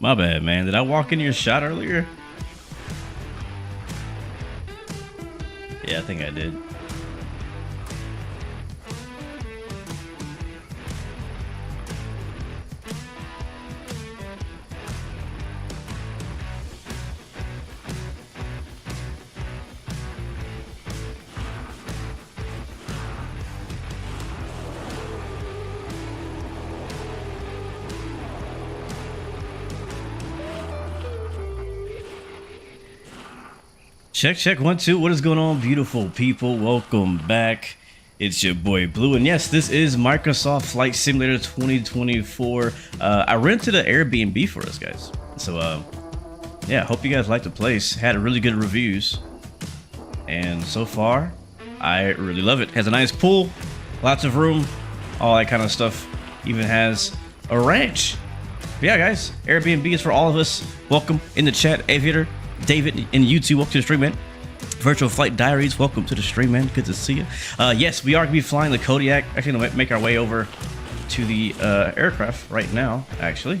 My bad, man. Did I walk in your shot earlier? Yeah, I think I did. Check 1 2. What is going on, beautiful people? Welcome back. It's your boy Blue, and yes, this is Microsoft Flight Simulator 2024. I rented an Airbnb for us, guys. So yeah, hope you guys like the place. Had really good reviews, and so far I really love it. Has a nice pool, lots of room, all that kind of stuff. Even has a ranch. But yeah, guys, Airbnb is for all of us. Welcome in the chat, Aviator, David, and YouTube. Welcome to the stream, man. Virtual Flight Diaries, welcome to the stream, man. Good to see you. Yes, we are going to be flying the Kodiak. Actually, going to make our way over to the aircraft right now, actually.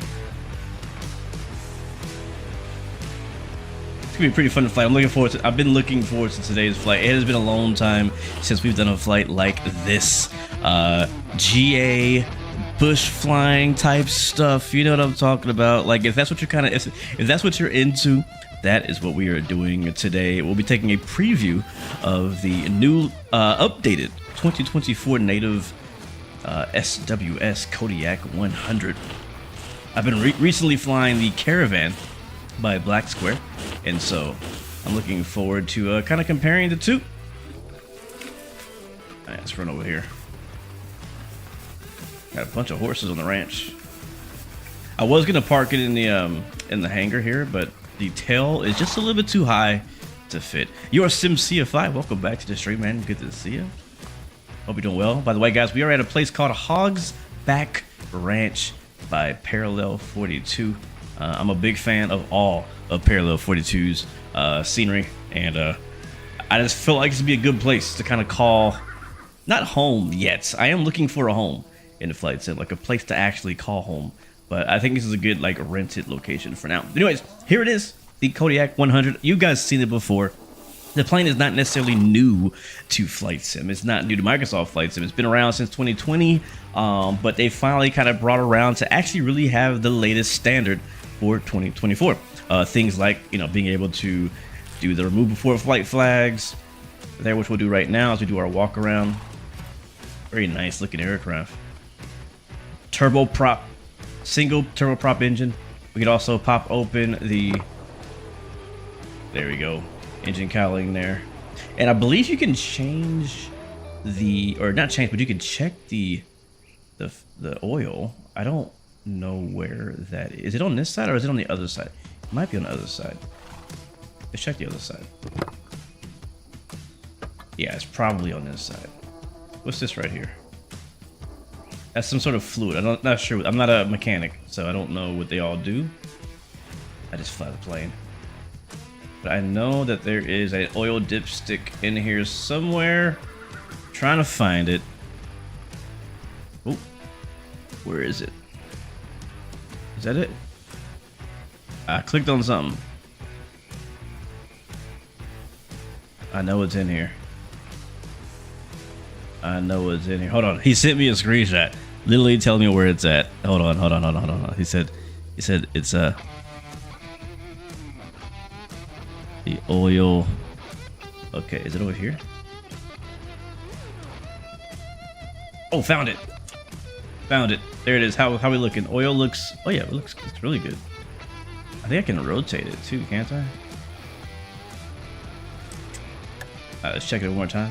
It's going to be pretty fun to fly. I'm looking forward to I've been looking forward to today's flight. It has been a long time since we've done a flight like this. GA bush flying type stuff. You know what I'm talking about? Like, if that's what you're if that's what you're into, that is what we are doing today. We'll be taking a preview of the new updated 2024 native SWS Kodiak 100. I've been recently flying the Caravan by Black Square, and so I'm looking forward to kind of comparing the two. All right, let's run over here. Got a bunch of horses on the ranch. I was gonna park it in the hangar here, but the tail is just a little bit too high to fit. Your Sim CFI, welcome back to the stream, man. Good to see you. Hope you're doing well. By the way, guys, we are at a place called Hog's Back Ranch by Parallel 42. I'm a big fan of all of Parallel 42's scenery, and I just feel like this would be a good place to kind of call, not home yet. I am looking for a home in the flight sim, like a place to actually call home. But I think this is a good, like, rented location for now. Anyways, here it is, the Kodiak 100. You guys seen it before. The plane is not necessarily new to Flight Sim. It's not new to Microsoft Flight Sim. It's been around since 2020, but they finally kind of brought around to actually really have the latest standard for 2024. Things like, you know, being able to do the remove before flight flags there, which we'll do right now as we do our walk around. Very nice looking aircraft. Turboprop. Single turboprop engine. We could also pop open the, there we go, engine cowling there. And I believe you can change the, or not change, but you can check the oil. I don't know where that is. Is it on this side or is it on the other side? It might be on the other side. Let's check the other side. Yeah, it's probably on this side. What's this right here? That's some sort of fluid. I'm not sure. I'm not a mechanic, so I don't know what they all do. I just fly the plane. But I know that there is an oil dipstick in here somewhere. I'm trying to find it. Oh, where is it? Is that it? I clicked on something. I know it's in here. I know it's in here. Hold on. He sent me a screenshot. Literally telling me where it's at. Hold on. He said it's the oil. Okay, is it over here? Oh, found it. Found it. There it is. How we looking? Oil looks, oh yeah, it's really good. I think I can rotate it too, can't I? Let's check it one more time.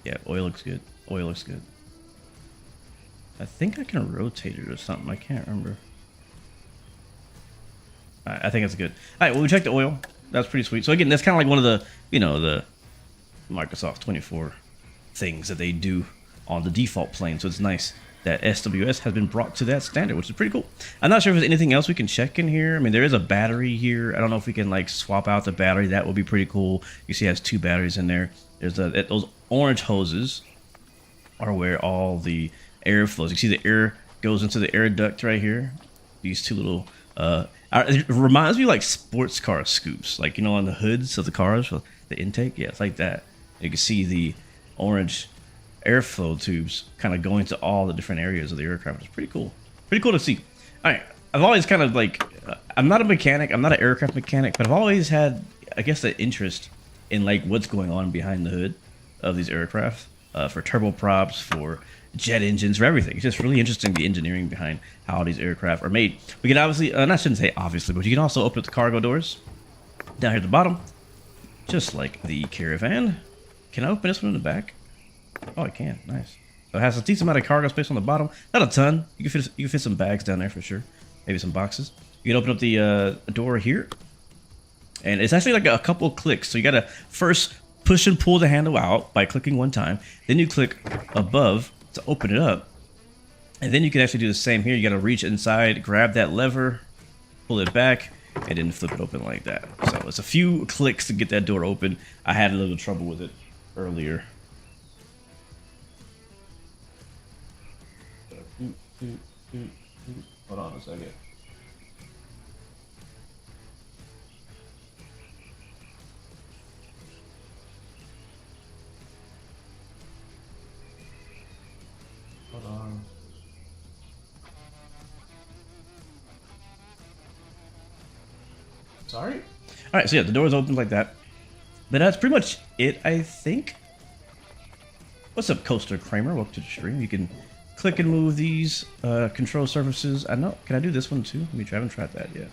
Yeah, oil looks good. Oil looks good. I think I can rotate it or something. I can't remember. All right, I think that's good. All right, well, we checked the oil. That's pretty sweet. So again, that's kind of like one of the, you know, the Microsoft 24 things that they do on the default plane. So it's nice that SWS has been brought to that standard, which is pretty cool. I'm not sure if there's anything else we can check in here. I mean, there is a battery here. I don't know if we can like swap out the battery. That would be pretty cool. You see it has 2 batteries in there. There's those orange hoses are where all the air flows. You see the air goes into the air duct right here. These 2 little, it reminds me of like sports car scoops, like, you know, on the hoods of the cars for the intake. Yeah, it's like that. You can see the orange airflow tubes kind of going to all the different areas of the aircraft. It's pretty cool. Pretty cool to see. All right, I've always kind of like, I'm not a mechanic, I'm not an aircraft mechanic, but I've always had, I guess, an interest in like what's going on behind the hood of these aircraft, for turboprops, for jet engines, for everything. It's just really interesting, the engineering behind how these aircraft are made. We can obviously, I shouldn't say obviously, but you can also open up the cargo doors down here at the bottom, just like the Caravan. Can I open this one in the back? Oh, I can. Nice. So it has a decent amount of cargo space on the bottom. Not a ton. You can fit some bags down there for sure. Maybe some boxes. You can open up the door here, and it's actually like a couple of clicks. So you gotta first push and pull the handle out by clicking 1 time. Then you click above to open it up, and then you can actually do the same here. You gotta reach inside, grab that lever, pull it back, and then flip it open like that. So it's a few clicks to get that door open. I had a little trouble with it earlier. Hold on a second. Hold on. Sorry? Alright, so yeah, the door's open like that. But that's pretty much it, I think. What's up, Coaster Kramer? Welcome to the stream. You can click and move these control surfaces. I know. Can I do this one too? Let me try. I haven't tried that yet.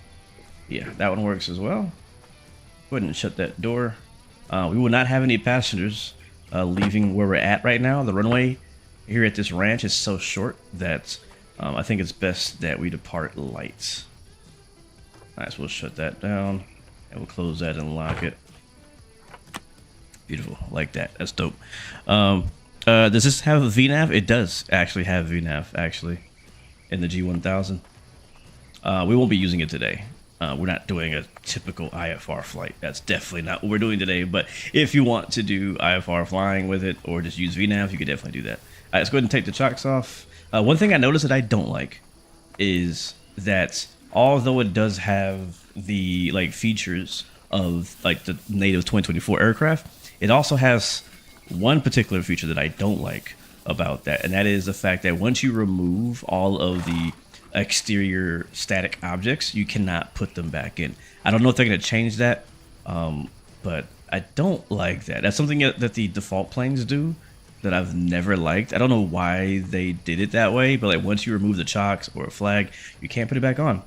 Yeah, that one works as well. Go ahead and shut that door. We will not have any passengers leaving where we're at right now. The runway here at this ranch is so short that I think it's best that we depart light. Alright, so we'll shut that down and we'll close that and lock it. Beautiful, like that. That's dope. Does this have a VNAV? It does actually have VNAV, actually, in the G1000. We won't be using it today. We're not doing a typical IFR flight. That's definitely not what we're doing today. But if you want to do IFR flying with it or just use VNAV, you could definitely do that. All right, let's go ahead and take the chocks off. One thing I noticed that I don't like is that although it does have the like features of like the native 2024 aircraft, it also has one particular feature that I don't like about that, and that is the fact that once you remove all of the exterior static objects, you cannot put them back in. I don't know if they're going to change that, but I don't like that. That's something that the default planes do that I've never liked. I don't know why they did it that way, but like once you remove the chocks or a flag, you can't put it back on.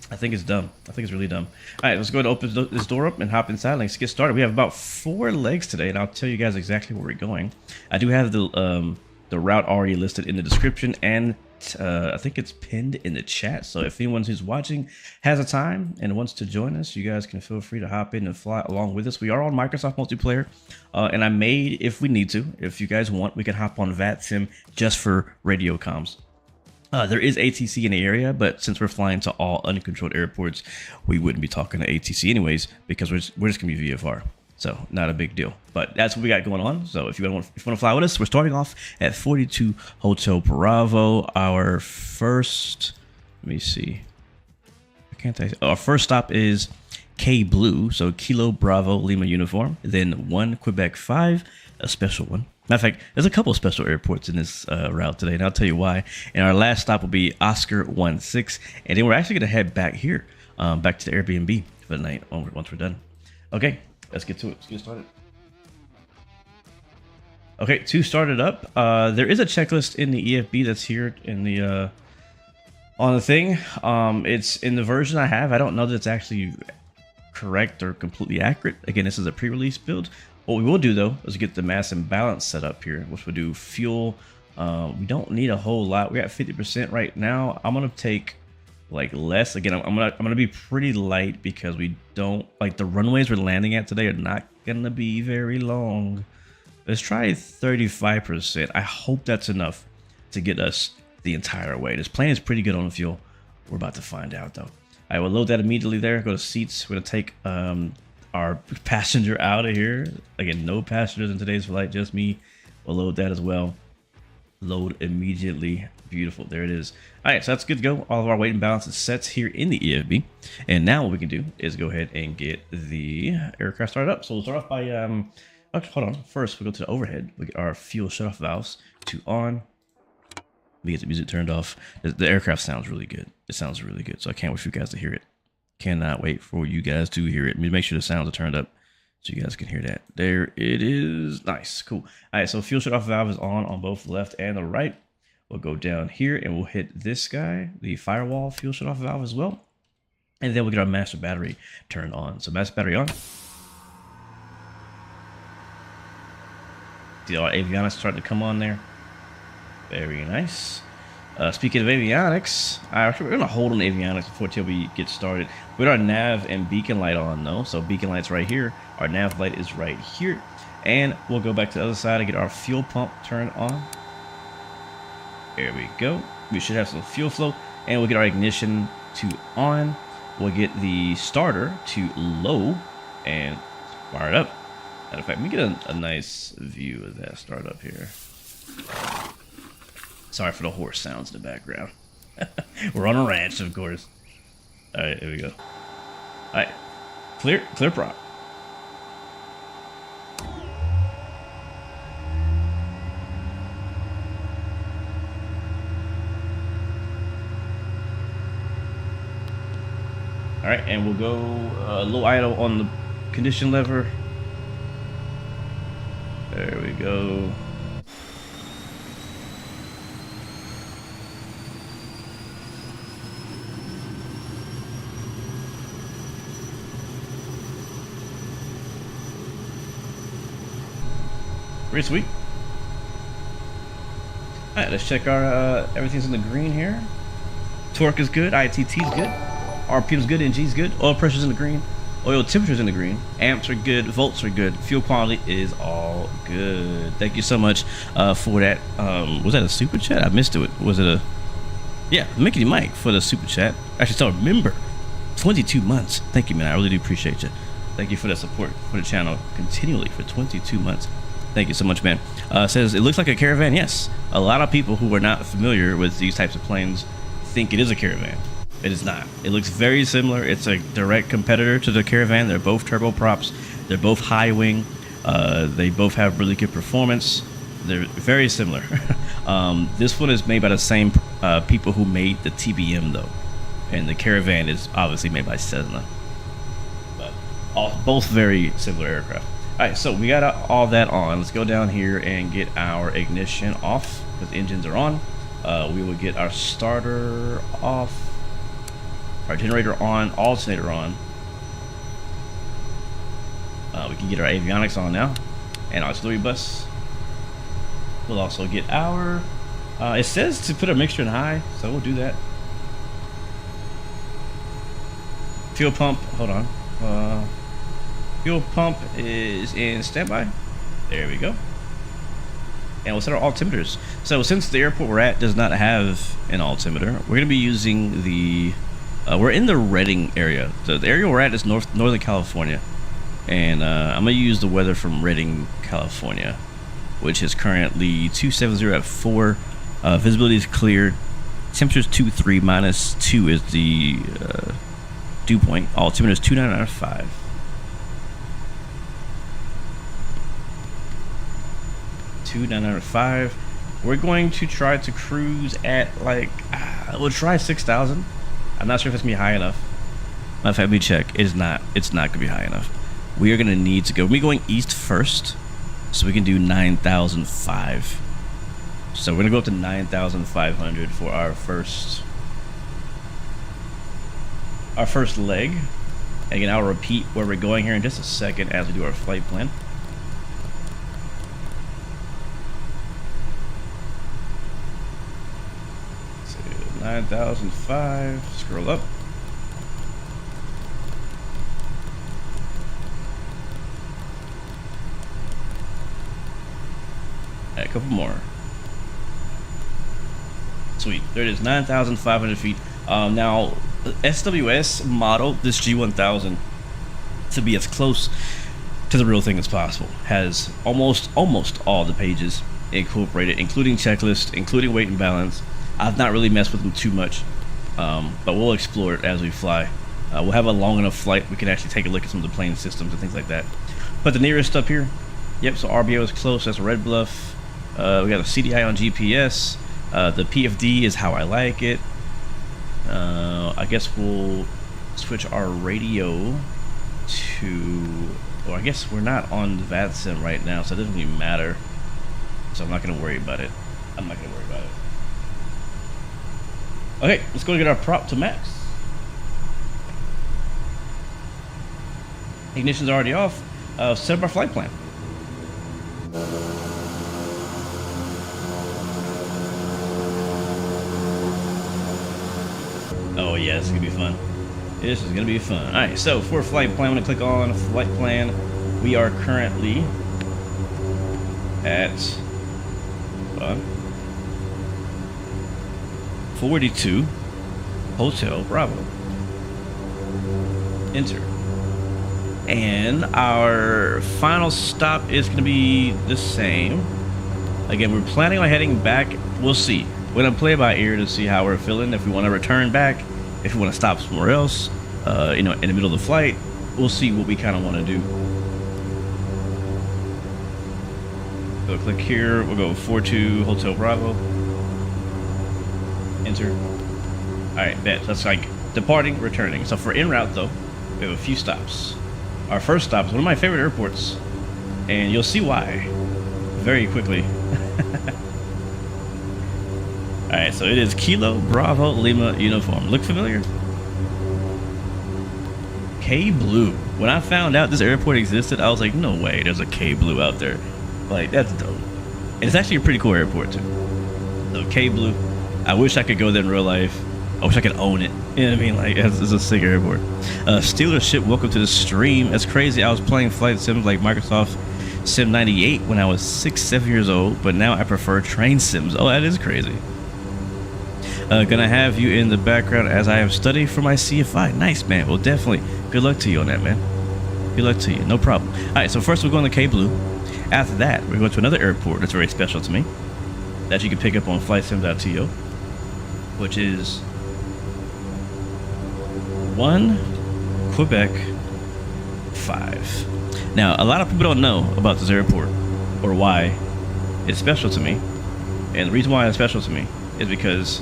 I think it's dumb. I think it's really dumb. All right, let's go ahead and open this door up and hop inside. Let's get started. We have about 4 legs today, and I'll tell you guys exactly where we're going. I do have the route already listed in the description, and I think it's pinned in the chat. So if anyone who's watching has a time and wants to join us, you guys can feel free to hop in and fly along with us. We are on Microsoft multiplayer, and I may, if we need to, if you guys want, we can hop on VATSIM just for radio comms. There is ATC in the area, but since we're flying to all uncontrolled airports, we wouldn't be talking to ATC anyways, because we're just gonna be VFR. So not a big deal, but that's what we got going on. So if you want to fly with us, we're starting off at 42 Hotel Bravo. Our first, let me see, our first stop is KBLU, so Kilo Bravo Lima uniform. Then 1 Quebec 5, a special one. Matter of fact, there's a couple of special airports in this route today, and I'll tell you why. And our last stop will be Oscar 16, and then we're actually going to head back here, back to the Airbnb for the night once we're done. Okay, let's get to it. Let's get started. Okay, to start it up, there is a checklist in the EFB that's here in the on the thing. It's in the version I have. I don't know that it's actually correct or completely accurate. Again, this is a pre-release build. What we will do though is get the mass and balance set up here, which will do fuel. We don't need a whole lot. We're at 50% right now. I'm gonna take like less. Again, I'm gonna be pretty light because we don't like the runways we're landing at today are not gonna be very long. Let's try 35%. I hope that's enough to get us the entire way. This plane is pretty good on the fuel. We're about to find out though. I will load that immediately there. Go to seats. We're gonna take our passenger out of here. Again, no passengers in today's flight, just me. We'll load that as well. Load immediately. Beautiful. There it is. All right, so that's good to go. All of our weight and balance is set here in the EFB. And now what we can do is go ahead and get the aircraft started up. So we'll start off by, hold on. First, we'll go to the overhead. We get our fuel shutoff valves to on. We get the music turned off. The aircraft sounds really good. It sounds really good. So I can't wait for you guys to hear it. Cannot wait for you guys to hear it. Make sure the sounds are turned up so you guys can hear that. There it is. Nice. Cool. All right, so fuel shutoff valve is on both the left and the right. We'll go down here and we'll hit this guy, the firewall fuel shutoff valve as well. And then we'll get our master battery turned on. So master battery on. See our avionics starting to come on there. Very nice. Speaking of avionics, we're going to hold on avionics before we get started. With our nav and beacon light on though. So beacon light's right here. Our nav light is right here. And we'll go back to the other side and get our fuel pump turned on. There we go. We should have some fuel flow. And we'll get our ignition to on. We'll get the starter to low and fire it up. Matter of fact, let me get a nice view of that start up here. Sorry for the horse sounds in the background. We're on a ranch, of course. All right, here we go. All right, clear prop. All right, and we'll go low idle on the condition lever. There we go. Pretty sweet. All right, let's check our everything's in the green here. Torque is good, ITT is good, RPM is good, NG is good, oil pressure's in the green, oil temperature's in the green, amps are good, volts are good, fuel quality is all good. Thank you so much for that. Was that a super chat? I missed it. Was it a? Yeah, Mickey Mike for the super chat. Actually, so remember, 22 months. Thank you, man. I really do appreciate you. Thank you for the support for the channel continually for 22 months. Thank you so much, man. Says it looks like a Caravan. Yes, a lot of people who are not familiar with these types of planes think it is a Caravan. It is not. It looks very similar. It's a direct competitor to the Caravan. They're both turboprops. They're both high wing. They both have really good performance. They're very similar. This one is made by the same people who made the TBM though, and the Caravan is obviously made by Cessna. But both very similar aircraft. All right, so we got all that on. Let's go down here and get our ignition off because engines are on. We will get our starter off, our generator on, alternator on. We can get our avionics on now and auxiliary bus. We'll also get our, it says to put a mixture in high, so we'll do that. Fuel pump, hold on. Fuel pump is in standby. There we go. And we'll set our altimeters. So since the airport we're at does not have an altimeter, we're going to be using the, we're in the Redding area. So the area we're at is Northern California. And I'm going to use the weather from Redding, California, which is currently 270 at 4. Visibility is clear. Temperature's 23, -2 is the dew point. Altimeter is 2995. We're going to try to cruise at like we'll try 6,000. I'm not sure if it's gonna be high enough. Let me check. It's not gonna be high enough. We are gonna need to go. We're going east first, so we can do 9,005. So we're gonna go up to 9,500 for our first leg. Again, I'll repeat where we're going here in just a second as we do our flight plan. So 9,005. Scroll up. A couple more. So Sweet. There it is, 9,500 feet. Now, SWS modeled this G1000 to be as close to the real thing as possible. Has almost all the pages incorporated, including checklist, including weight and balance. I've not really messed with them too much, but we'll explore it as we fly. We'll have a long enough flight we can actually take a look at some of the plane systems and things like that. But the nearest up here, yep, so RBO is close. That's Red Bluff. We got a CDI on GPS. The PFD is how I like it. I guess we'll switch our radio to, well, I guess we're not on the VATSIM right now, so it doesn't really matter. So I'm not going to worry about it. Okay, let's go get our prop to max. Ignition's already off. Set up our flight plan. Oh yeah, this is gonna be fun. This is gonna be fun. Alright, so for flight plan, I'm gonna click on flight plan. We are currently at 42 Hotel Bravo. Enter. And our final stop is going to be the same. Again, we're planning on heading back. We'll see. We're going to play by ear to see how we're feeling. If we want to return back, if we want to stop somewhere else, you know, in the middle of the flight, we'll see what we kind of want to do. So click here. We'll go 42 Hotel Bravo. Enter. All right, bet. That's like departing, returning. So for en route, though, we have a few stops. Our first stop is one of my favorite airports, and you'll see why very quickly. Alright, so it is Kilo Bravo Lima Uniform. Look familiar? KBLU. When I found out this airport existed, I was like, no way, there's a KBLU out there. Like, that's dope. And it's actually a pretty cool airport, too. So KBLU. I wish I could go there in real life. I wish I could own it. You know what I mean? Like, it's a sick airport. Steeler ship, welcome to the stream. That's crazy. I was playing flight sims like Microsoft Sim 98 when I was 6-7 years old, but now I prefer train sims. Oh, that is crazy. Gonna have you in the background as I have studied for my CFI. Nice, man. Well, definitely. Good luck to you on that, man. Good luck to you. No problem. All right, so first we're going to KBLU. After that, we're going to another airport that's very special to me that you can pick up on flightsim.to, which is 1 Quebec 5. Now, a lot of people don't know about this airport or why it's special to me. And the reason why it's special to me is because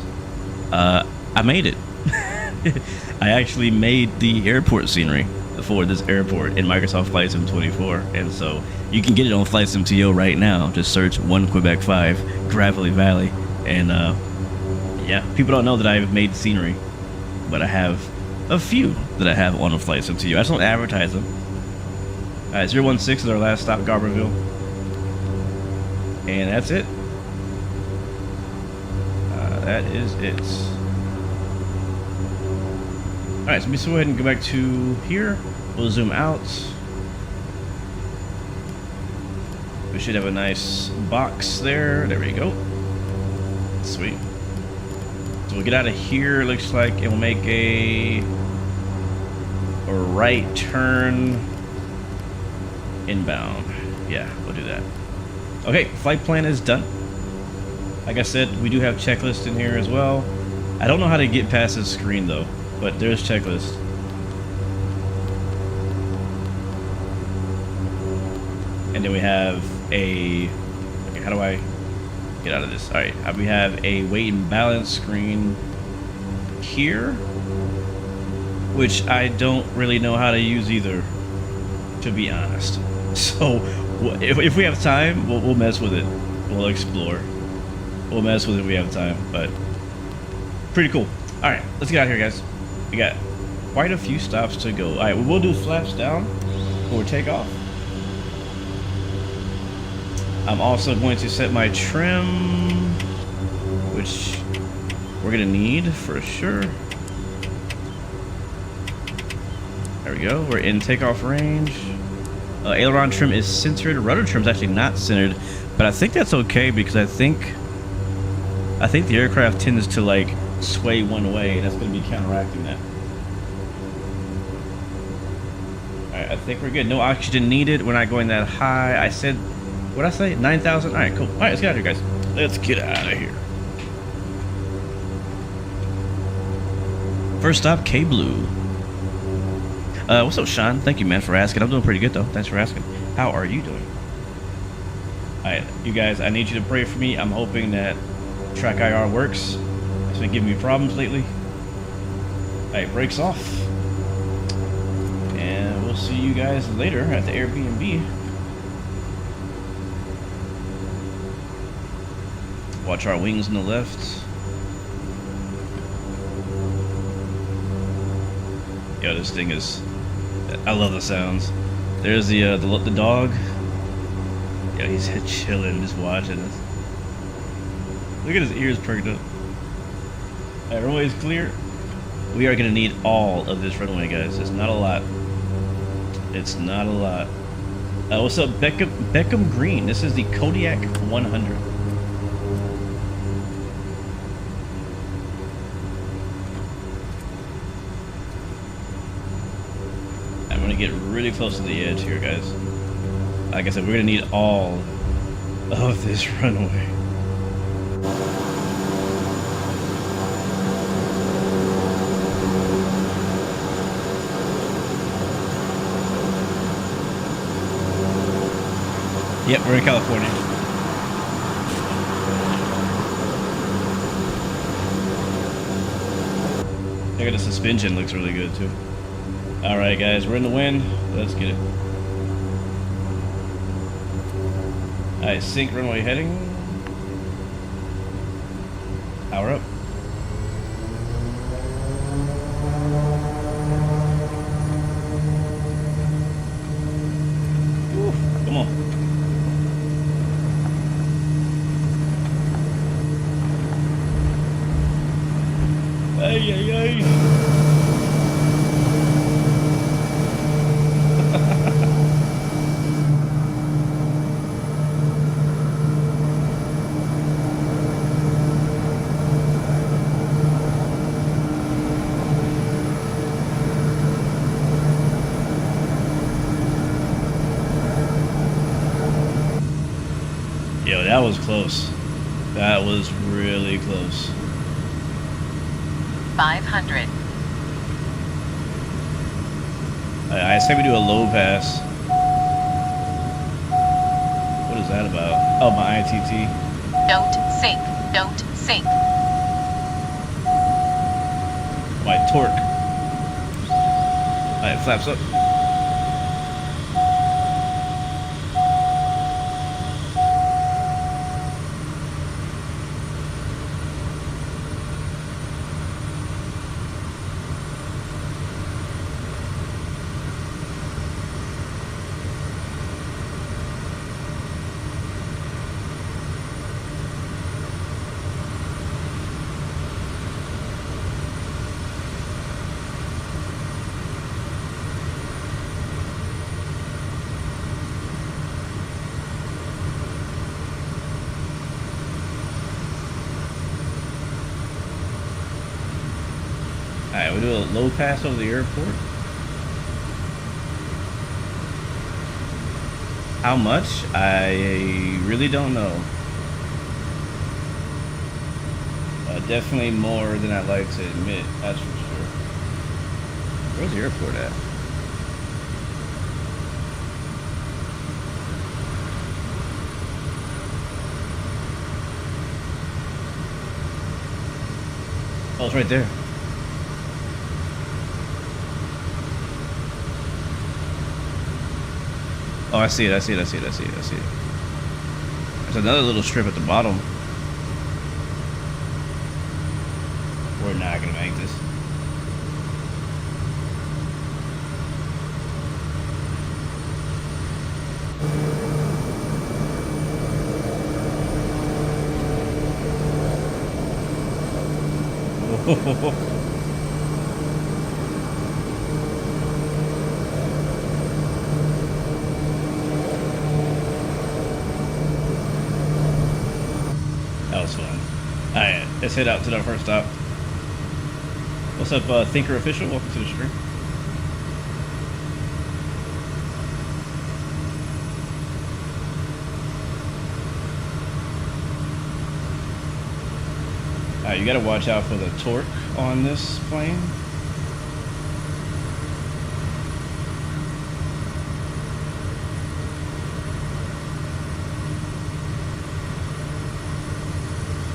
I made it. I actually made the airport scenery for this airport in Microsoft Flight Sim 24. And so you can get it on Flight Sim TO right now. Just search 1 Quebec 5 Gravelly Valley. And yeah, people don't know that I've made scenery, but I have a few that I have on a Flight Sim TO. I just don't advertise them. Alright, 016 is our last stop, Garberville. And that's it. That is it. Alright, so let me go ahead and go back to here. We'll zoom out. We should have a nice box there. There we go. Sweet. So we'll get out of here, looks like, and we'll make a right turn inbound. Yeah, we'll do that. Okay, flight plan is done. Like I said, we do have checklist in here as well. I don't know how to get past this screen though, but there's checklist. And then we have a, okay, how do I get out of this? All right, we have a weight and balance screen here, which I don't really know how to use either, to be honest. So if we have time, we'll mess with it. We'll explore. We'll mess with it if we have time, but pretty cool. All right, let's get out of here, guys. We got quite a few stops to go. All right, we will do flaps down for takeoff. I'm also going to set my trim, which we're gonna need for sure. There we go, we're in takeoff range. Aileron trim is centered, rudder trim is actually not centered, but I think that's okay because I think I think the aircraft tends to like sway one way, and that's going to be counteracting that. Alright, I think we're good. No oxygen needed. We're not going that high. I said, what'd I say? 9,000? Alright, cool. Alright, let's get out of here, guys. Let's get out of here. First stop, KBLU. What's up, Sean? Thank you, man, for asking. I'm doing pretty good, though. Thanks for asking. How are you doing? Alright, you guys, I need you to pray for me. I'm hoping that Track IR works. It's been giving me problems lately. Alright, brakes off. And we'll see you guys later at the Airbnb. Watch our wings on the left. Yo, this thing is... I love the sounds. There's the dog. Yeah, he's chilling, just watching us. Look at his ears perked up. Alright, runway is clear. We are gonna need all of this runway, guys. It's not a lot. It's not a lot. What's up, Beckham Green? This is the Kodiak 100. I'm gonna get really close to the edge here, guys. Like I said, we're gonna need all of this runway. Yep, we're in California. Look at the suspension, looks really good too. Alright guys, we're in the wind. Let's get it. Alright, sync runway heading. Power up. Ooh, come on. Ay, ay, ay. Yo, that was close. That was really close. 500. I say we do a low pass. What is that about? Oh, my ITT. Don't sink. Don't sink. My torque. Alright, flaps up. Alright, we'll do a low pass over the airport. How much? I really don't know. Definitely more than I'd like to admit, that's for sure. Where's the airport at? Oh, it's right there. Oh, I see it, I see it, I see it, I see it, I see it. There's another little strip at the bottom. We're not gonna make this. That was fun. Alright, let's head out to our first stop. What's up, Thinker Official? Welcome to the stream. You gotta watch out for the torque on this plane.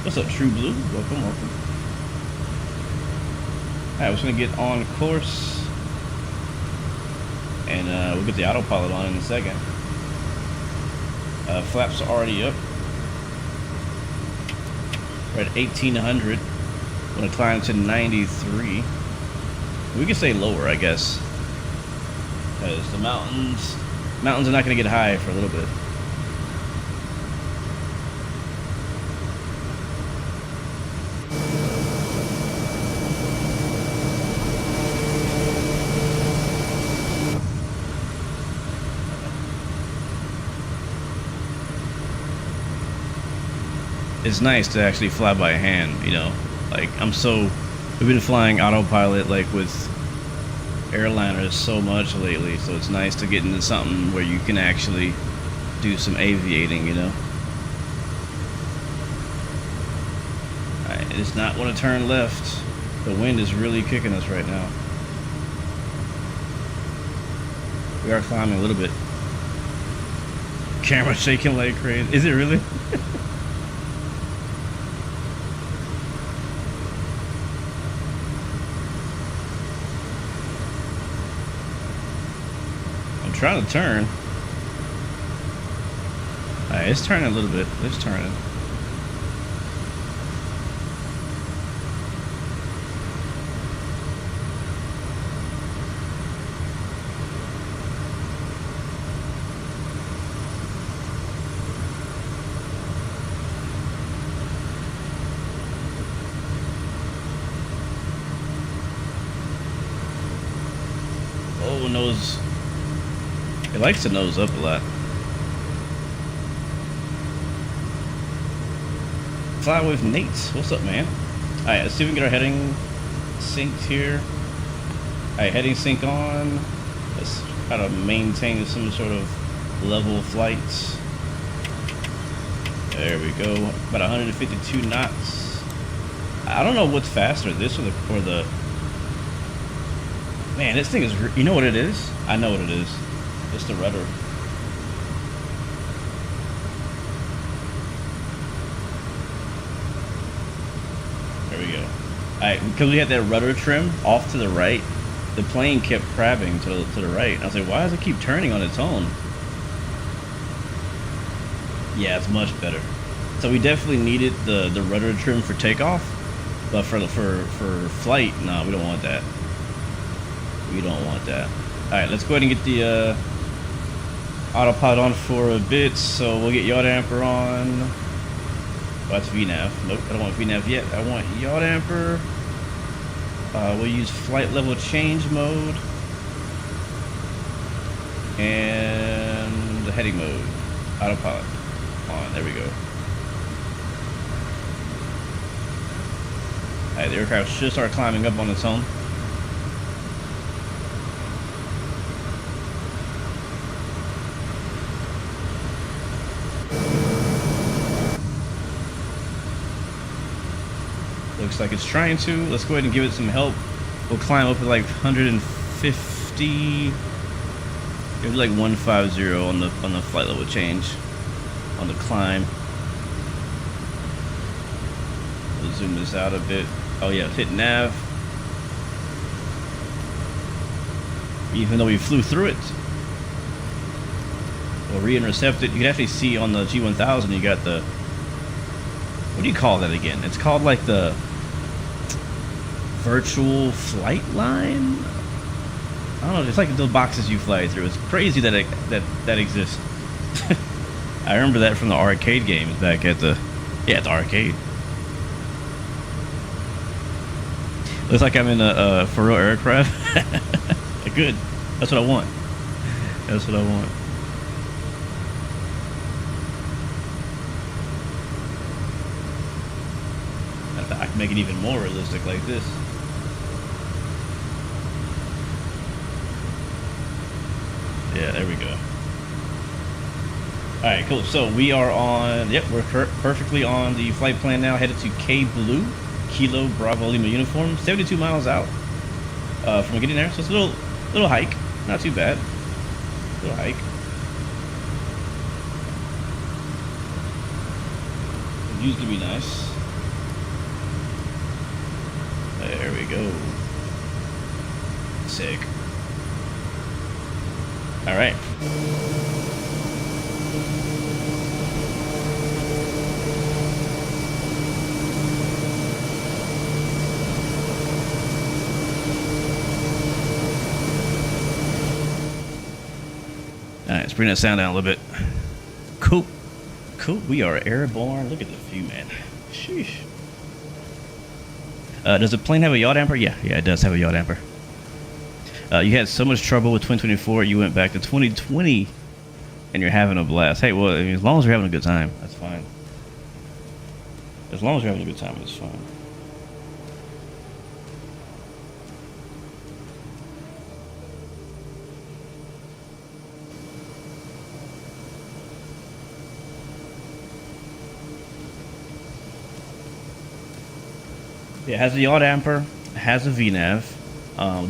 What's up, True Blue? Welcome, welcome. Alright, we're just gonna get on course. And we'll get the autopilot on in a second. Flaps are already up. We're at 1800. I'm gonna climb to 93. We can stay lower, I guess. Because the mountains are not gonna get high for a little bit. It's nice to actually fly by hand, you know. Like we've been flying autopilot like with airliners so much lately, so it's nice to get into something where you can actually do some aviating, you know. Alright, it does not want to turn left. The wind is really kicking us right now. We are climbing a little bit. Camera shaking like crazy. Is it really? Trying to turn. Alright, it's turning a little bit. It's turning. Oh, nose. It likes to nose up a lot. Fly with Nate. What's up, man? Alright, let's see if we can get our heading synced here. Alright, heading sync on. Let's try to maintain some sort of level flights. There we go. About 152 knots. I don't know what's faster, this or the... Man, this thing is... You know what it is? I know what it is. It's the rudder. There we go. Alright, because we had that rudder trim off to the right, the plane kept crabbing to the right. And I was like, why does it keep turning on its own? Yeah, it's much better. So we definitely needed the rudder trim for takeoff, but for flight, no, we don't want that. We don't want that. Alright, let's go ahead and get the autopilot on for a bit, so we'll get yaw damper on. Oh, that's VNAV. Nope, I don't want VNAV yet. I want yaw damper. We'll use flight level change mode. And the heading mode. Autopilot on. There we go. Alright, the aircraft should start climbing up on its own. Looks like it's trying to. Let's go ahead and give it some help. We'll climb up to like 150. Maybe like 150 on the flight level change. On the climb. We'll zoom this out a bit. Oh yeah, hit nav. Even though we flew through it. We'll re-intercept it. You can actually see on the G1000 you got the... What do you call that again? It's called like the virtual flight line? I don't know, it's like the boxes you fly through. It's crazy that that exists. I remember that from the arcade games back at the arcade. Looks like I'm in a for real aircraft. Good. That's what I want. That's what I want. have to make it even more realistic like this. Yeah, there we go. All right, cool. So we are on, yep, we're perfectly on the flight plan now, headed to KBLU, Kilo Bravo Lima uniform, 72 miles out from getting there. So it's a little hike, not too bad. Little hike. The view's gonna be nice. There we go. Sick. All right. All right, let's bring that sound down a little bit. Cool. Cool. We are airborne. Look at the view, man. Sheesh. Does the plane have a yaw damper? Yeah, it does have a yaw damper. You had so much trouble with 2024, you went back to 2020, and you're having a blast. Hey, well, I mean, as long as you're having a good time, that's fine. As long as you're having a good time, it's fine. Yeah, it has a yaw damper, has a VNAV.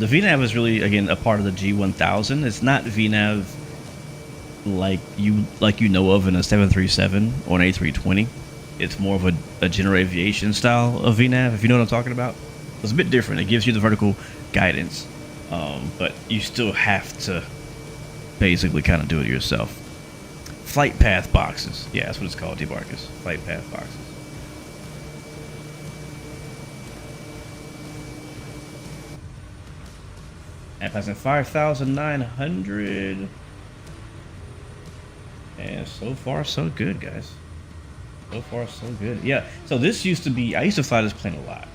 The VNAV is really, again, a part of the G1000. It's not VNAV like you know of in a 737 or an A320. It's more of a general aviation style of VNAV, if you know what I'm talking about. It's a bit different. It gives you the vertical guidance, but you still have to basically kind of do it yourself. Flight path boxes. Yeah, that's what it's called, Debarcus. Flight path boxes. And passing 5,900. And so far, so good, guys. So far, so good. Yeah, so this used to be, I used to fly this plane a lot.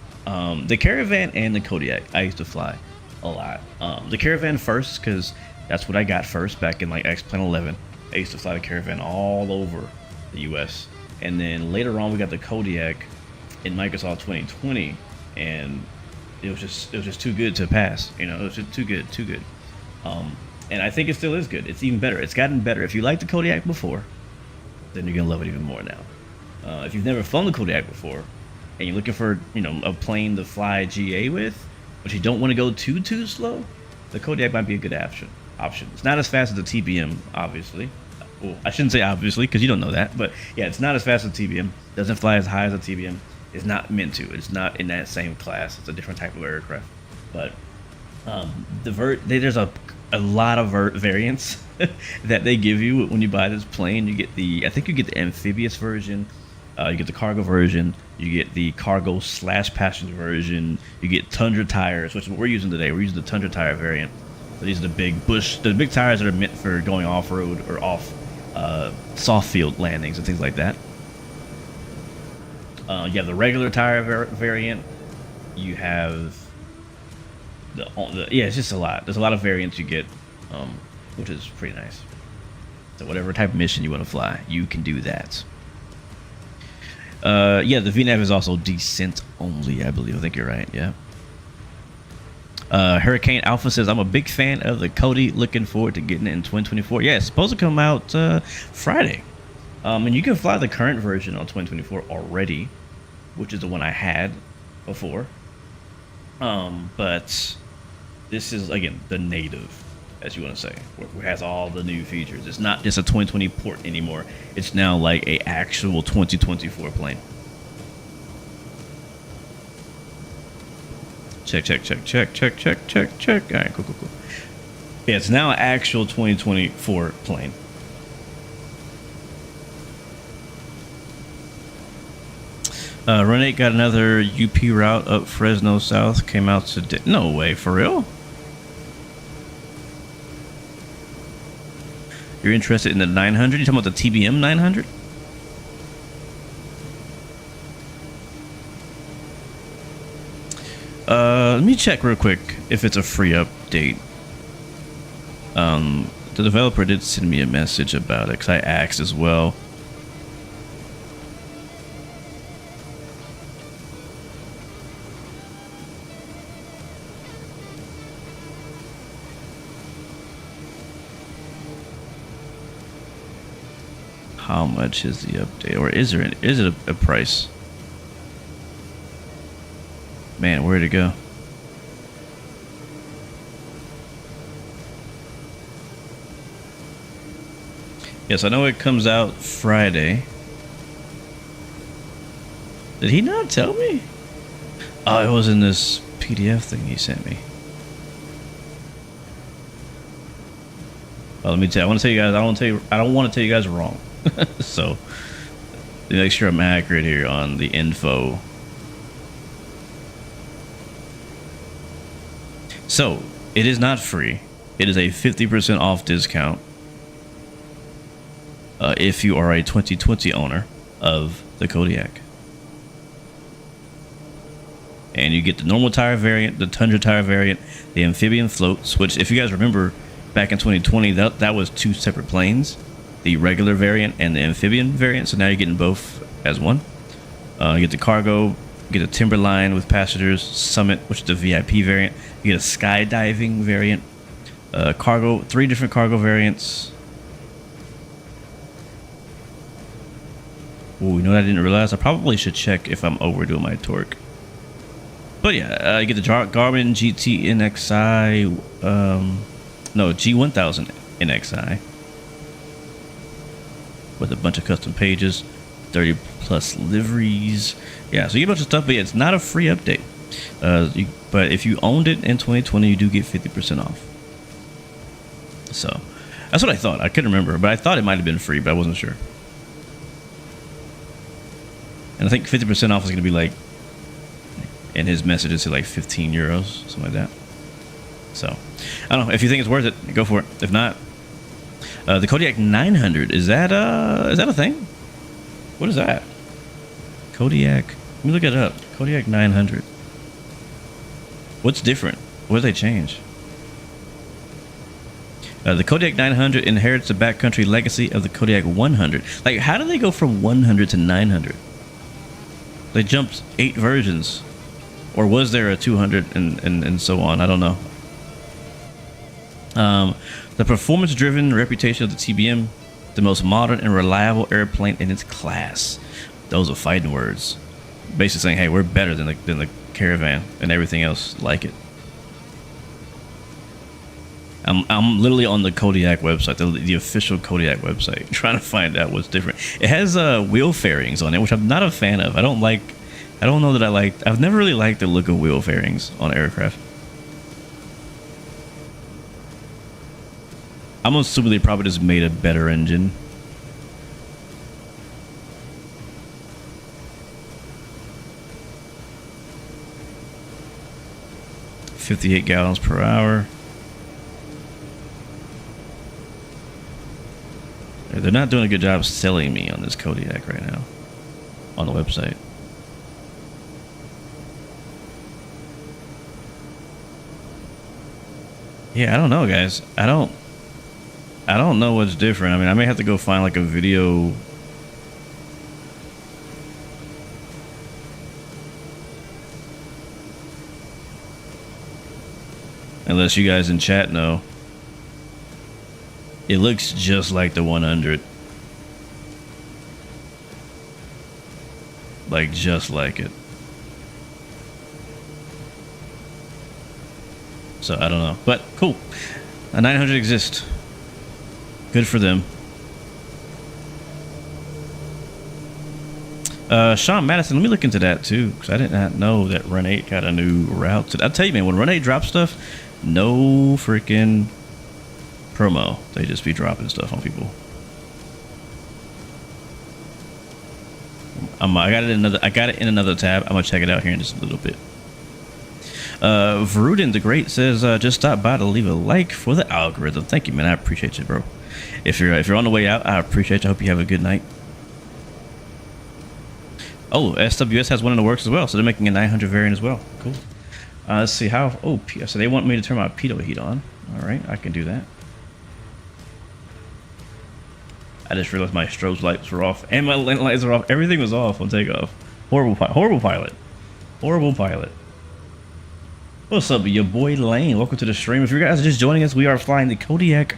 The Caravan and the Kodiak, I used to fly a lot. The Caravan first, because that's what I got first back in like X-Plane 11. I used to fly the Caravan all over the US. And then later on, we got the Kodiak in Microsoft 2020. And it was just too good to pass. You know, it was just too good. And I think it still is good. It's even better. It's gotten better. If you liked the Kodiak before, then you're gonna love it even more now. If you've never flown the Kodiak before, and you're looking for, you know, a plane to fly GA with, but you don't want to go too slow, the Kodiak might be a good option. It's not as fast as the TBM, obviously. Well, I shouldn't say obviously, because you don't know that, but yeah, it's not as fast as the TBM. Doesn't fly as high as the TBM. It's not meant to. It's not in that same class. It's a different type of aircraft. But there's a lot of variants that they give you when you buy this plane. You get I think you get the amphibious version. You get the cargo version. You get the cargo / passenger version. You get Tundra tires, which is what we're using today. We're using the Tundra tire variant. So these are the big tires that are meant for going off-road or off soft field landings and things like that. You have the regular tire variant. You have yeah, it's just a lot. There's a lot of variants you get, which is pretty nice. So whatever type of mission you want to fly, you can do that. Yeah, the VNAV is also descent only, I believe. I think you're right. Yeah. Hurricane Alpha says, I'm a big fan of the Kodi. Looking forward to getting it in 2024. Yeah, it's supposed to come out Friday. And you can fly the current version on 2024 already, which is the one I had before. But this is, again, the native, as you want to say, where it has all the new features. It's not just a 2020 port anymore. It's now like a actual 2024 plane. Check. All right, cool. Yeah, it's now an actual 2024 plane. Run 8 got another UP route up Fresno South. Came out today. No way, for real? You're interested in the 900? You talking about the TBM 900? Let me check real quick if it's a free update. The developer did send me a message about it because I asked as well. How much is the update, or is it a price? Man, where'd it go? Yes, I know it comes out Friday. Did he not tell me? Oh, it was in this PDF thing he sent me. Well, let me tell you. I want to tell you guys. I don't want to tell you guys wrong. So, to make sure I'm accurate here on the info. So, it is not free. It is a 50% off discount. If you are a 2020 owner of the Kodiak. And you get the normal tire variant, the Tundra tire variant, the amphibian floats, which, if you guys remember, back in 2020, that was two separate planes, the regular variant and the amphibian variant. So now you're getting both as one. You get the cargo, you get a Timberline with passengers, Summit, which is the VIP variant. You get a skydiving variant, cargo, 3 different cargo variants. Oh, you know what I didn't realize? I probably should check if I'm overdoing my torque. But yeah, you get the Garmin GT NXI, no, G1000 NXI. With a bunch of custom pages, 30 plus liveries. Yeah, so you get a bunch of stuff, but yeah, it's not a free update. But if you owned it in 2020, you do get 50% off. So that's what I thought. I couldn't remember, but I thought it might have been free, but I wasn't sure. And I think 50% off is going to be like, in his messages, to like 15 euros, something like that. So, I don't know. If you think it's worth it, go for it. If not, the Kodiak 900, is that a thing? What is that? Kodiak. Let me look it up. Kodiak 900. What's different? What did they change? The Kodiak 900 inherits the backcountry legacy of the Kodiak 100. Like, how did they go from 100 to 900? They jumped 8 versions. Or was there a 200 and so on? I don't know. The performance-driven reputation of the TBM, the most modern and reliable airplane in its class. Those are fighting words. Basically saying, hey, we're better than the Caravan and everything else like it. I'm literally on the Kodiak website, the official Kodiak website, trying to find out what's different. It has wheel fairings on it, which I'm not a fan of. I don't know that I like. I've never really liked the look of wheel fairings on aircraft. I'm assuming they probably just made a better engine. $58 gallons per hour. They're not doing a good job selling me on this Kodiak right now on the website. Yeah, I don't know, guys. I don't know what's different. I mean, I may have to go find like a video. Unless you guys in chat know. It looks just like the 100. Like, just like it. So, I don't know. But, cool. A 900 exists. Good for them. Sean Madison, let me look into that, too. Because I did not know that Run 8 got a new route. I'll tell you, man, when Run 8 drops stuff, no freaking promo. They just be dropping stuff on people. I got it in another tab. I'm gonna check it out here in just a little bit. Varudin the Great says, just stop by to leave a like for the algorithm. Thank you, man. I appreciate you, bro. If you're on the way out, I appreciate you. I hope you have a good night. Oh, SWS has one in the works as well, so they're making a 900 variant as well. Cool. Let's see how. Oh, so they want me to turn my pitot heat on. All right, I can do that. I just realized my strobe lights were off and my lens lights were off. Everything was off on takeoff. Horrible pilot. Horrible pilot. What's up, your boy Lane? Welcome to the stream. If you guys are just joining us, we are flying the Kodiak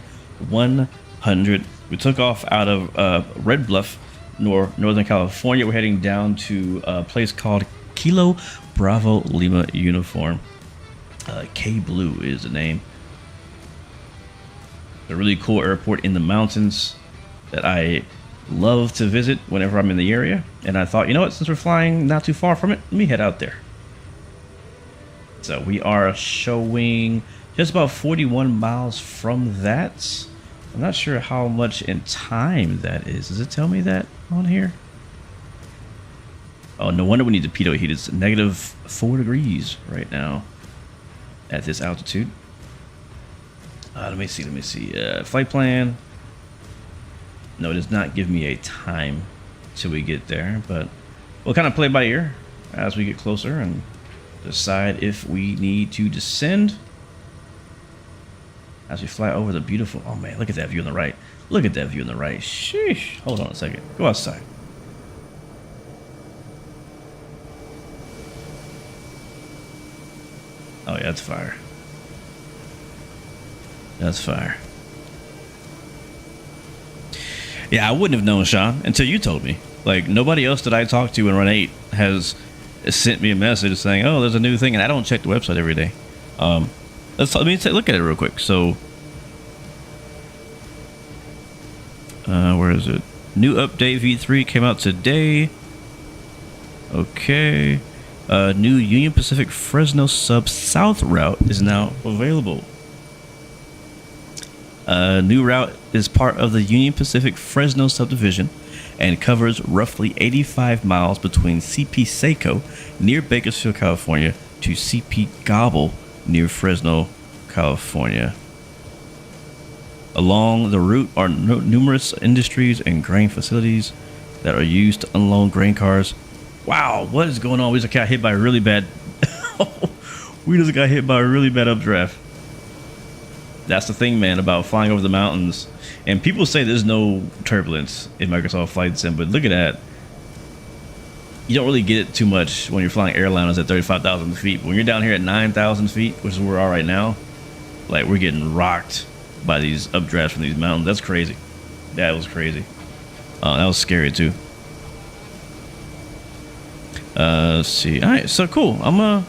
100 We took off out of Red Bluff, Northern California. We're heading down to a place called Kilo Bravo Lima Uniform. KBLU is the name. A really cool airport in the mountains that I love to visit whenever I'm in the area. And I thought, you know what, since we're flying not too far from it, let me head out there. So we are showing just about 41 miles from that. I'm not sure how much in time that is. Does it tell me that on here? Oh, no wonder we need the pitot heat. It's -4 degrees right now at this altitude. Let me see. Flight plan. No, it does not give me a time till we get there, but we'll kind of play by ear as we get closer and decide if we need to descend as we fly over the beautiful... Oh man, look at that view on the right. Look at that view on the right. Sheesh. Hold on a second. Go outside. Oh yeah, that's fire. That's fire. Yeah, I wouldn't have known, Sean, until you told me. Like, nobody else that I talked to in Run 8 has sent me a message saying, oh, there's a new thing, and I don't check the website every day. Let me look at it real quick. So, where is it? New update V3 came out today. Okay. New Union Pacific Fresno Sub South route is now available. New route is part of the Union Pacific Fresno subdivision and covers roughly 85 miles between CP Seco near Bakersfield, California to CP Gobble near Fresno, California. Along the route are numerous industries and grain facilities that are used to unload grain cars. Wow, what is going on? We just got hit by a really bad... we just got hit by a really bad updraft. That's the thing, man, about flying over the mountains. And people say there's no turbulence in Microsoft Flight Sim, but look at that. You don't really get it too much when you're flying airliners at 35,000 feet. But when you're down here at 9,000 feet, which is where we are right now, like, we're getting rocked by these updrafts from these mountains. That's crazy. That was crazy. That was scary, too. Let's see. All right, so cool. I'm gonna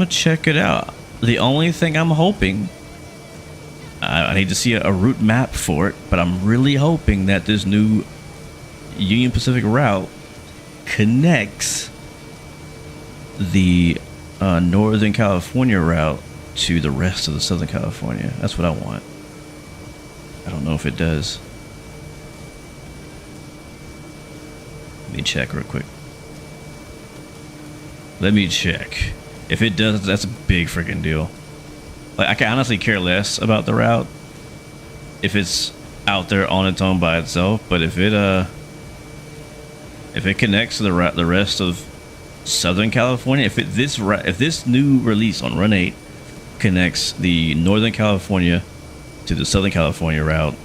check it out. The only thing I'm hoping, I need to see a route map for it, but I'm really hoping that this new Union Pacific route connects the Northern California route to the rest of the Southern California. That's what I want. I don't know if it does. Let me check real quick. Let me check. If it does, that's a big freaking deal. Like, I can honestly care less about the route if it's out there on its own by itself. But if it connects to the rest of Southern California, if this new release on Run 8 connects the Northern California to the Southern California route,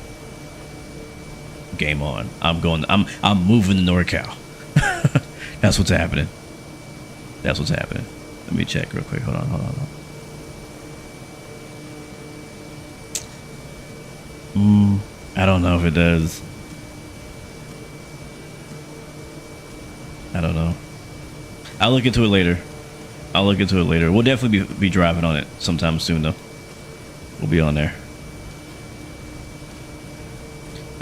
game on. I'm moving to NorCal. That's what's happening. That's what's happening. Let me check real quick. Hold on. I don't know if it does. I don't know. I'll look into it later. We'll definitely be driving on it sometime soon, though. We'll be on there.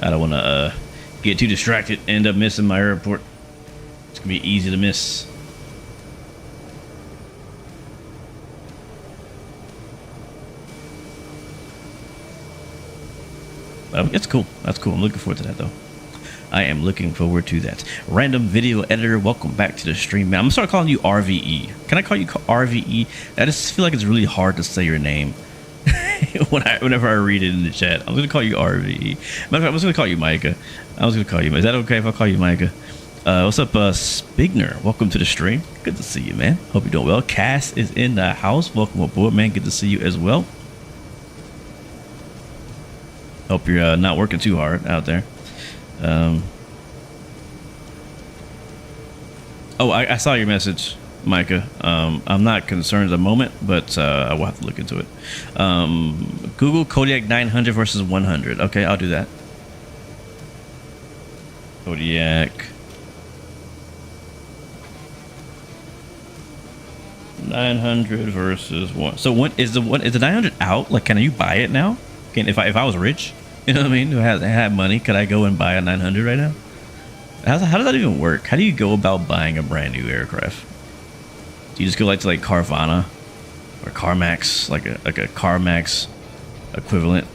I don't want to get too distracted, end up missing my airport. It's gonna be easy to miss. It's cool. That's cool. I'm looking forward to that, though. I am looking forward to that. Random video editor, welcome back to the stream, man. I'm gonna start calling you RVE. Can I call you RVE? I just feel like it's really hard to say your name whenever I read it in the chat. I'm gonna call you RVE. Matter of fact, I'm just gonna call you Micah. Is that okay if I call you Micah? What's up, Spigner? Welcome to the stream. Good to see you, man. Hope you're doing well. Cass is in the house. Welcome aboard, man. Good to see you as well. Hope you're not working too hard out there. Oh, I saw your message. Micah. I'm not concerned at the moment, but I will have to look into it. Google Kodiak 900 versus 100. Okay, I'll do that. Kodiak 900 versus 1. So what is the 900 out? Like, can you buy it now? If I was rich, you know what I mean? Who had money? Could I go and buy a 900 right now? How does that even work? How do you go about buying a brand new aircraft? Do you just go to Carvana or CarMax, like a CarMax equivalent,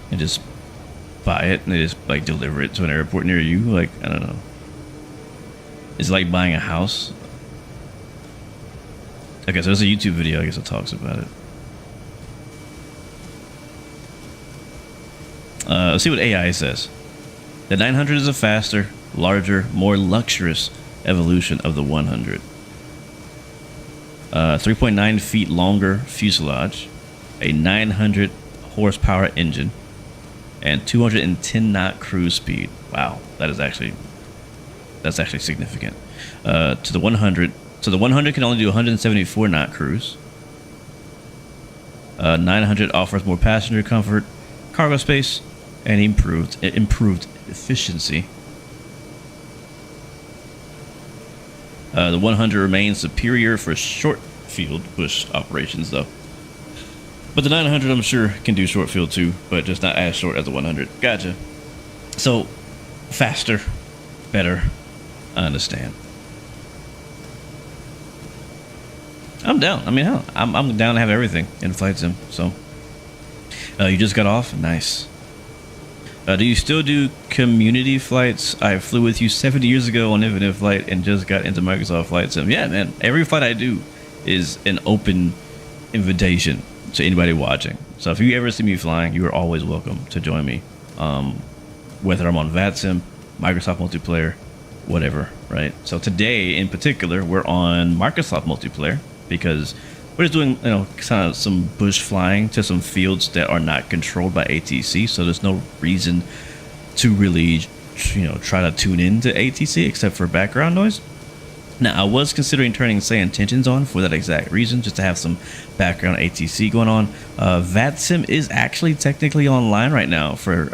and just buy it and they just like deliver it to an airport near you? Like, I don't know. It's like buying a house. Okay, so there's a YouTube video, I guess, that talks about it. Let's see what AI says. The 900 is a faster, larger, more luxurious evolution of the 100. 3.9 feet longer fuselage, a 900 horsepower engine, and 210 knot cruise speed. Wow, that's actually significant. To the 100, so the 100 can only do 174 knot cruise. 900 offers more passenger comfort, cargo space, and improved efficiency. The 100 remains superior for short field bush operations, though. But the 900, I'm sure, can do short field too, but just not as short as the 100. Gotcha. So, faster, better. I understand. I'm down. I mean, hell, I'm down to have everything in flight sim. So, you just got off? Nice. Do you still do community flights? I flew with you 70 years ago on Infinite Flight and just got into Microsoft Flight Sim. Yeah, man. Every flight I do is an open invitation to anybody watching. So if you ever see me flying, you are always welcome to join me. Whether I'm on VATSIM, Microsoft Multiplayer, whatever, right? So today in particular, we're on Microsoft Multiplayer because we're just doing, kind of some bush flying to some fields that are not controlled by ATC. So there's no reason to really, try to tune into ATC except for background noise. Now, I was considering turning say intentions on for that exact reason, just to have some background ATC going on. VATSIM is actually technically online right now for,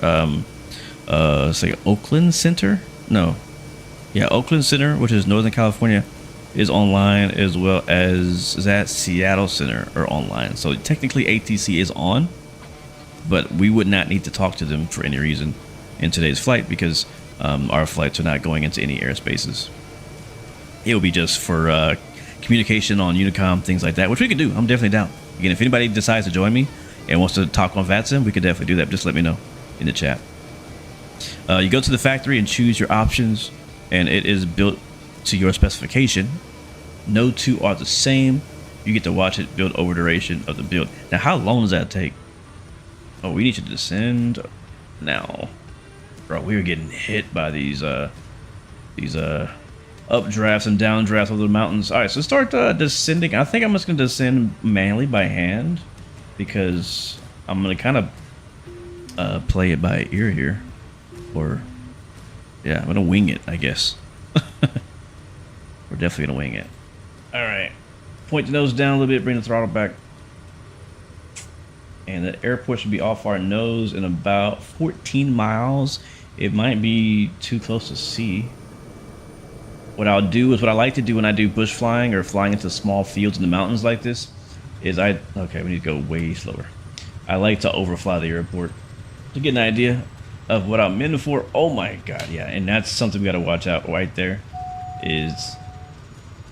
say, Oakland Center. No, yeah, Oakland Center, which is Northern California, is online, as well as that Seattle Center are online. So technically ATC is on, but we would not need to talk to them for any reason in today's flight because our flights are not going into any airspaces. It will be just for communication on Unicom, things like that, which we could do. I'm definitely down. Again, if anybody decides to join me and wants to talk on VATSIM, we could definitely do that. Just let me know in the chat. You go to the factory and choose your options, and it is built to your specification. No two are the same. You get to watch it build over duration of the build. Now, how long does that take? Oh, we need to descend now. Bro, we were getting hit by these updrafts and downdrafts over the mountains. All right, so start descending. I think I'm just gonna descend manually by hand because I'm gonna kind of play it by ear here, or yeah, I'm gonna wing it, I guess. We're definitely gonna wing it. All right, point the nose down a little bit, bring the throttle back, and the airport should be off our nose in about 14 miles. It might be too close to sea. What I'll do is what I like to do when I do bush flying or flying into small fields in the mountains like this is okay, we need to go way slower. I like to overfly the airport to get an idea of what I'm in for. Oh my God, yeah, and that's something we got to watch out right there. Is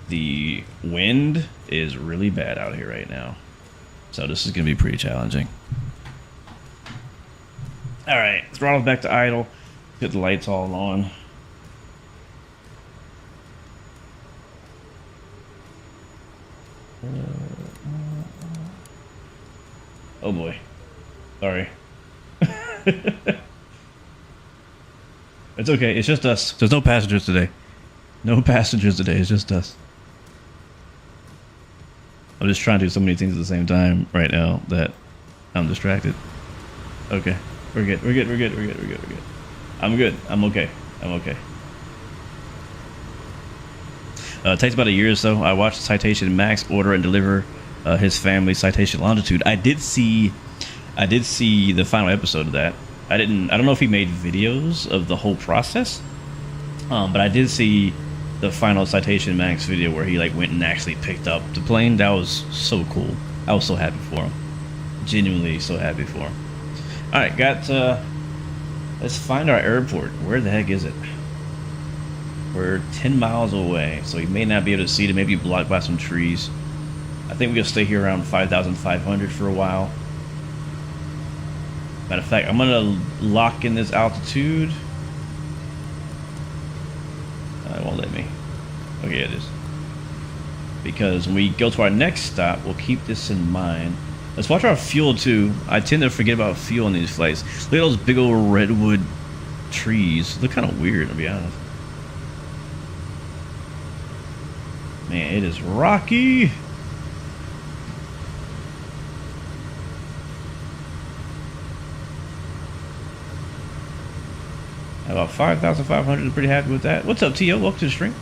the wind is really bad out here right now, so this is gonna be pretty challenging. All right, throttle back to idle. Get the lights all on. Oh boy, sorry. It's okay, it's just us. There's no passengers today. No passengers today, it's just us. I'm just trying to do so many things at the same time right now that I'm distracted. Okay, we're good. I'm good. I'm okay. It takes about a year or so. I watched Citation Max order and deliver his family Citation Longitude. I did see the final episode of that. I don't know if he made videos of the whole process, but I did see the final Citation Max video where he like went and actually picked up the plane. That was so cool. I was so happy for him. Genuinely so happy for him. All right, let's find our airport. Where the heck is it? We're 10 miles away, so we may not be able to see it. Maybe blocked by some trees. I think we're gonna stay here around 5,500 for a while. Matter of fact, I'm gonna lock in this altitude. It won't let me. Okay, it is. Because when we go to our next stop, we'll keep this in mind. Let's watch our fuel too. I tend to forget about fuel in these flights. Look at those big old redwood trees. They're kind of weird, to be honest. Man, it is rocky. About 5,500. I'm pretty happy with that. What's up, T.O.? Welcome to the stream.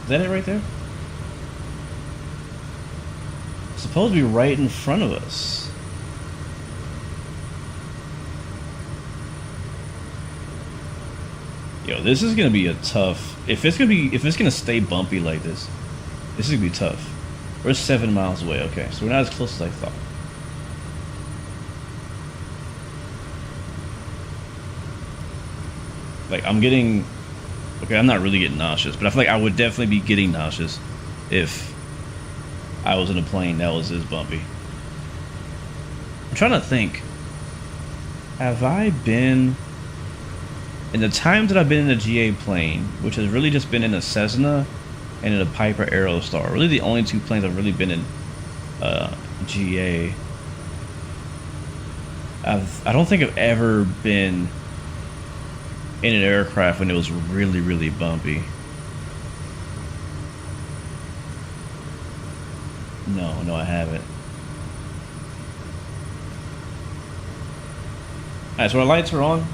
Is that it right there? It's supposed to be right in front of us. Yo, this is gonna be a tough. If it's gonna stay bumpy like this, this is gonna be tough. We're 7 miles away. Okay, so we're not as close as I thought. Like I'm getting. Okay, I'm not really getting nauseous, but I feel like I would definitely be getting nauseous if I was in a plane that was this bumpy. I'm trying to think. Have I been... In the times that I've been in a GA plane, which has really just been in a Cessna and in a Piper Aerostar, really the only two planes I've really been in GA. I don't think I've ever been in an aircraft when it was really, really bumpy. No, I haven't. Alright, so our lights are on.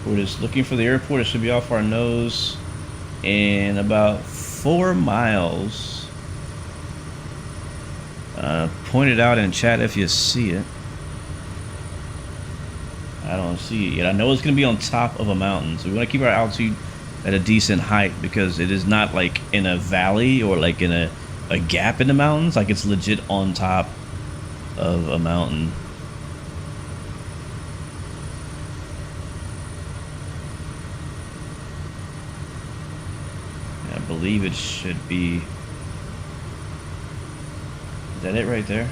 We're just looking for the airport. It should be off our nose in about 4 miles. Point it out in chat if you see it. I don't see it yet. I know it's going to be on top of a mountain, so we want to keep our altitude at a decent height because it is not like in a valley or like in a gap in the mountains. Like it's legit on top of a mountain. I believe it should be... Is that it right there?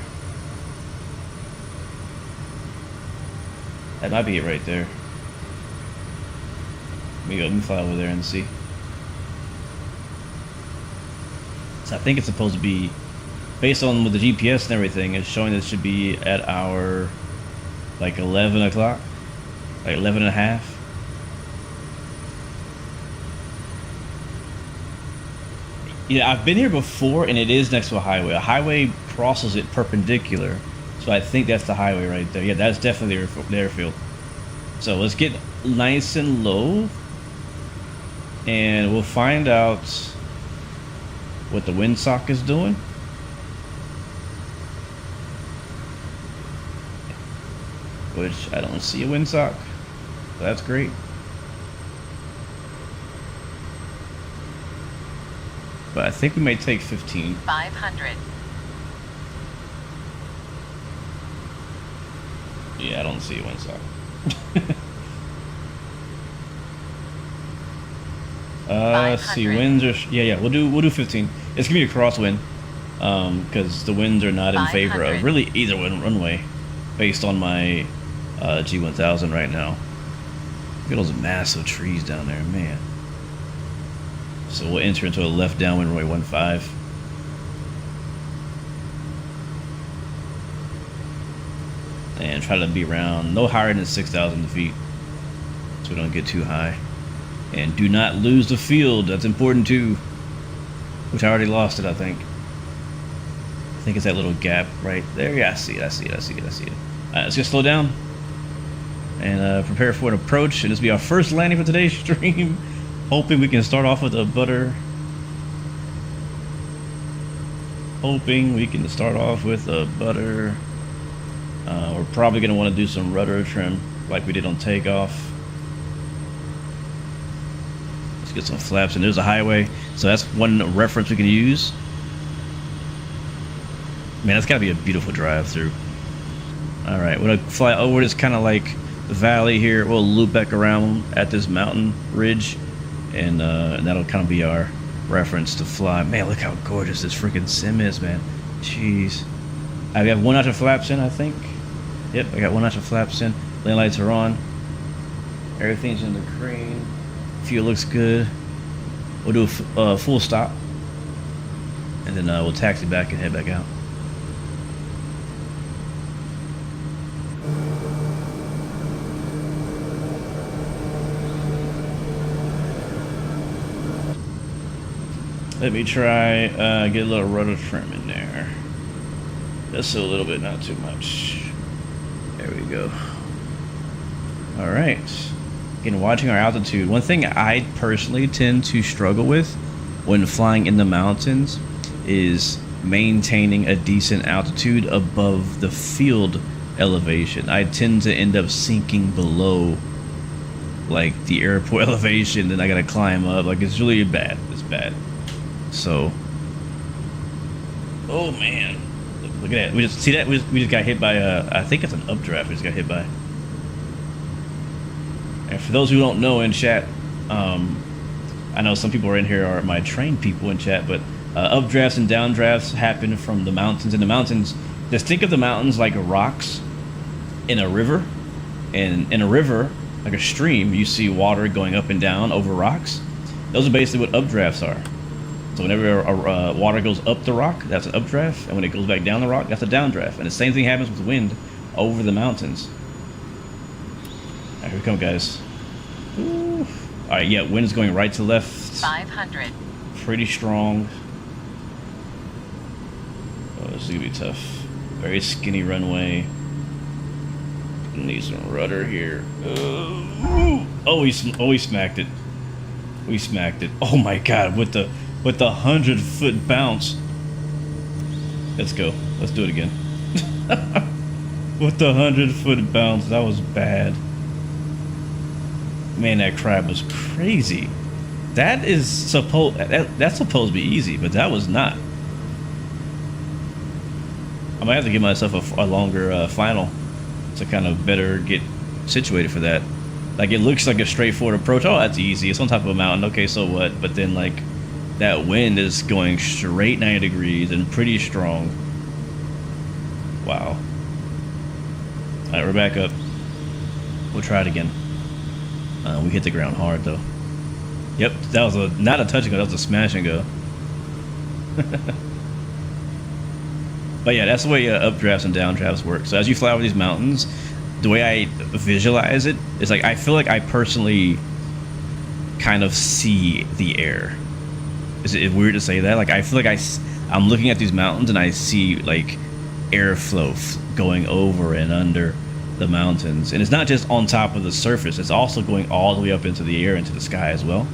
That might be it right there. Let me fly over there and see. So I think it's supposed to be, based on with the GPS and everything, it's showing that it should be at our, like 11 o'clock, like 11 and a half. Yeah, I've been here before and it is next to a highway. A highway crosses it perpendicular. So I think that's the highway right there. Yeah, that's definitely the airfield. So let's get nice and low. And we'll find out what the windsock is doing. Which I don't see a windsock. So that's great. But I think we may take 15. 500. Yeah, I don't see a windsock. Let's see, winds are... Yeah, we'll do 15. It's gonna be a crosswind, because the winds are not in favor of really either runway, based on my G1000 right now. Look at those massive trees down there, man. So we'll enter into a left downwind runway 15. And try to be around no higher than 6,000 feet, so we don't get too high. And do not lose the field. That's important too. Which I already lost it, I think. I think it's that little gap right there. Yeah, I see it. I see it. I see it. I see it. All right, let's just slow down and prepare for an approach. And this will be our first landing for today's stream. Hoping we can start off with a butter. Hoping we can start off with a butter. We're probably going to want to do some rudder trim like we did on Takeoff. Let's get some flaps. And there's a highway. So that's one reference we can use. Man, that's got to be a beautiful drive through. All right, we're going to fly over this kind of like valley here. We'll loop back around at this mountain ridge. And that'll kind of be our reference to fly. Man, look how gorgeous this freaking sim is, man. Jeez. I have one notch of flaps in, I think. Yep, I got one notch of flaps in. Lane lights are on. Everything's in the crane. Fuel looks good. We'll do a full stop. And then we'll taxi back and head back out. Let me try, get a little rudder trim in there. Just a little bit, not too much. There we go. All right. Again, watching our altitude. One thing I personally tend to struggle with when flying in the mountains is maintaining a decent altitude above the field elevation. I tend to end up sinking below like the airport elevation, then I gotta climb up. Like, it's really bad. It's bad. So, oh man, look at that. We just see that we just got hit by I think it's an updraft. We just got hit by. And for those who don't know in chat, I know some people are in here are my trained people in chat, but updrafts and downdrafts happen from the mountains. In the mountains, just think of the mountains like rocks in a river, and in a river, like a stream, you see water going up and down over rocks. Those are basically what updrafts are. So whenever water goes up the rock, that's an updraft, and when it goes back down the rock, that's a downdraft. And the same thing happens with wind over the mountains. All right, here we come, guys. Ooh. All right, yeah, wind is going right to left. 500. Pretty strong. Oh, this is gonna be tough. Very skinny runway. Need some rudder here. Oh, we smacked it. We smacked it. Oh my God, with the 100-foot bounce. Let's go. Let's do it again. With the 100-foot bounce, that was bad. Man, that crab was crazy. That is that's supposed to be easy, but that was not. I might have to give myself a longer final to kind of better get situated for that. Like, it looks like a straightforward approach. Oh, that's easy. It's on top of a mountain. Okay, so what? But then, like, that wind is going straight 90 degrees and pretty strong. Wow. All right, we're back up. We'll try it again. We hit the ground hard, though. Yep, that was not a touch and go. That was a smash and go. But yeah, that's the way updrafts and downdrafts work. So as you fly over these mountains, the way I visualize it is like, I feel like I personally kind of see the air. Is it weird to say that? Like, I feel like I'm looking at these mountains and I see like airflow going over and under the mountains. And it's not just on top of the surface, it's also going all the way up into the air, into the sky as well.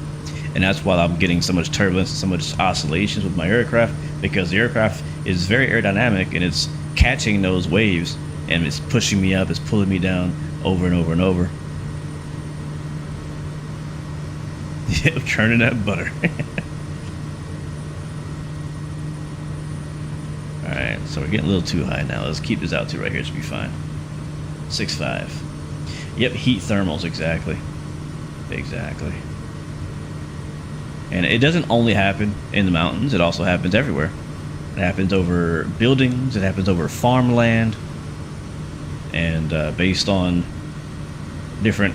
And that's why I'm getting so much turbulence and so much oscillations with my aircraft, because the aircraft is very aerodynamic and it's catching those waves and it's pushing me up, it's pulling me down over and over and over. Yep, churning that butter. Alright, so we're getting a little too high now. Let's keep this altitude right here, it should be fine. 6.5. Yep, heat thermals, exactly. Exactly. And it doesn't only happen in the mountains, it also happens everywhere. It happens over buildings, it happens over farmland, and based on different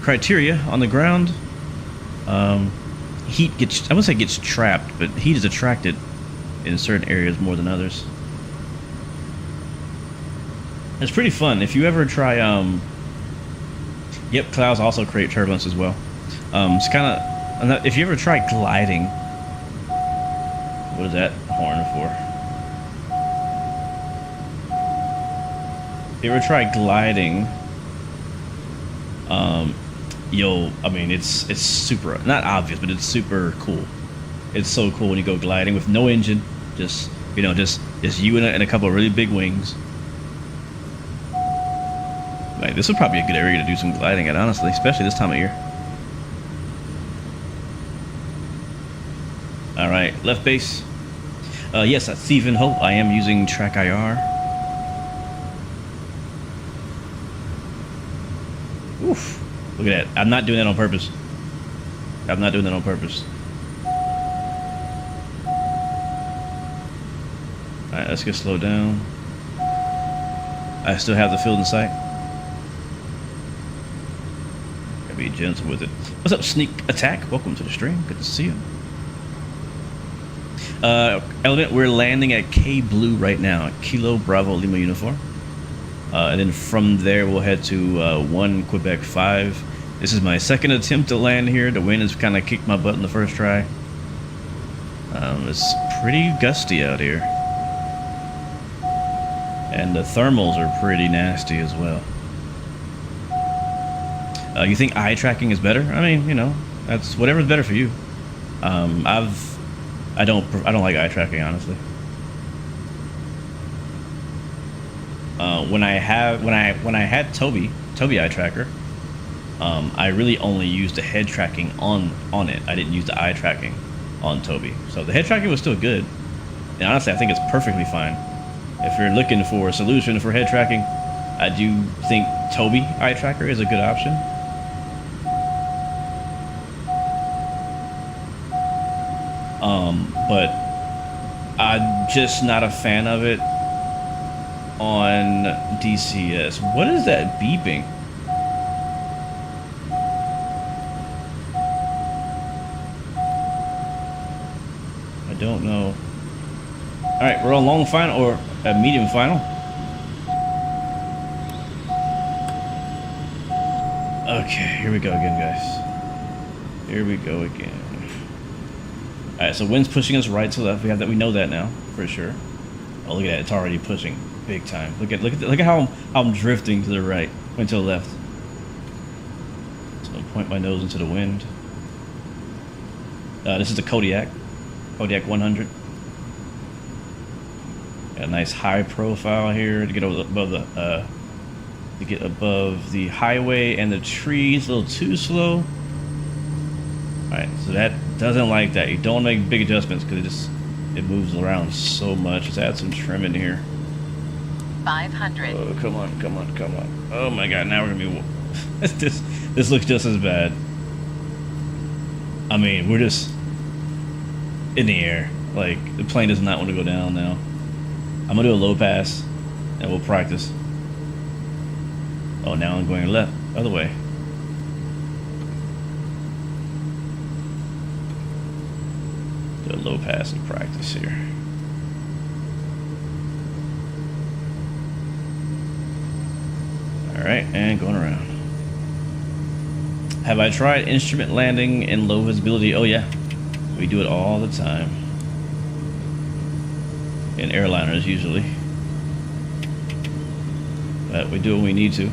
criteria on the ground, heat gets, I wouldn't say gets trapped, but heat is attracted in certain areas more than others. It's pretty fun. If you ever try, yep, clouds also create turbulence as well. It's kind of, if you ever try gliding, what is that? horn before. You ever try gliding? I mean, it's super, not obvious, but it's super cool. It's so cool when you go gliding with no engine, just, you know, just you and a couple of really big wings. Like, this would probably be a good area to do some gliding at, honestly, especially this time of year. All right, left base. Yes, that's Stephen Hope. I am using Track IR. Oof. Look at that. I'm not doing that on purpose. I'm not doing that on purpose. Alright, let's get slowed down. I still have the field in sight. Gotta be gentle with it. What's up, Sneak Attack? Welcome to the stream. Good to see you. Element, we're landing at KBLU right now. Kilo Bravo Lima Uniform. And then from there, we'll head to 1 Quebec 5. This is my second attempt to land here. The wind has kind of kicked my butt in the first try. It's pretty gusty out here. And the thermals are pretty nasty as well. You think eye tracking is better? I mean, you know, that's whatever's better for you. I don't like eye tracking, honestly. When I had Toby eye tracker, I really only used the head tracking on it. I didn't use the eye tracking on Toby. So the head tracking was still good. And honestly, I think it's perfectly fine. If you're looking for a solution for head tracking, I do think Toby eye tracker is a good option. But I'm just not a fan of it on DCS. What is that beeping? I don't know. All right, we're on long final or a medium final. Okay, here we go again, guys. Here we go again. All right, so wind's pushing us right to left. We know that now for sure. Oh, look at that! It's already pushing big time. Look at how I'm drifting to the right, to the left. So I'll point my nose into the wind. This is the Kodiak 100. Got a nice high profile here to get above the highway and the trees. A little too slow. All right, so that doesn't like that. You don't make big adjustments because it moves around so much. Let's add some trim in here. 500. Oh, come on. Oh my God, now we're gonna be... this looks just as bad. I mean, we're just in the air. Like, the plane does not want to go down now. I'm gonna do a low pass and we'll practice. Oh, now I'm going left, other way. Do a low pass and practice here. All right, and going around. Have I tried instrument landing in low visibility? Oh yeah, we do it all the time. In airliners usually. But we do what we need to.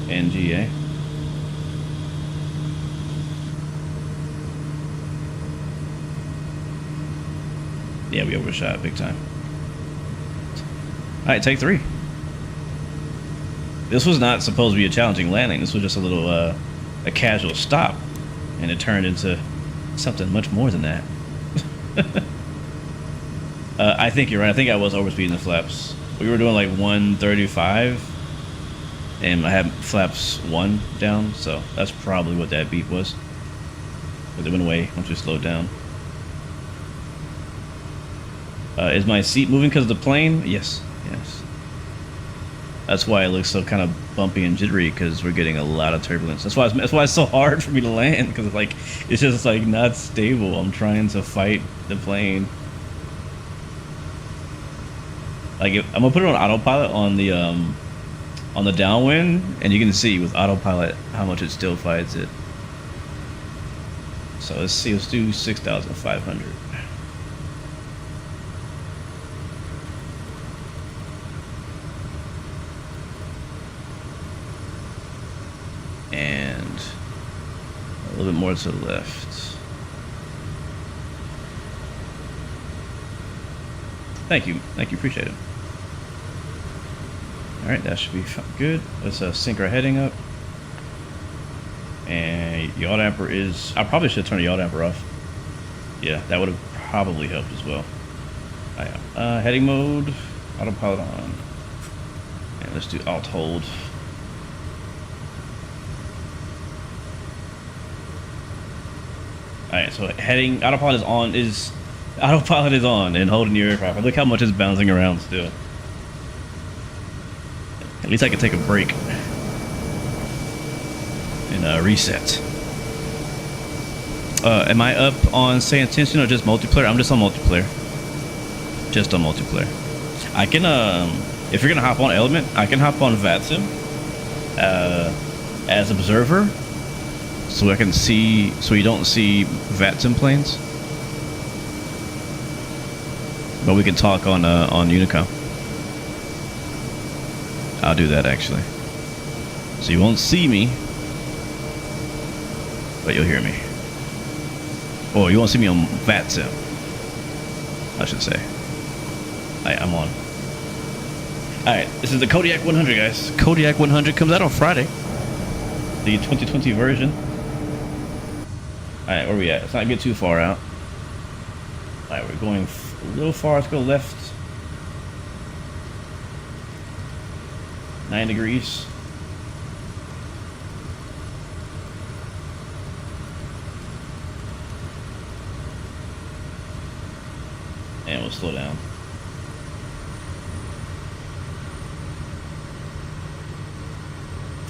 NGA. Yeah, we overshot big time. Alright, take 3. This was not supposed to be a challenging landing. This was just a little, a casual stop. And it turned into something much more than that. I think you're right. I think I was overspeeding the flaps. We were doing like 135. And I had flaps 1 down. So that's probably what that beep was. But it went away once we slowed down. Is my seat moving because of the plane? Yes. That's why it looks so kind of bumpy and jittery, because we're getting a lot of turbulence. That's why it's so hard for me to land, because it's just like not stable. I'm trying to fight the plane. Like I'm gonna put it on autopilot on the downwind, and you can see with autopilot how much it still fights it. So let's see. Let's do 6,500. and a little bit more to the left. Thank you, appreciate it. All right, that should be good. Let's sync our heading up. And yaw damper is, I probably should turn the yaw damper off. Yeah, that would have probably helped as well. Heading mode, autopilot on. And let's do alt hold. Alright, so heading, autopilot is on and holding your aircraft. Look how much it's bouncing around still. At least I can take a break and reset. Am I up on Say Intention or just multiplayer? I'm just on multiplayer. Just on multiplayer. I can, if you're gonna hop on Element, I can hop on VATSIM as observer, so I can see, so you don't see VATSIM planes. But we can talk on Unicom. I'll do that actually. So you won't see me, but you'll hear me. Or you won't see me on VATSIM, I should say. Alright, I'm on. Alright, this is the Kodiak 100, guys. Kodiak 100 comes out on Friday. The 2020 version. Alright, where we at? Let's not get too far out. Alright, we're going a little far. Let's go left. 9 degrees. And we'll slow down.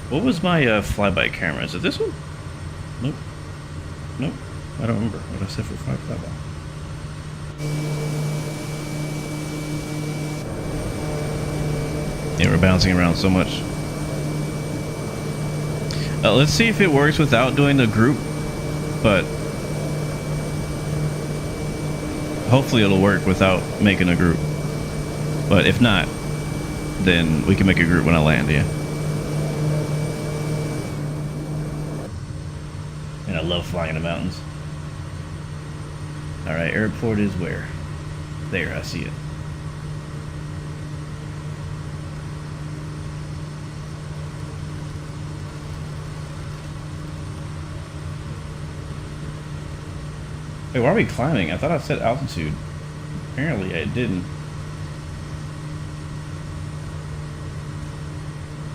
What was my flyby camera? Is it this one? Nope. Nope. I don't remember what I said for flyby. Yeah, we're bouncing around so much. Let's see if it works without doing the group, but hopefully it'll work without making a group. But if not, then we can make a group when I land, yeah. And I love flying in the mountains. Alright, airport is where? There, I see it. Wait, why are we climbing? I thought I set altitude. Apparently I didn't.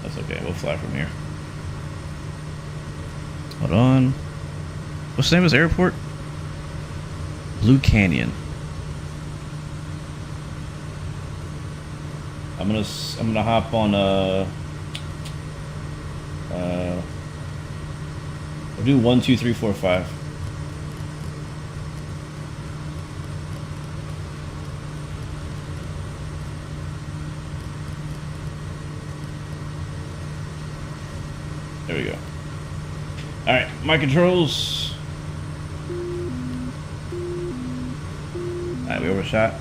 That's okay, we'll fly from here. Hold on. What's the name of this airport? Blue Canyon. I'm gonna hop on we'll do 1, 2, 3, 4, 5. There we go. Alright, my controls. Alright, we overshot.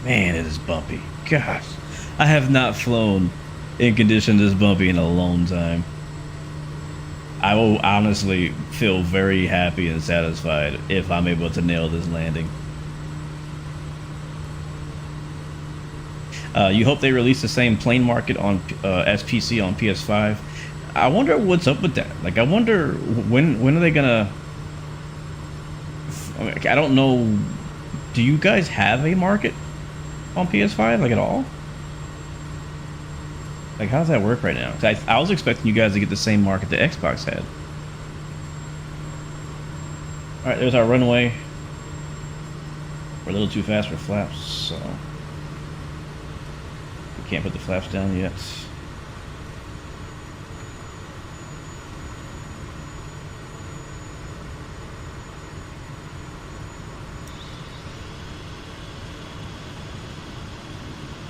Man, it is bumpy. Gosh, I have not flown in conditions this bumpy in a long time. I will honestly feel very happy and satisfied if I'm able to nail this landing. You hope they release the same plane market on as PC on PS5. I wonder what's up with that. Like, I wonder when are they gonna? I mean, I don't know. Do you guys have a market on PS5, like, at all? Like, how does that work right now? 'Cause I was expecting you guys to get the same market the Xbox had. All right, there's our runway. We're a little too fast for flaps, so. Can't put the flaps down yet.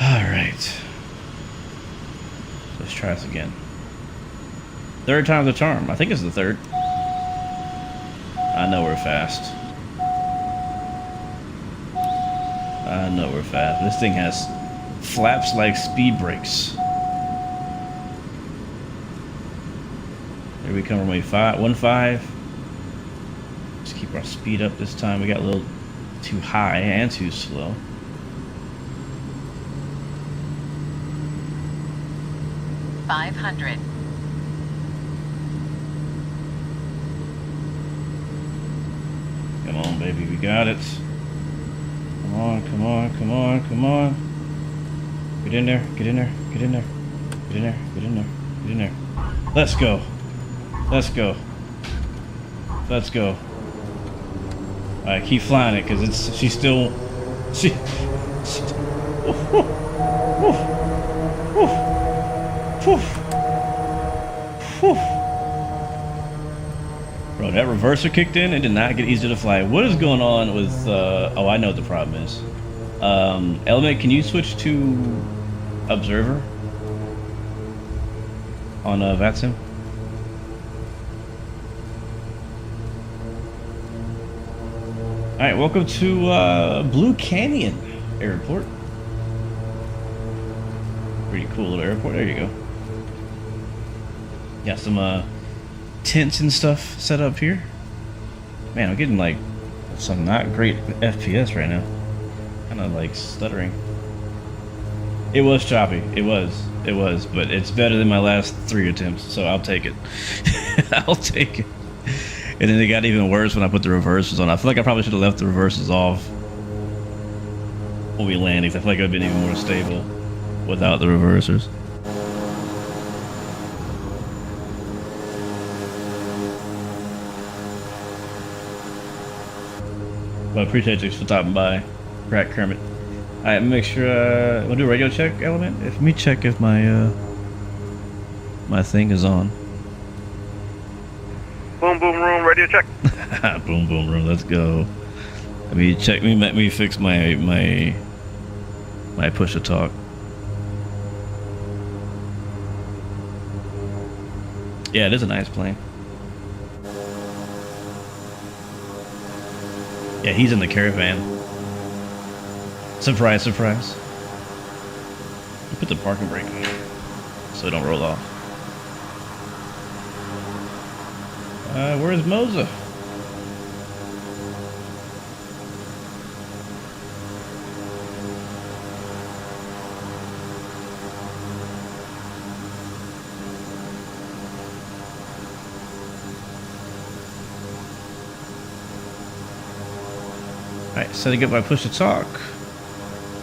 Alright. Let's try this again. Third time's a charm. I think it's the third. I know we're fast. I know we're fast. This thing has flaps like speed brakes. Here we come, runway 15. Let's keep our speed up this time. We got a little too high and too slow. $500. Come on, baby, we got it. Come on, come on, come on, come on. Get in there, get in there, get in there, get in there, get in there, get in there. Let's go. Let's go. Let's go. Alright, keep flying it, because she's still... She... Woof, woof, woof, woof, woof, woof. Bro, that reverser kicked in and did not get easier to fly. What is going on with... oh, I know what the problem is. Element, can you switch to Observer on VATSIM? Alright, welcome to Blue Canyon Airport. Pretty cool little airport. There you go. Got some tents and stuff set up here. Man, I'm getting like some not great FPS right now. Kind of like stuttering. It was choppy. It was, but it's better than my last 3 attempts, so I'll take it. I'll take it. And then it got even worse when I put the reversers on. I feel like I probably should have left the reversers off when we landed. I feel like it would have been even more stable without the reversers. But I appreciate you for stopping by, Crack Kermit. Alright, make sure, we'll do a radio check, Element. Let me check if my, my thing is on. Boom, boom, room, radio check. Boom, boom, room, let's go. Let me check, let me fix my push to talk. Yeah, it is a nice plane. Yeah, he's in the Caravan. Surprise, surprise. Put the parking brake on so it don't roll off. Where's Moza? Alright, setting up my push to talk.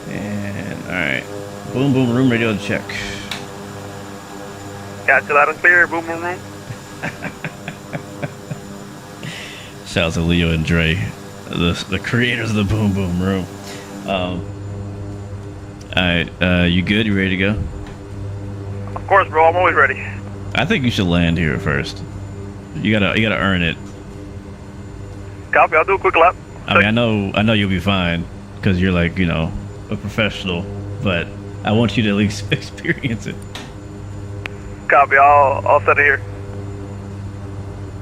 And alright. Boom boom room radio check. Got you loud and clear, boom, boom, room. Shout out to Leo and Dre, the creators of the Boom Boom Room. Alright, you good? You ready to go? Of course, bro, I'm always ready. I think you should land here first. You gotta earn it. Copy, I'll do a quick lap. I mean, I know you'll be fine because you're like, you know, a professional, but I want you to at least experience it. Copy, I'll set it here.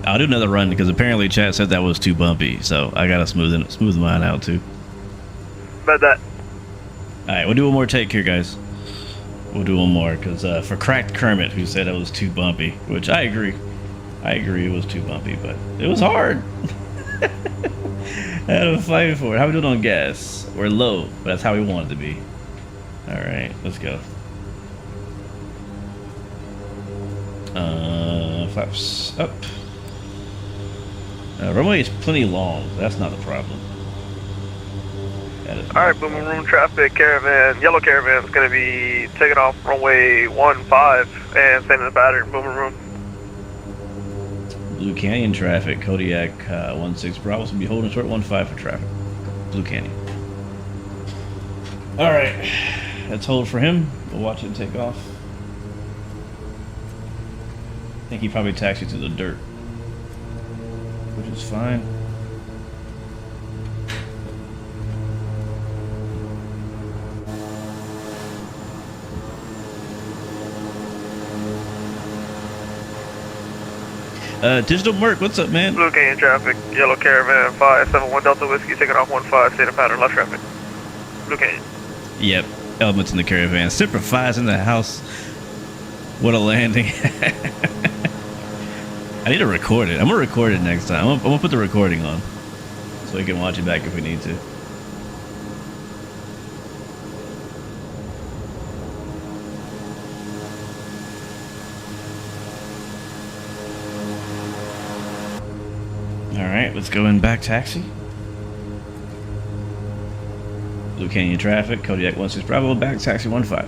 I'll do another run because apparently chat said that was too bumpy, so I gotta smooth mine out too. Bet that. All right, we'll do one more take here, guys. We'll do one more because for Cracked Kermit, who said it was too bumpy, which I agree. I agree it was too bumpy, but it was hard. I had to fight for it. How we doing on gas? We're low, but that's how we want it to be. All right, let's go. Flaps up. Runway is plenty long. That's not the problem. Alright, boom, boom, room, traffic, Caravan, yellow Caravan is going to be taking off runway 15 and staying in the pattern, boom, boom, room. Blue Canyon traffic, Kodiak 16 Bravo will be holding short 15 for traffic. Blue Canyon. Alright, let's hold for him. We'll watch it take off. I think he probably taxied to the dirt, which is fine. Digital Merc, what's up, man? Blue Canyon traffic, yellow Caravan 571 Delta Whiskey taking off 15, stay in the pattern, left traffic. Blue Canyon. Yep, elements in the caravan. Semper Fi's in the house. What a landing. I need to record it. I'm gonna record it next time. I'm gonna put the recording on so we can watch it back if we need to. Alright, let's go in back taxi. Blue Canyon traffic, Kodiak 16 Bravo, back taxi 15.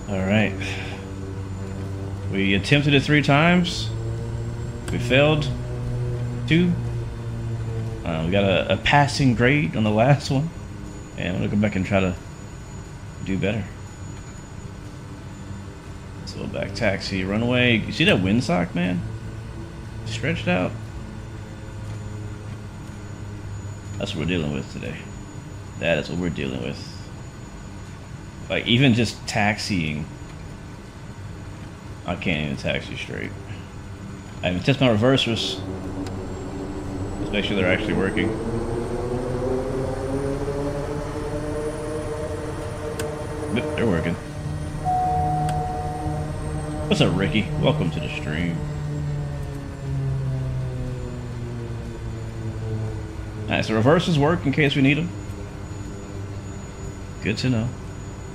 Alright. We attempted it 3 times. We failed 2. We got a passing grade on the last one. And I'm gonna go back and try to do better. So back taxi, runway. You see that windsock, man? Stretched out. That's what we're dealing with today. That is what we're dealing with. Like, even just taxiing, I can't even taxi straight. I even test my reversers. Let's make sure they're actually working. Yep, they're working. What's up, Ricky? Welcome to the stream. Alright, so reversers work in case we need them. Good to know.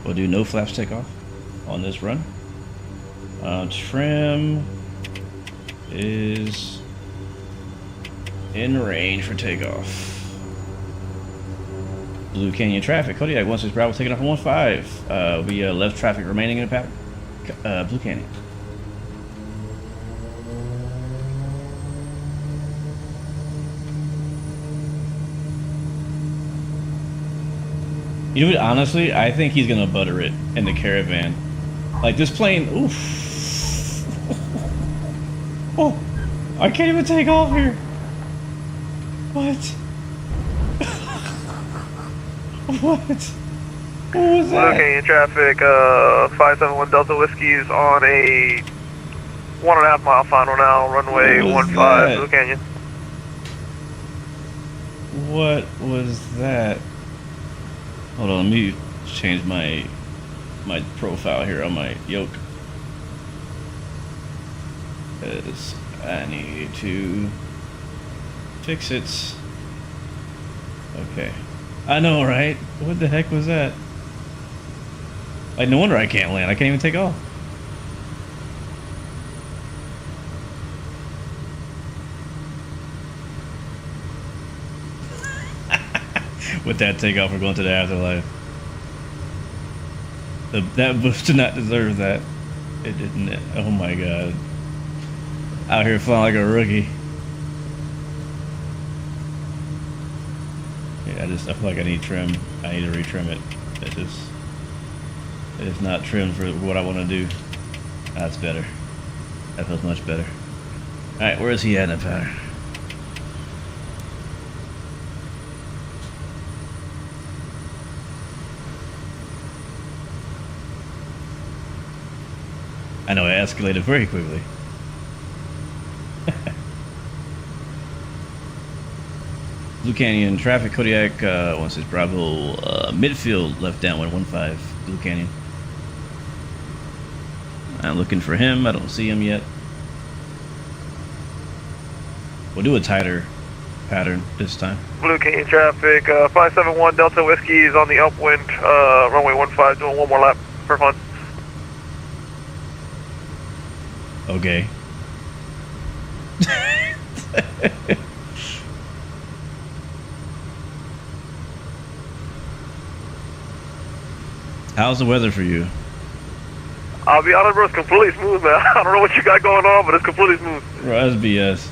We'll do no flaps takeoff on this run. Trim is in range for takeoff. Blue Canyon traffic. Kodiak 16 Bravo taking off on 15. We left traffic remaining in the pattern. Blue Canyon. You know what, honestly, I think he's gonna butter it in the caravan. Like this plane, oof. Oh, I can't even take off here. What? What? What was that? Okay, in traffic, 571 Delta Whiskey's on a 1.5 mile final now, runway 15, Blue Canyon. What was that? Hold on, let me change my profile here on my yoke. Because I need to fix it. Okay. I know, right? What the heck was that? Like, no wonder I can't land. I can't even take off. With that takeoff, we're going to the afterlife. That boost did not deserve that. It didn't. Oh my god. Out here flying like a rookie. Yeah, I feel like I need trim. I need to retrim it. It is not trimmed for what I want to do. That's better. That feels much better. Alright, where is he at in the pattern? I know, it escalated very quickly. Blue Canyon traffic, Kodiak 16 Bravo, midfield left downwind 15, Blue Canyon. I'm looking for him, I don't see him yet. We'll do a tighter pattern this time. Blue Canyon traffic, 571 Delta Whiskey is on the upwind, runway 15, doing 1 more lap for fun. Okay. How's the weather for you? I'll be honest, bro, it's completely smooth, man. I don't know what you got going on, but it's completely smooth. Bro, that's BS.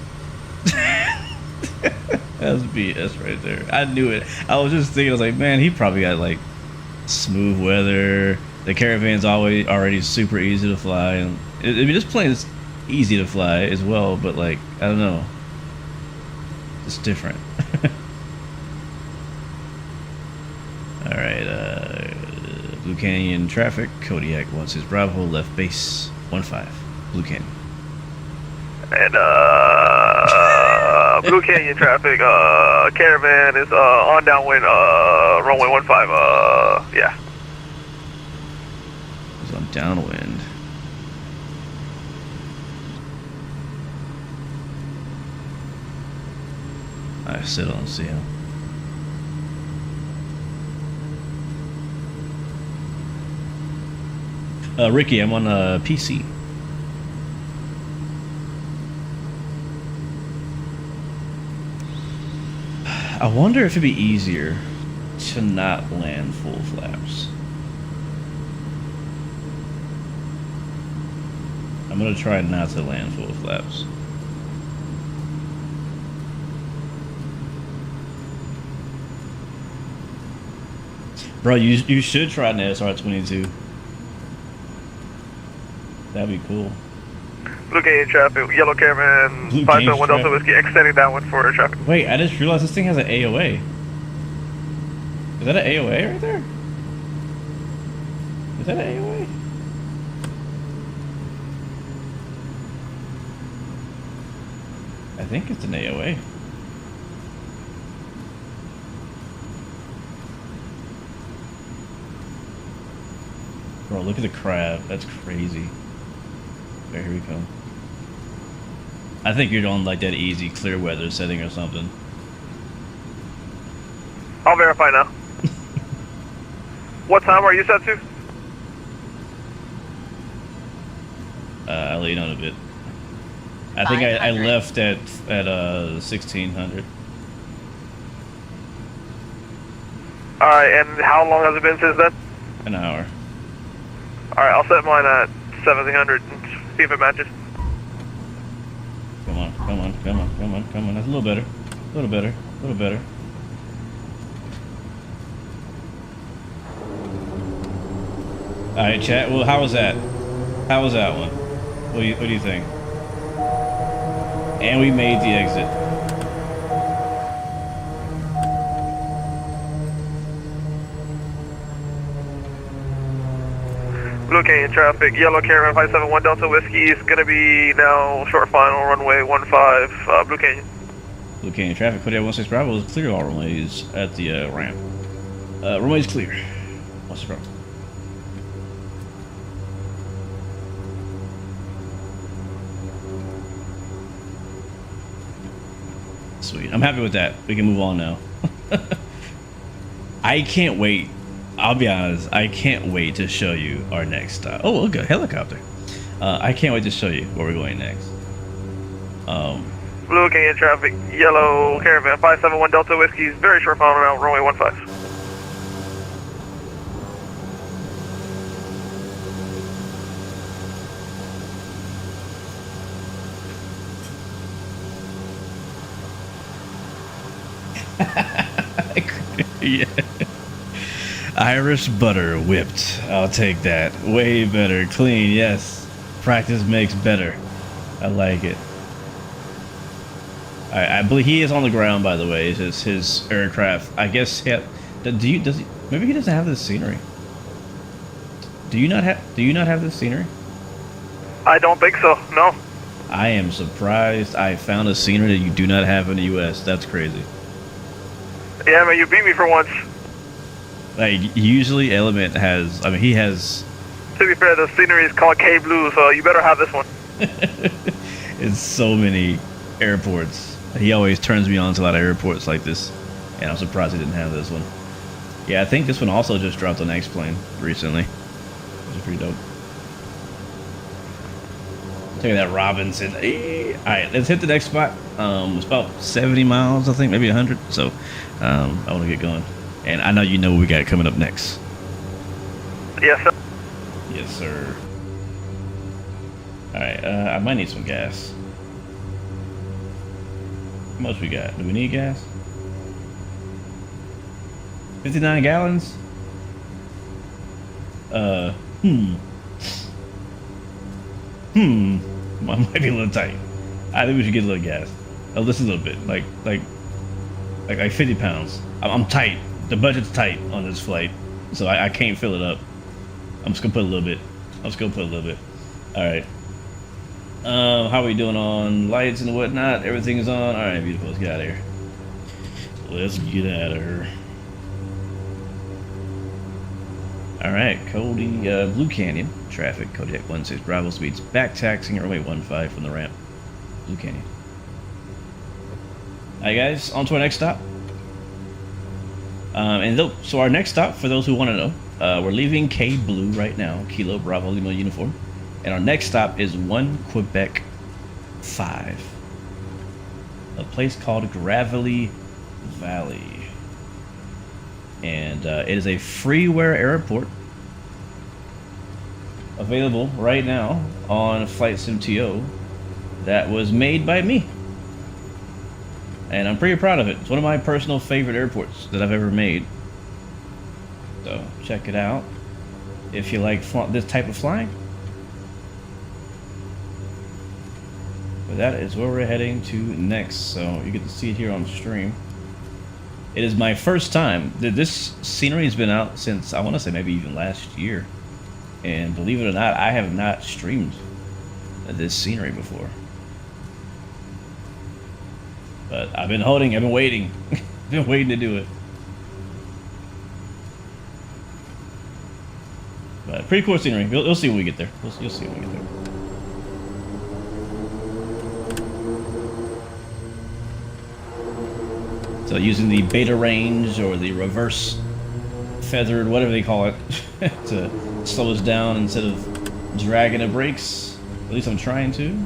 That's BS right there. I knew it. I was just thinking, I was like, man, he probably got like smooth weather. The caravan's already super easy to fly. And I mean, this plane is easy to fly as well, but like, I don't know. It's different. Alright, Blue Canyon traffic. Kodiak wants his Bravo, left base 15. Blue Canyon. And Blue Canyon traffic, caravan is on downwind, runway 15, yeah. It's on downwind. I still don't see him. Ricky, I'm on PC. I wonder if it'd be easier to not land full flaps. I'm gonna try not to land full flaps. Bro, you should try an SR22. That'd be cool. Blue Canyon traffic, yellow caravan, 571 Delta Whiskey, extending downwind for traffic. Wait, I just realized this thing has an AOA. Is that an AOA right there? Is that an AOA? I think it's an AOA. Bro, look at the crab. That's crazy. There, here we come. I think you're on like that easy clear weather setting or something. I'll verify now. What time are you set to? I'll let you know in a bit. I think I left at 1600. Alright, and how long has it been since then? An hour. Alright, I'll set mine at 1700 and see if it matches. Come on, come on, come on, come on, come on. That's a little better. A little better. A little better. Alright, chat. Well, how was that? How was that one? What do you think? And we made the exit. Blue Canyon traffic, yellow caravan 571 Delta Whiskey is going to be now short final runway 15, Blue Canyon. Blue Canyon traffic, Kodiak 16 Bravo is clear all runways at the ramp. Runway's clear. 16 Bravo. Sweet. I'm happy with that. We can move on now. I can't wait. I'll be honest. I can't wait to show you our next stop. Oh, look, a helicopter. I can't wait to show you where we're going next. Blue Canyon traffic, yellow caravan 571 Delta Whiskey is very short final now, runway 15. Yeah. Irish butter whipped. I'll take that. Way better. Clean, yes. Practice makes better. I like it. I believe he is on the ground, by the way. It's his aircraft. I guess does he maybe he doesn't have this scenery. Do you not have this scenery? I don't think so, no. I am surprised I found a scenery that you do not have in the US. That's crazy. Yeah, man, you beat me for once. Like, usually Element has, I mean, he has... To be fair, the scenery is called KBLU, so you better have this one. It's so many airports. He always turns me on to a lot of airports like this, and I'm surprised he didn't have this one. Yeah, I think this one also just dropped on X-Plane recently, which is pretty dope. Look at that Robinson. Alright, let's hit the next spot. It's about 70 miles, I think, maybe 100. So, I want to get going. And I know you know what we got coming up next. Yes, sir. Yes, sir. Alright, I might need some gas. How much we got? Do we need gas? 59 gallons? Might be a little tight. I think we should get a little gas. Oh, just a little bit, like 50 pounds. I'm tight. The budget's tight on this flight, so I can't fill it up. I'm just gonna put a little bit. All right. How are we doing on lights and whatnot? Everything's on. All right, beautiful. Let's get out of here. Let's get out of here. All right, Cody, Blue Canyon traffic. Kodiak 16 Bravo speeds back taxing runway 15 from the ramp. Blue Canyon. All right, guys, on to our next stop. So our next stop, for those who want to know, we're leaving KBLU right now, Kilo Bravo Lima uniform, and our next stop is 1 Quebec 5, a place called Gravelly Valley, and it is a freeware airport available right now on Flight Sim TO that was made by me. And I'm pretty proud of it. It's one of my personal favorite airports that I've ever made. So check it out if you like this type of flying. But that is where we're heading to next. So you get to see it here on stream. It is my first time. This scenery has been out since, I want to say, maybe even last year. And believe it or not, I have not streamed this scenery before. But I've been waiting. Been waiting to do it. But pretty cool scenery. You'll see when we get there. You'll see when we get there. So using the beta range or the reverse feathered, whatever they call it, to slow us down instead of dragging the brakes. At least I'm trying to.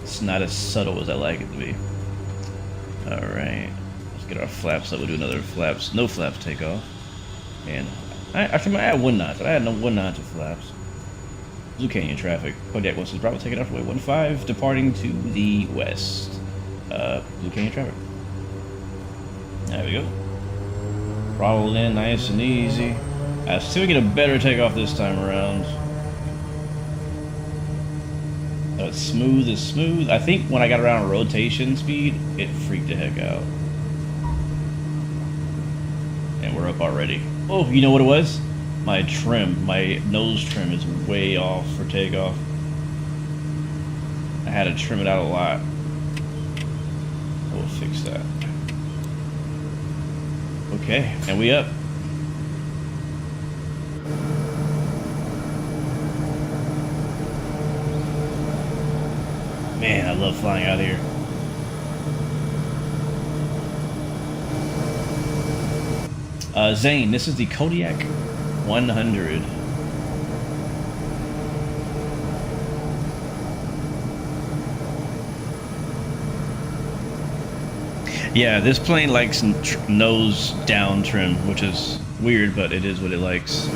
It's not as subtle as I like it to be. Alright. Let's get our flaps up. We'll do another no flaps takeoff. And actually, I had 1 notch. I had no 1 notch of flaps. Blue Canyon traffic. Kodiak 16 Bravo taking off runway 15, departing to the west. Blue Canyon traffic. There we go. Throttle in nice and easy. I still get a better takeoff this time around. So it's smooth as smooth. I think when I got around rotation speed, it freaked the heck out. And we're up already. Oh, you know what it was? My trim, my nose trim is way off for takeoff. I had to trim it out a lot. We'll fix that. Okay, and we up. Man, I love flying out here. Zane, this is the Kodiak 100. Yeah, this plane likes nose down trim, which is weird, but it is what it likes.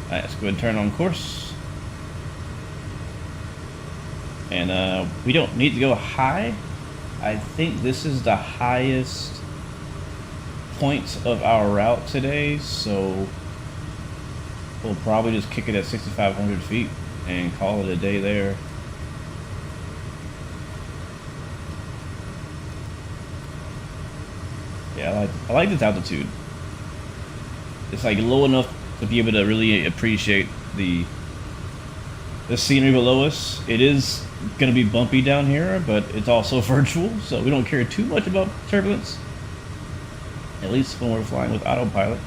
Alright, let's go ahead and turn on course. And we don't need to go high. I think this is the highest point of our route today, so we'll probably just kick it at 6,500 feet and call it a day there. Yeah, I like this altitude. It's like low enough to be able to really appreciate the scenery below us. It is going to be bumpy down here, but it's also virtual, so we don't care too much about turbulence. At least when we're flying with autopilot.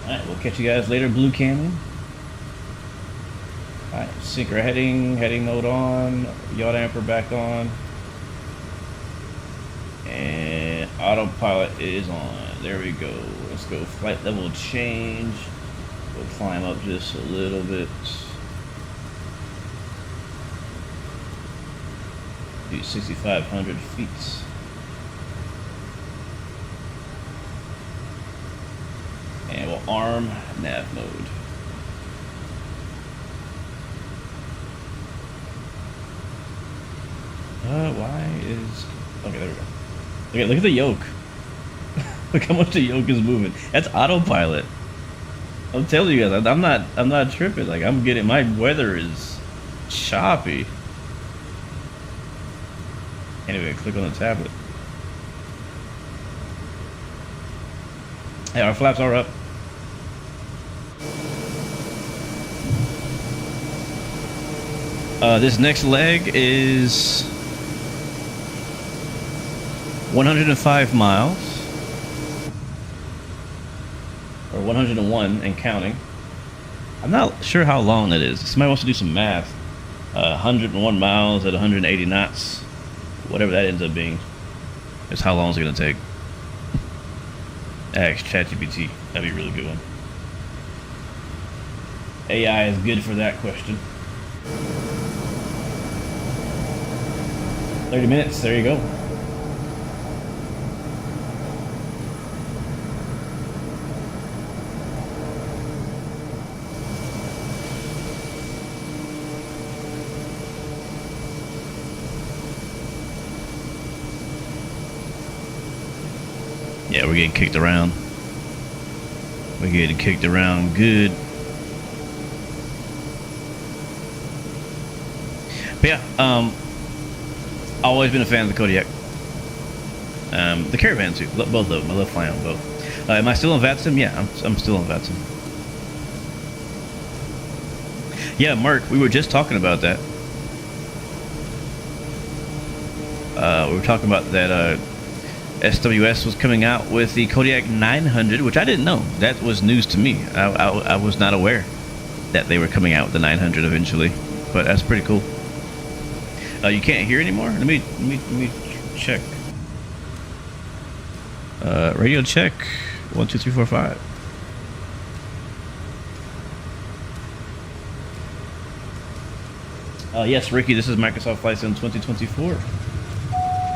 Alright, we'll catch you guys later, Blue Canyon. Alright, sync our heading mode on, yaw damper back on. And autopilot is on. There we go. Let's go flight level change. We'll climb up just a little bit. Do 6,500 feet. And we'll arm nav mode. Why is Okay, there we go. Look at the yoke. Look how much the yoke is moving. That's autopilot. I'm telling you guys, I'm not tripping. Like I'm getting, my weather is choppy. Anyway, click on the tablet. Hey, our flaps are up. This next leg is 105 miles, or 101 and counting. I'm not sure how long that is. Somebody wants to do some math. 101 miles at 180 knots, whatever that ends up being, is how long it's gonna take. Ask ChatGPT. That'd be a really good one. AI is good for that question. 30 minutes, there you go. Yeah, we're getting kicked around. We're getting kicked around good. But yeah, always been a fan of the Kodiak. The Caravan too, both of them. I love flying on both. Am I still on VATSIM? Yeah, I'm still on VATSIM. Yeah, Mark, we were just talking about that. We were talking about that SWS was coming out with the Kodiak 900, which I didn't know. That was news to me. I was not aware that they were coming out with the 900 eventually, but that's pretty cool. You can't hear anymore? Let me check. Radio check. 1 2 3 4 5. Yes, Ricky, this is Microsoft Flight Sim 2024.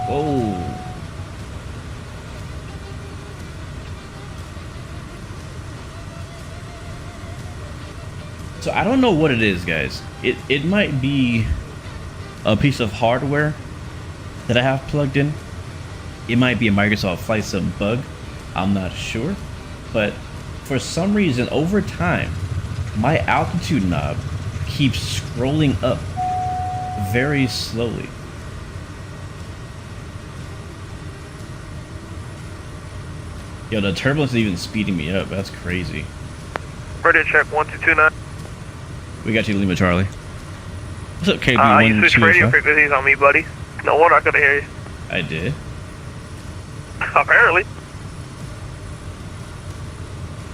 Whoa. So I don't know what it is, guys. It might be a piece of hardware that I have plugged in. It might be a Microsoft Flight Sim bug. I'm not sure. But for some reason, over time, my altitude knob keeps scrolling up very slowly. Yo, the turbulence is even speeding me up. That's crazy. Radio check 1229. We got you, Lima Charlie. What's up, KB? You switched radio frequencies on me, buddy. No wonder I couldn't hear you. I did. Apparently.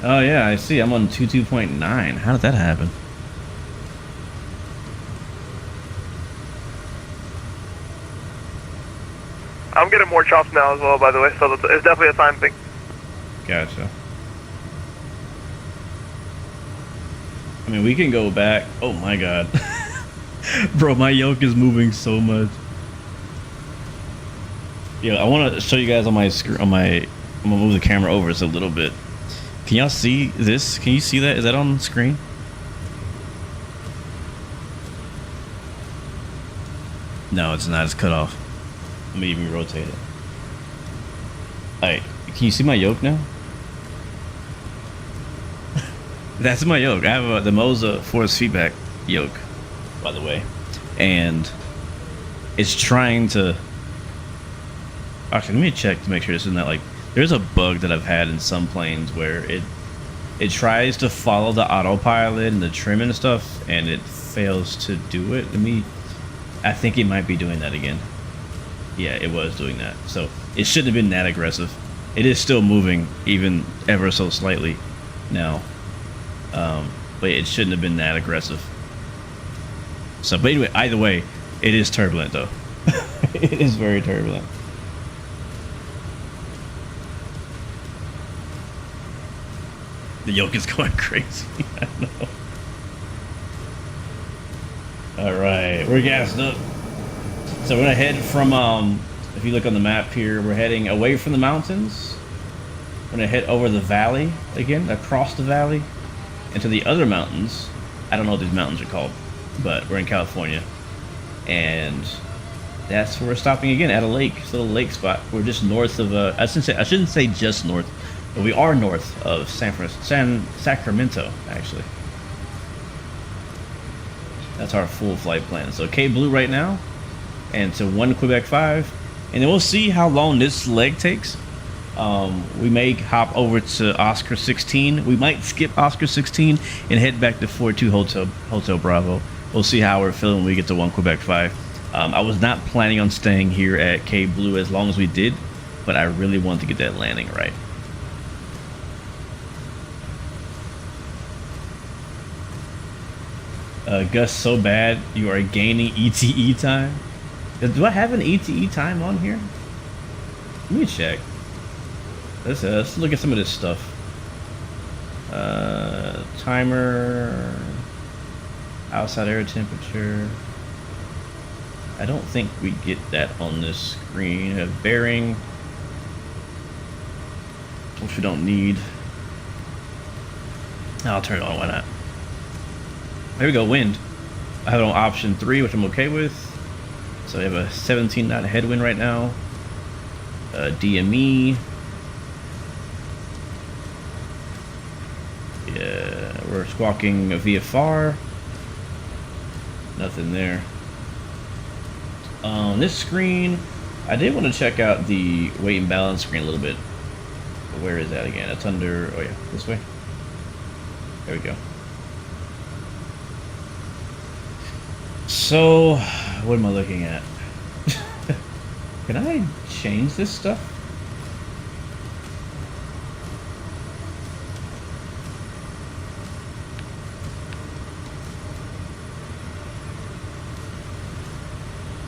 Oh yeah, I see. I'm on 22.9. How did that happen? I'm getting more chops now as well, by the way, so it's definitely a time thing. Gotcha. I mean, we can go back. Oh my god. Bro, my yoke is moving so much. Yeah, I want to show you guys on my screen. I'm gonna move the camera over just a little bit. Can y'all see this? Can you see that? Is that on the screen? No, it's not. It's cut off. Let me even rotate it. Alright, can you see my yoke now? That's my yoke. I have the Moza force feedback yoke, by the way, and it's trying to. Actually, let me check to make sure this isn't that like. There's a bug that I've had in some planes where it tries to follow the autopilot and the trim and stuff, and it fails to do it. I think it might be doing that again. Yeah, it was doing that. So it shouldn't have been that aggressive. It is still moving, even ever so slightly now. But it shouldn't have been that aggressive. So, but anyway, either way, it is turbulent though. It is very turbulent. The yoke is going crazy. I know. All right, we're gassed up. So we're gonna head from, if you look on the map here, we're heading away from the mountains. We're gonna head over the valley again, across the valley, into the other mountains. I don't know what these mountains are called, but we're in California. And that's where we're stopping again at a lake. It's a little lake spot. We're just north of I shouldn't say just north, but we are north of Sacramento actually. That's our full flight plan. So KBLU right now, and to 1 Quebec 5, and then we'll see how long this leg takes. We may hop over to Oscar 16. We might skip Oscar 16 and head back to 42 Hotel Bravo. We'll see how we're feeling when we get to 1 Quebec 5. I was not planning on staying here at KBLU as long as we did, but I really want to get that landing right. Gus, so bad you are gaining ETE time. Do I have an ETE time on here? Let me check. Let's look at some of this stuff. Timer, outside air temperature. I don't think we get that on this screen. Bearing, which we don't need. I'll turn it on, why not? There we go, wind. I have it on option 3, which I'm okay with. So we have a 17 knot headwind right now. DME. Yeah, we're squawking a VFR. Nothing there. On this screen, I did want to check out the weight and balance screen a little bit. Where is that again? It's under, oh yeah, this way. There we go. So, what am I looking at? Can I change this stuff?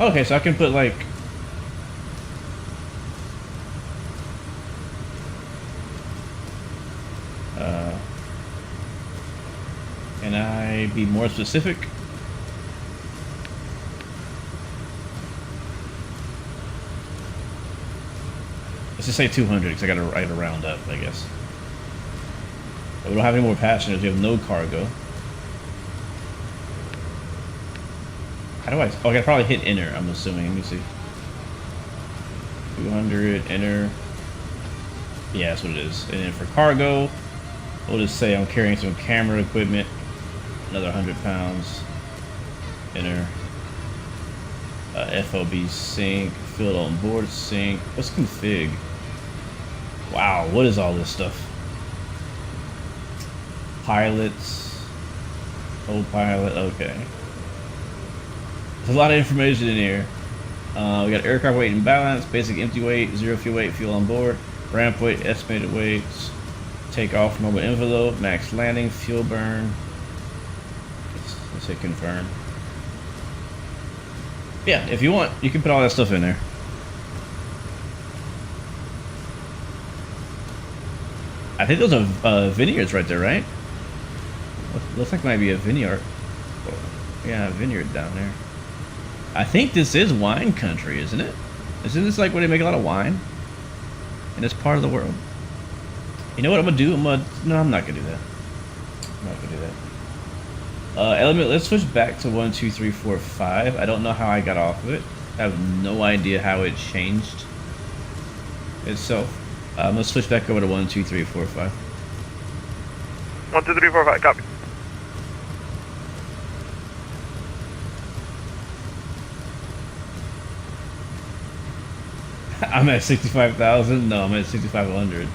Okay, so I can put like can I be more specific? Let's just say 200 because I gotta round up, I guess. But we don't have any more passengers. We have no cargo. How do I? Oh, I gotta probably hit enter. I'm assuming. Let me see. 200 enter. Yeah, that's what it is. And then for cargo, we'll just say I'm carrying some camera equipment. Another 100 pounds. Enter. FOB sync. Field on board sync. What's config? Wow, what is all this stuff? Pilots. Co-pilot. Okay. There's a lot of information in here. We got aircraft weight and balance, basic empty weight, zero fuel weight, fuel on board, ramp weight, estimated weights, takeoff from orbit envelope, max landing, fuel burn. Let's hit confirm. Yeah, if you want, you can put all that stuff in there. I think those are vineyards right there, right? Looks like it might be a vineyard. Yeah, a vineyard down there. I think this is wine country, isn't it? Isn't this like where they make a lot of wine? In this part of the world? You know what I'm gonna do? No, I'm not gonna do that. I'm not gonna do that. Element, let's switch back to 1, 2, 3, 4, 5. I don't know how I got off of it. I have no idea how it changed itself. Let's switch back over to 1, 2, 3, 4, 5. 1, 2, 3, 4, 5, copy. I'm at 65,000. No, I'm at 6,500.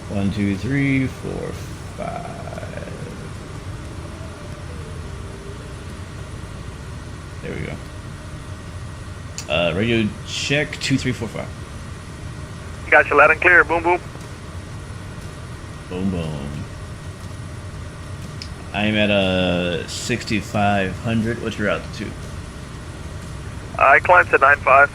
1, 2, 3, 4, 5. There we go. Radio check 2, 3, 4, 5. Got you loud and clear. Boom, boom. Boom, boom. I'm at 6,500. What's your altitude? I climbed to 9.5.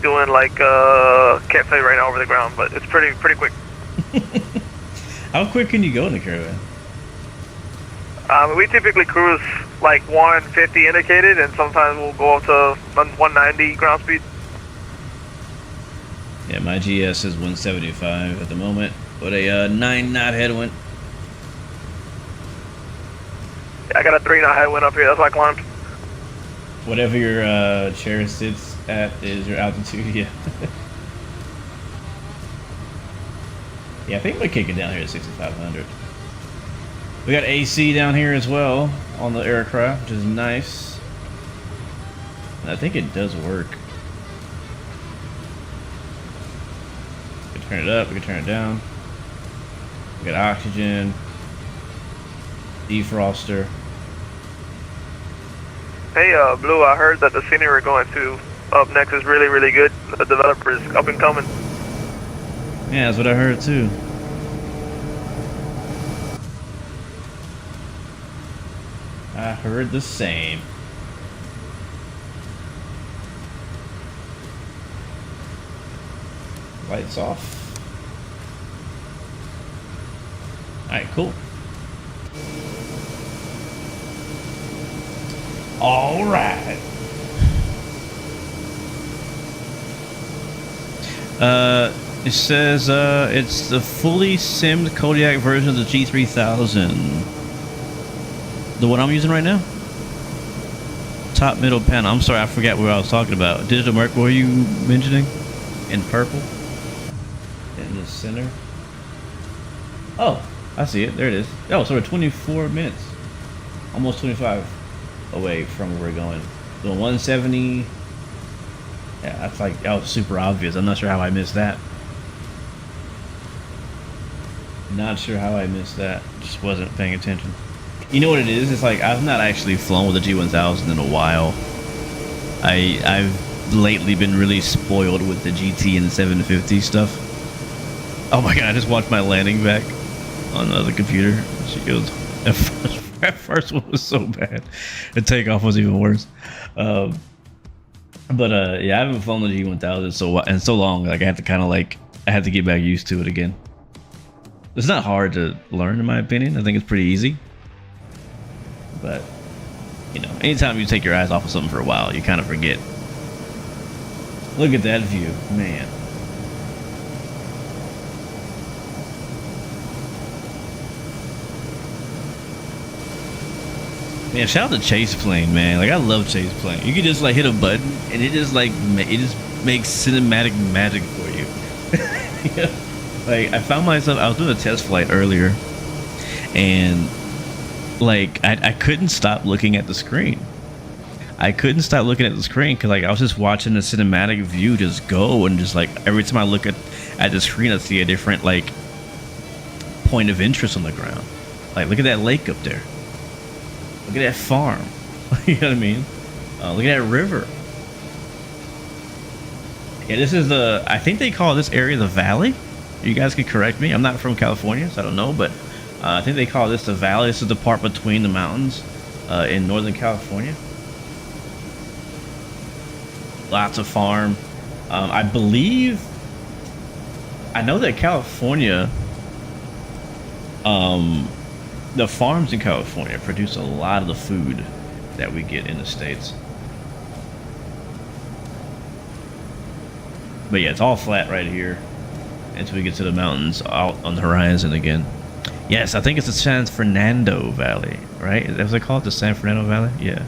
Doing like can't tell you right now over the ground, but it's pretty quick. How quick can you go in the caravan? We typically cruise like 150 indicated, and sometimes we'll go up to 190 ground speed. Yeah, my GS is 175 at the moment, with a 9 knot headwind. Yeah, I got a 3-knot headwind up here. That's why I climbed. Whatever your chair sits at is your altitude. Yeah. Yeah, I think we kick it down here at 6,500. We got AC down here as well on the aircraft, which is nice. And I think it does work. We can turn it up, we can turn it down. We got oxygen, defroster. Hey, Blue, I heard that the scenery we're going to up next is really, really good. The developer is up and coming. Yeah, that's what I heard too. I heard the same. Lights off. Alright, cool. Alright. It says it's the fully simmed Kodiak version of the G3000. The one I'm using right now? Top middle panel. I'm sorry, I forgot what I was talking about. Digital Merc, what were you mentioning? In purple? In the center? Oh, I see it. There it is. Oh, so we're 24 minutes. Almost 25 away from where we're going. Doing 170. Yeah, that's like, that was super obvious. I'm not sure how I missed that. Not sure how I missed that. Just wasn't paying attention. You know what it is? It's like I've not actually flown with a G1000 in a while. I've lately been really spoiled with the GT and 750 stuff. Oh my god! I just watched my landing back on the other computer. She goes. At first one was so bad. The takeoff was even worse. Yeah, I haven't flown the G1000 in so long. Like I had to kind of like I had to get back used to it again. It's not hard to learn, in my opinion. I think it's pretty easy. But, you know, anytime you take your eyes off of something for a while, you kind of forget. Look at that view, man. Man, shout out to Chase Plane, man. Like, I love Chase Plane. You can just, like, hit a button, and it just, like, it just makes cinematic magic for you. You know? Like, I found myself, I was doing a test flight earlier, and like I couldn't stop looking at the screen. I couldn't stop looking at the screen because like I was just watching the cinematic view just go, and just like every time I look at the screen I see a different like point of interest on the ground. Like look at that lake up there. Look at that farm. You know what I mean? Look at that river. Yeah, this is the, I think they call this area the valley. You guys can correct me. I'm not from California, so I don't know, but I think they call this the valley. This is the part between the mountains in Northern California. Lots of farm. I believe, I know that California, the farms in California produce a lot of the food that we get in the States. But yeah, it's all flat right here until we get to the mountains out on the horizon again. Yes, I think it's the San Fernando Valley, right? Is that what they call it? The San Fernando Valley? Yeah.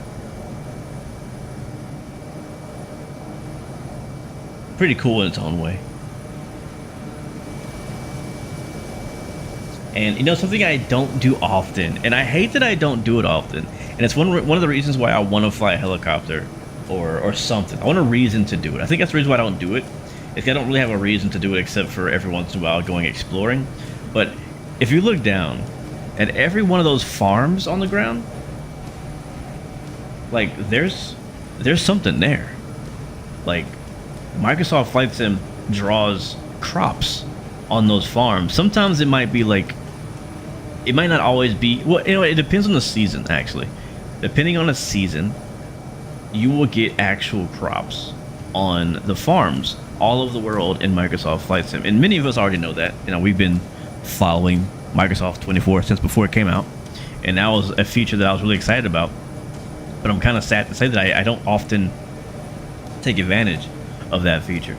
Pretty cool in its own way. And you know, something I don't do often, and I hate that I don't do it often, and it's one of the reasons why I want to fly a helicopter or something. I want a reason to do it. I think that's the reason why I don't do it. Is I don't really have a reason to do it except for every once in a while going exploring. But if you look down at every one of those farms on the ground, like there's something there. Like Microsoft Flight Sim draws crops on those farms. Sometimes it might be like, it might not always be, well, you know, it depends on the season actually. Depending on the season, you will get actual crops on the farms all over the world in Microsoft Flight Sim. And many of us already know that. You know, we've been following Microsoft 24 since before it came out, and that was a feature that I was really excited about. But I'm kind of sad to say that I don't often take advantage of that feature.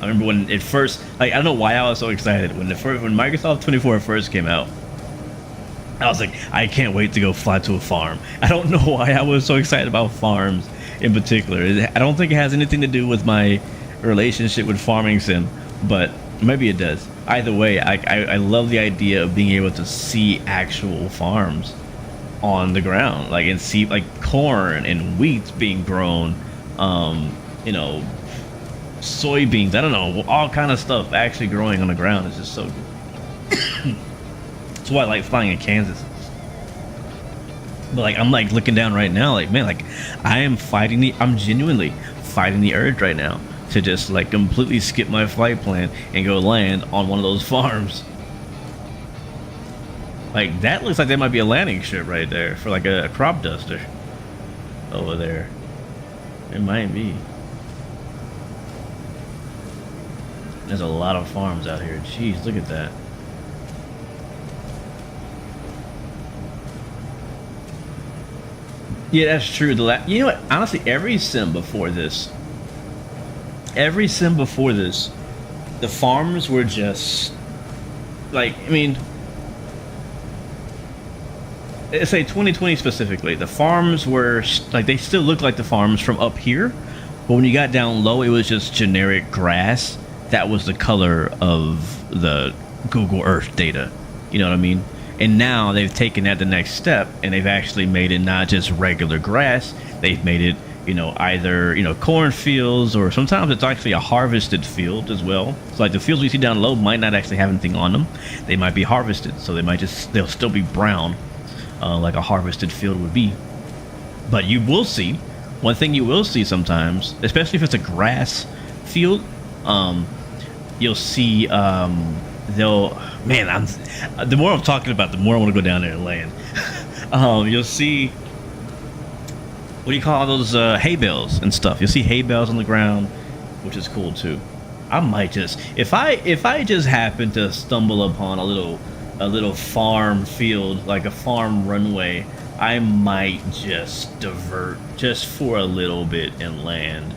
I remember when it first, like, I don't know why I was so excited when Microsoft 24 first came out. I was like, I can't wait to go fly to a farm. I don't know why I was so excited about farms in particular. I don't think it has anything to do with my relationship with farming sim, but maybe it does. Either way, I love the idea of being able to see actual farms on the ground, like, and see like corn and wheat being grown, you know, soybeans, I don't know, all kind of stuff actually growing on the ground is just so good. That's why I like flying in Kansas. But like, I'm like looking down right now, like, man, like I'm genuinely fighting the urge right now to just like completely skip my flight plan and go land on one of those farms. Like, that looks like that might be a landing strip right there for like a crop duster over there. It might be. There's a lot of farms out here. Jeez, look at that. Yeah, that's true. You know what? Honestly, every sim before this, the farms were just like, I mean, let's say 2020 specifically, the farms were like, they still look like the farms from up here, but when you got down low, it was just generic grass. That was the color of the Google Earth data. You know what I mean? And now they've taken that the next step, and they've actually made it not just regular grass. They've made it, you know, either, you know, cornfields, or sometimes it's actually a harvested field as well. So like the fields we see down low might not actually have anything on them. They might be harvested, so they'll still be brown, like a harvested field would be. But you will see, one thing you will see sometimes, especially if it's a grass field, you'll see, the more I'm talking about, the more I want to go down there and land. You'll see, what do you call those, hay bales and stuff. You'll see hay bales on the ground, which is cool too. I might just, if I just happen to stumble upon a little farm field, like a farm runway, I might just divert just for a little bit and land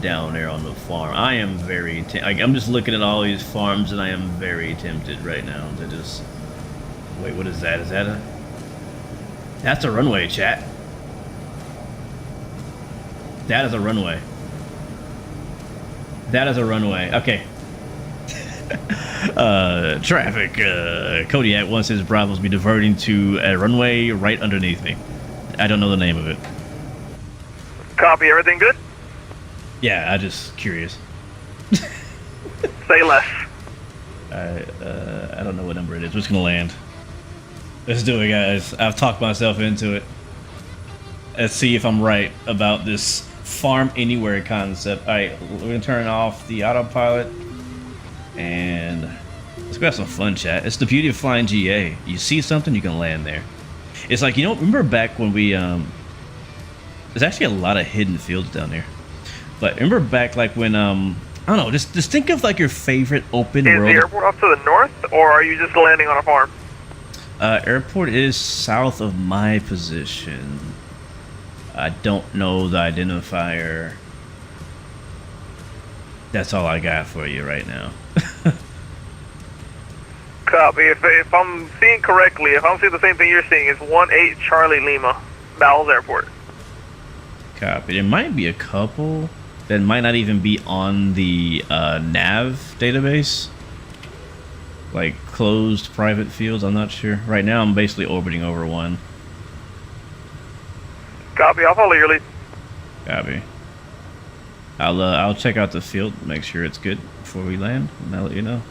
down there on the farm. I am very like, I'm just looking at all these farms, and I am very tempted right now to just wait. What is that? That's a runway, chat. That is a runway. Okay. Traffic. Kodiak wants his Bravos be diverting to a runway right underneath me. I don't know the name of it. Copy. Everything good? Yeah, I just curious. Say less. I don't know what number it is. We're just gonna land. Let's do it, guys. I've talked myself into it. Let's see if I'm right about this farm anywhere concept. All right, we're gonna turn off the autopilot, and let's go have some fun, chat. It's the beauty of flying GA. You see something, you can land there. It's like, you know, remember back when we there's actually a lot of hidden fields down here. But remember back, like, when, I don't know, just think of, like, your favorite open world. Is the airport off to the north, or are you just landing on a farm? Airport is south of my position. I don't know the identifier. That's all I got for you right now. Copy. If I'm seeing correctly, if I'm seeing the same thing you're seeing, it's 18 Charlie Lima, Bowles Airport. Copy. There might be a couple that might not even be on the nav database, like closed private fields. I'm not sure. Right now I'm basically orbiting over one. Copy. I'll follow your lead. Copy. I'll check out the field, make sure it's good before we land, and I'll let you know.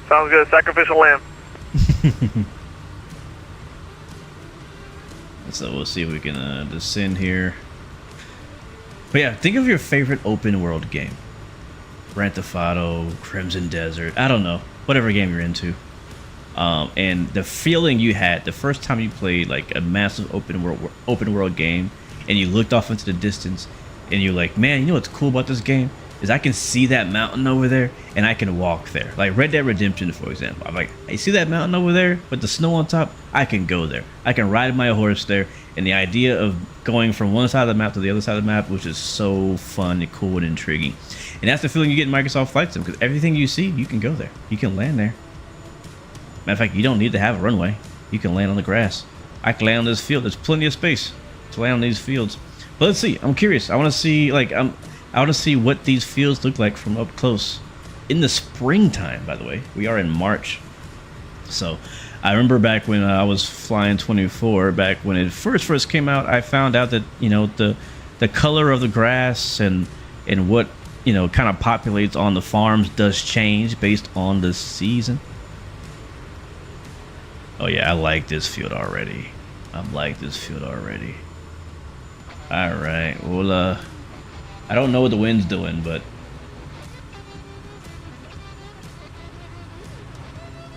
Sounds good. Sacrificial lamb. So we'll see if we can descend here. But yeah, think of your favorite open world game. Grand Theft Auto, Crimson Desert, I don't know, whatever game you're into. And the feeling you had the first time you played like a massive open world game, and you looked off into the distance, and you're like, man, you know what's cool about this game? Is I can see that mountain over there, and I can walk there. Like Red Dead Redemption, for example. I'm like, I see that mountain over there with the snow on top, I can go there. I can ride my horse there, and the idea of going from one side of the map to the other side of the map was just so fun and cool and intriguing. And that's the feeling you get in Microsoft Flight Sim, because everything you see, you can go there. You can land there. Matter of fact, you don't need to have a runway. You can land on the grass. I can land on this field. There's plenty of space to land on these fields. But let's see. I'm curious. I want to see I want to see what these fields look like from up close in the springtime. By the way, we are in March, so I remember back when I was flying 24, back when it first came out. I found out that the color of the grass and what kind of populates on the farms does change based on the season. Oh yeah, I like this field already. All right, well, I don't know what the wind's doing, but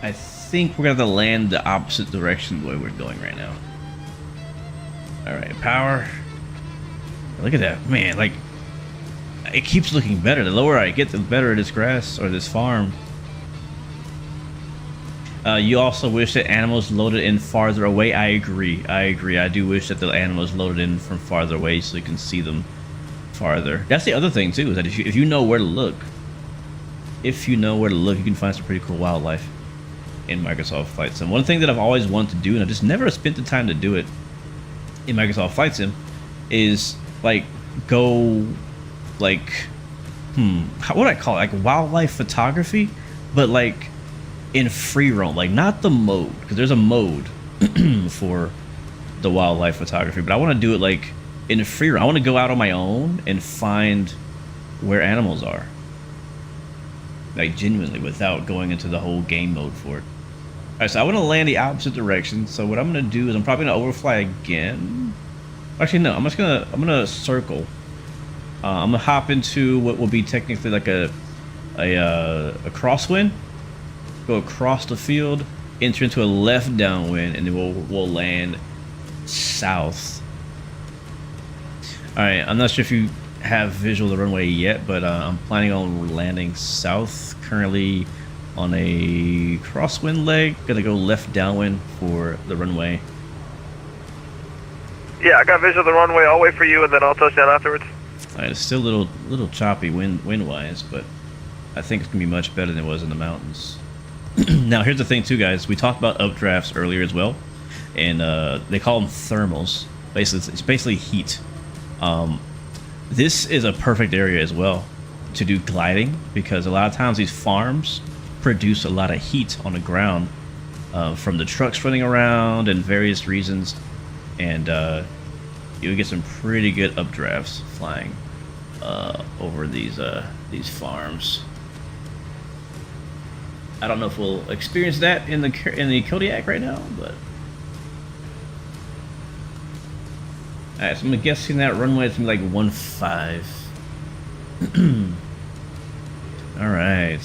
I think we're gonna have to land the opposite direction the way we're going right now. All right, power. Look at that, man. Like, it keeps looking better. The lower I get, the better this grass or this farm. You also wish that animals loaded in farther away. I agree. I do wish that the animals loaded in from farther away so you can see them farther. That's the other thing too, is that if you know where to look, you can find some pretty cool wildlife in Microsoft Flight Sim. One thing that I've always wanted to do, and I've just never spent the time to do it in Microsoft Flight Sim, is go what do I call it? Like wildlife photography, but like in free roam, like not the mode, because there's a mode for the wildlife photography, but I want to do it like in free roam. I want to go out on my own and find where animals are, like genuinely, without going into the whole game mode for it. All right, so I want to land the opposite direction. So what I'm gonna do is I'm probably gonna overfly again. Actually, no, I'm gonna circle. I'm gonna hop into what will be technically like a crosswind. Go across the field, enter into a left downwind, and then we'll land south. All right, I'm not sure if you have visual of the runway yet, but I'm planning on landing south. Currently on a crosswind leg. Gonna go left downwind for the runway. Yeah, I got visual of the runway. I'll wait for you, and then I'll touch down afterwards. All right, it's still a little choppy wind-wise, but I think it's gonna be much better than it was in the mountains. Now, here's the thing too, guys. We talked about updrafts earlier as well, and they call them thermals. Basically, it's basically heat. This is a perfect area as well to do gliding, because a lot of times these farms produce a lot of heat on the ground from the trucks running around and various reasons, and you'll get some pretty good updrafts flying over these farms. I don't know if we'll experience that in the Kodiak right now, but all right. So I'm guessing that runway is gonna be like 1.5. All right.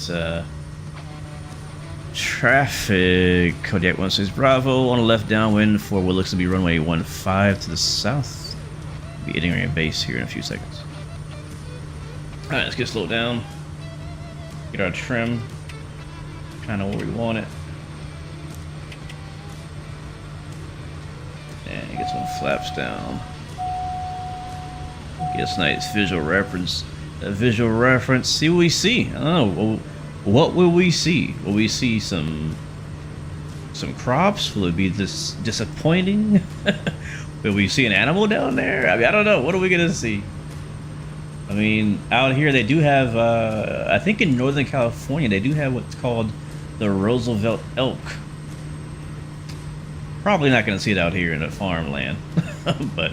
Traffic. Kodiak 16 Bravo on a left downwind for what looks to be runway 15 to the south. Be hitting our base here in a few seconds. All right, let's get slowed down. Get our trim. Kind of where we want it. And get some flaps down. Get us nice visual reference. See what we see. I don't know. What will we see? Will we see some crops? Will it be this disappointing? Will we see an animal down there? I mean, I don't know. What are we gonna see? I mean, out here they do have. I think in Northern California they do have what's called the Roosevelt elk. Probably not going to see it out here in a farmland, but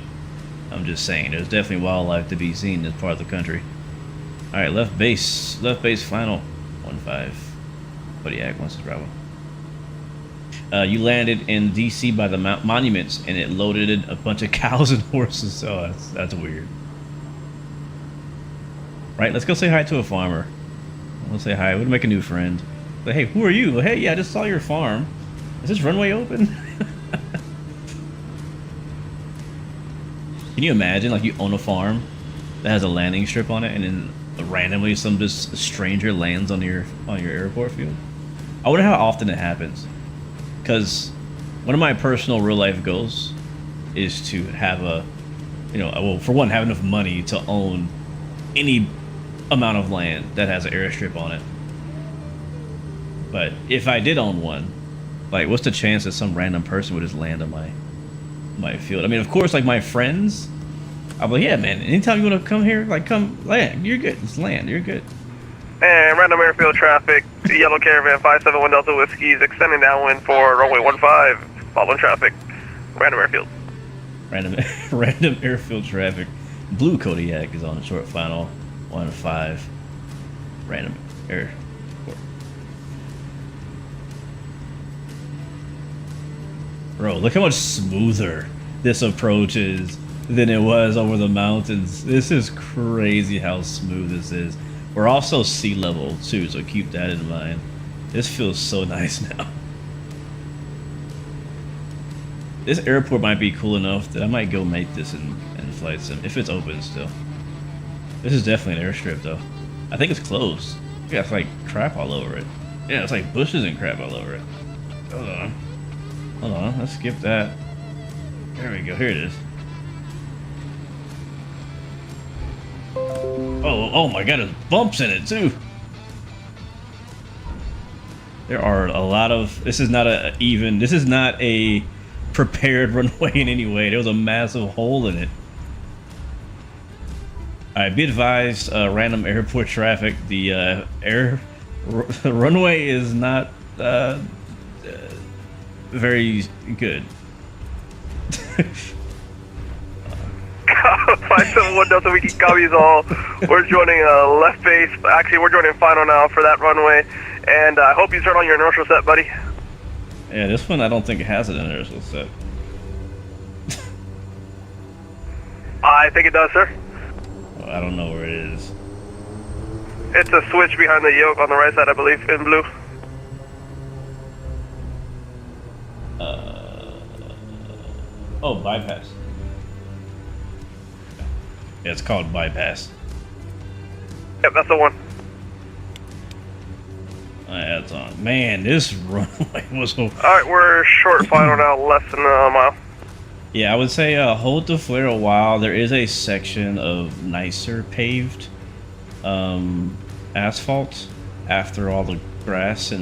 I'm just saying there's definitely wildlife to be seen in this part of the country. All right, left base final 15. Kodiak 16 Bravo. You landed in DC by the monuments, and it loaded in a bunch of cows and horses. So that's weird. Right, let's go say hi to a farmer. We'll say hi. We'll make a new friend. But hey, who are you? Hey, yeah, I just saw your farm. Is this runway open? Can you imagine, like, you own a farm that has a landing strip on it, and then randomly some just stranger lands on your airport field? I wonder how often it happens. Because one of my personal real life goals is to have well, for one, have enough money to own any amount of land that has an airstrip on it. But if I did own one, Like, what's the chance that some random person would just land on my field? I mean, of course, like my friends, I'm like, yeah, man. Anytime you want to come here, like, come land. You're good. Just land. You're good. And random airfield traffic. Yellow Caravan 571 Delta Whiskey is extending downwind for runway 15. Following traffic. Random airfield. Random airfield traffic. Blue Kodiak is on the short final 15. Random air. Bro, look how much smoother this approach is than it was over the mountains. This is crazy how smooth this is. We're also sea level too, so keep that in mind. This feels so nice now. This airport might be cool enough that I might go make this in flight sim, if it's open still. This is definitely an airstrip though. I think it's closed. Yeah, it's like crap all over it. Yeah, it's like bushes and crap all over it. Hold on. Hold on, let's skip that. There we go, here it is. Oh my god, there's bumps in it too. There are a lot of, this is not a prepared runway in any way. There was a massive hole in it. Alright, be advised, random airport traffic, the runway is not very good. 571 Delta Wiki copies all. We're joining left base. Actually, we're joining final now for that runway. And I hope you turn on your inertial set, buddy. Yeah, this one I don't think it has an inertial set. I think it does, sir. Well, I don't know where it is. It's a switch behind the yoke on the right side, I believe, in blue. Oh, bypass. Yeah, it's called bypass. Yep, that's the one. That's on. Man, this runway was. Alright, we're short final now, less than a mile. Yeah, I would say hold the flare a while. There is a section of nicer paved asphalt after all the grass,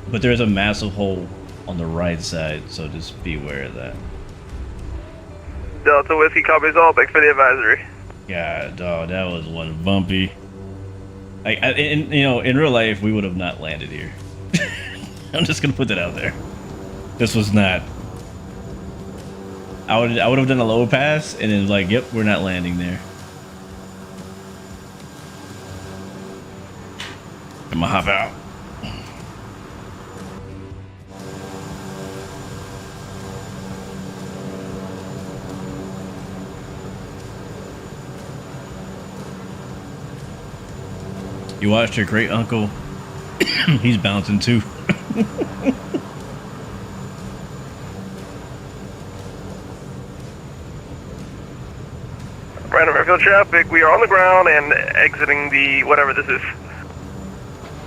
but there's a massive hole on the right side, so just be aware of that. Delta Whiskey copies all. Thanks for the advisory. God, dog, that was one bumpy. Like, in real life, we would have not landed here. I'm just gonna put that out there. This was not. I would have done a low pass, and then like, yep, we're not landing there. I'm gonna hop out. You watched your great uncle. He's bouncing too. Random airfield traffic. We are on the ground and exiting the whatever this is.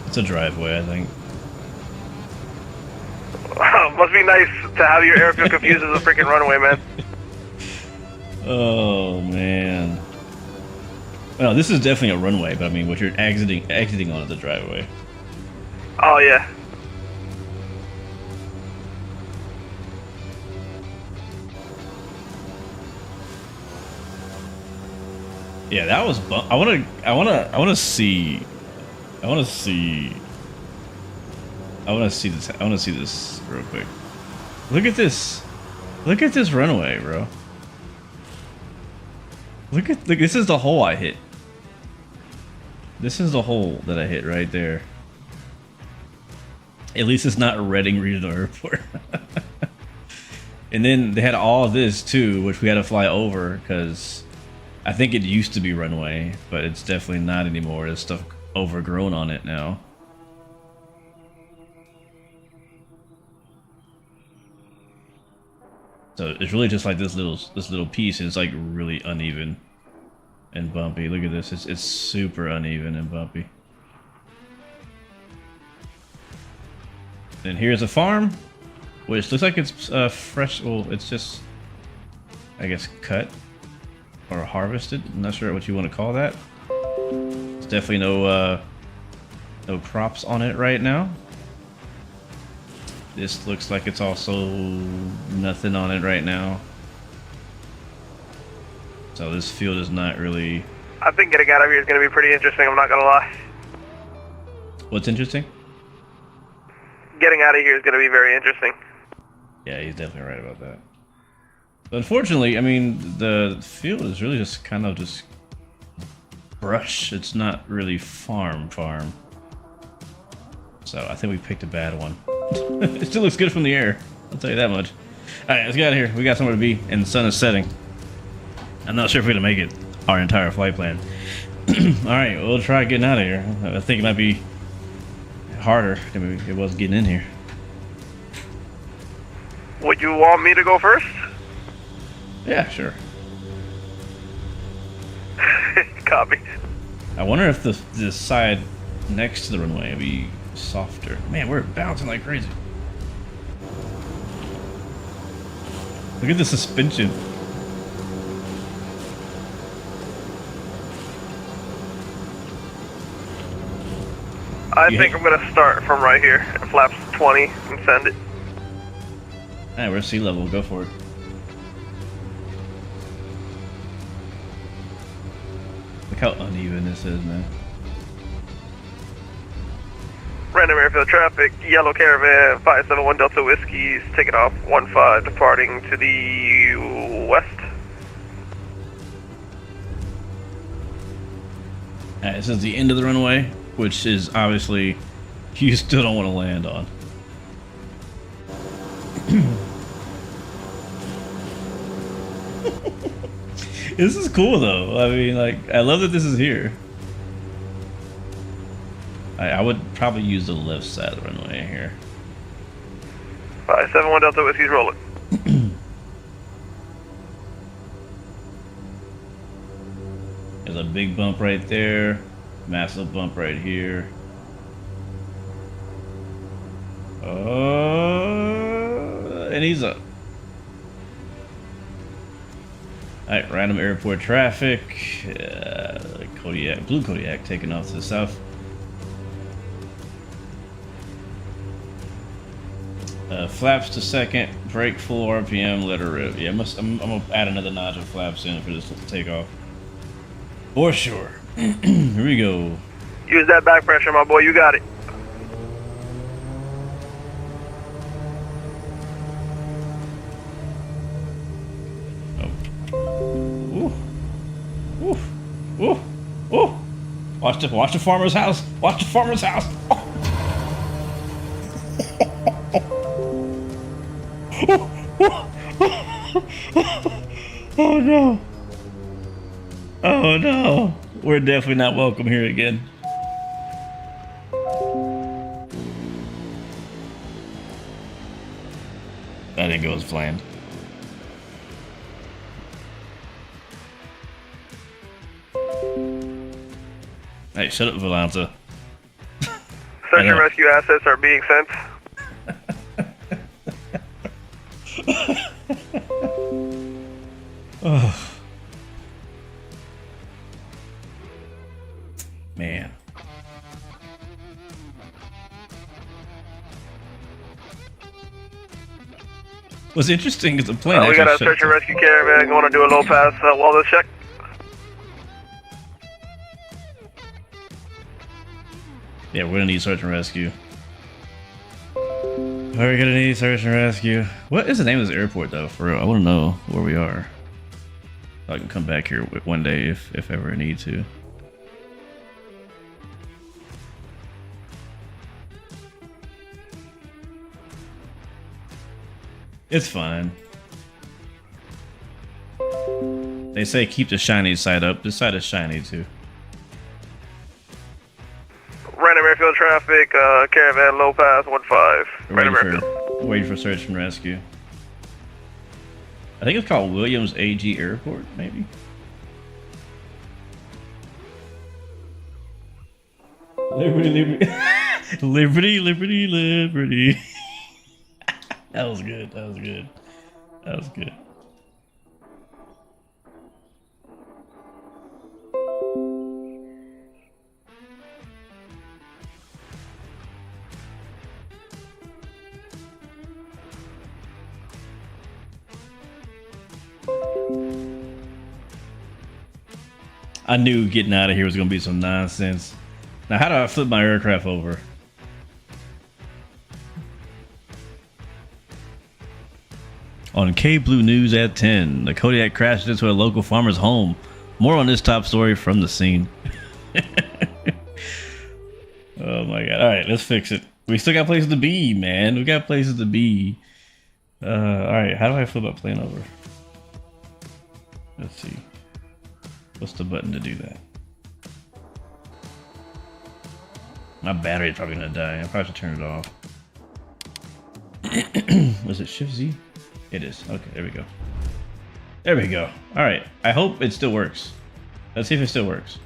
It's a driveway, I think. Must be nice to have your airfield confused as a freaking runway, man. Oh man. Well, this is definitely a runway, but I mean, what you're exiting onto the driveway. Oh yeah. Yeah, that was. I want to see this real quick. Look at this. Look at this runway, bro. Look, this is the hole I hit. This is the hole that I hit right there. At least it's not Reading Regional Airport. And then they had all of this too, which we had to fly over because I think it used to be runway, but it's definitely not anymore. There's stuff overgrown on it now. So it's really just like this little piece, and it's like really uneven and bumpy. Look at this, it's super uneven and bumpy. And here's a farm, which looks like it's fresh. Well, it's just, I guess, cut or harvested. I'm not sure what you want to call that. There's definitely no crops on it right now. This looks like it's also nothing on it right now. So this field is not really... I think getting out of here is going to be pretty interesting, I'm not going to lie. What's interesting? Getting out of here is going to be very interesting. Yeah, he's definitely right about that. But unfortunately, I mean, the field is really just kind of just brush. It's not really farm. So I think we picked a bad one. It still looks good from the air, I'll tell you that much. Alright, let's get out of here. We got somewhere to be, and the sun is setting. I'm not sure if we're gonna make it our entire flight plan. Alright, we'll try getting out of here. I think it might be harder than it was getting in here. Would you want me to go first? Yeah, sure. Copy. I wonder if the side next to the runway will be softer. Man, we're bouncing like crazy. Look at the suspension. I think I'm going to start from right here at flaps 20 and send it. Alright, we're sea level. Go for it. Look how uneven this is, man. Random airfield traffic, yellow caravan, 571 Delta Whiskey's taking off 15, departing to the west. Alright, this is the end of the runway, which is obviously you still don't want to land on. This is cool though. I mean, like, I love that this is here. I would probably use the left side of the runway here. 571 Delta Whiskey's rolling. There's a big bump right there, massive bump right here. And he's up. Alright, random airport traffic. Kodiak, blue Kodiak taking off to the south. Flaps to second, brake full RPM, let her rip. Yeah, I'm gonna add another notch of flaps in for this takeoff. For sure. Here we go. Use that back pressure, my boy, you got it. Watch the farmer's house. Watch the farmer's house. Oh no. Oh no. We're definitely not welcome here again. That didn't go as planned. Hey, shut up, Valanta. Search and rescue assets are being sent. Oh. Man. What's interesting is the plane. We got a search and rescue caravan going to do a low pass wellness check. Yeah, we're gonna need search and rescue. We're gonna need search and rescue. What is the name of this airport though? For real, I want to know where we are. So I can come back here one day if ever I need to. It's fine. They say keep the shiny side up. This side is shiny too. Random airfield traffic, caravan low pass 15. Random airfield. Waiting for search and rescue. I think it's called Williams AG Airport, maybe. Liberty, liberty, liberty, liberty, liberty. That was good. That was good. That was good. I knew getting out of here was gonna be some nonsense. Now, how do I flip my aircraft over? On KBLU News at 10, the Kodiak crashed into a local farmer's home. More on this top story from the scene. Oh my god. Alright, let's fix it. We still got places to be, man. We got places to be. Alright, how do I flip my plane over? Let's see. What's the button to do that? My battery's probably gonna die. I probably should turn it off. Was it Shift Z? It is. Okay, there we go. There we go. Alright, I hope it still works. Let's see if it still works.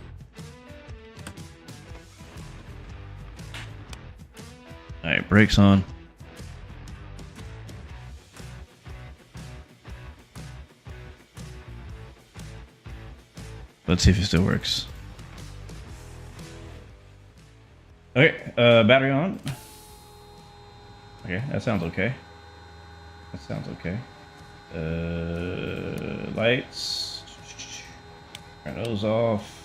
Alright, brakes on. Let's see if it still works. Okay, battery on. Okay, that sounds okay. That sounds okay. Lights. Turn those off.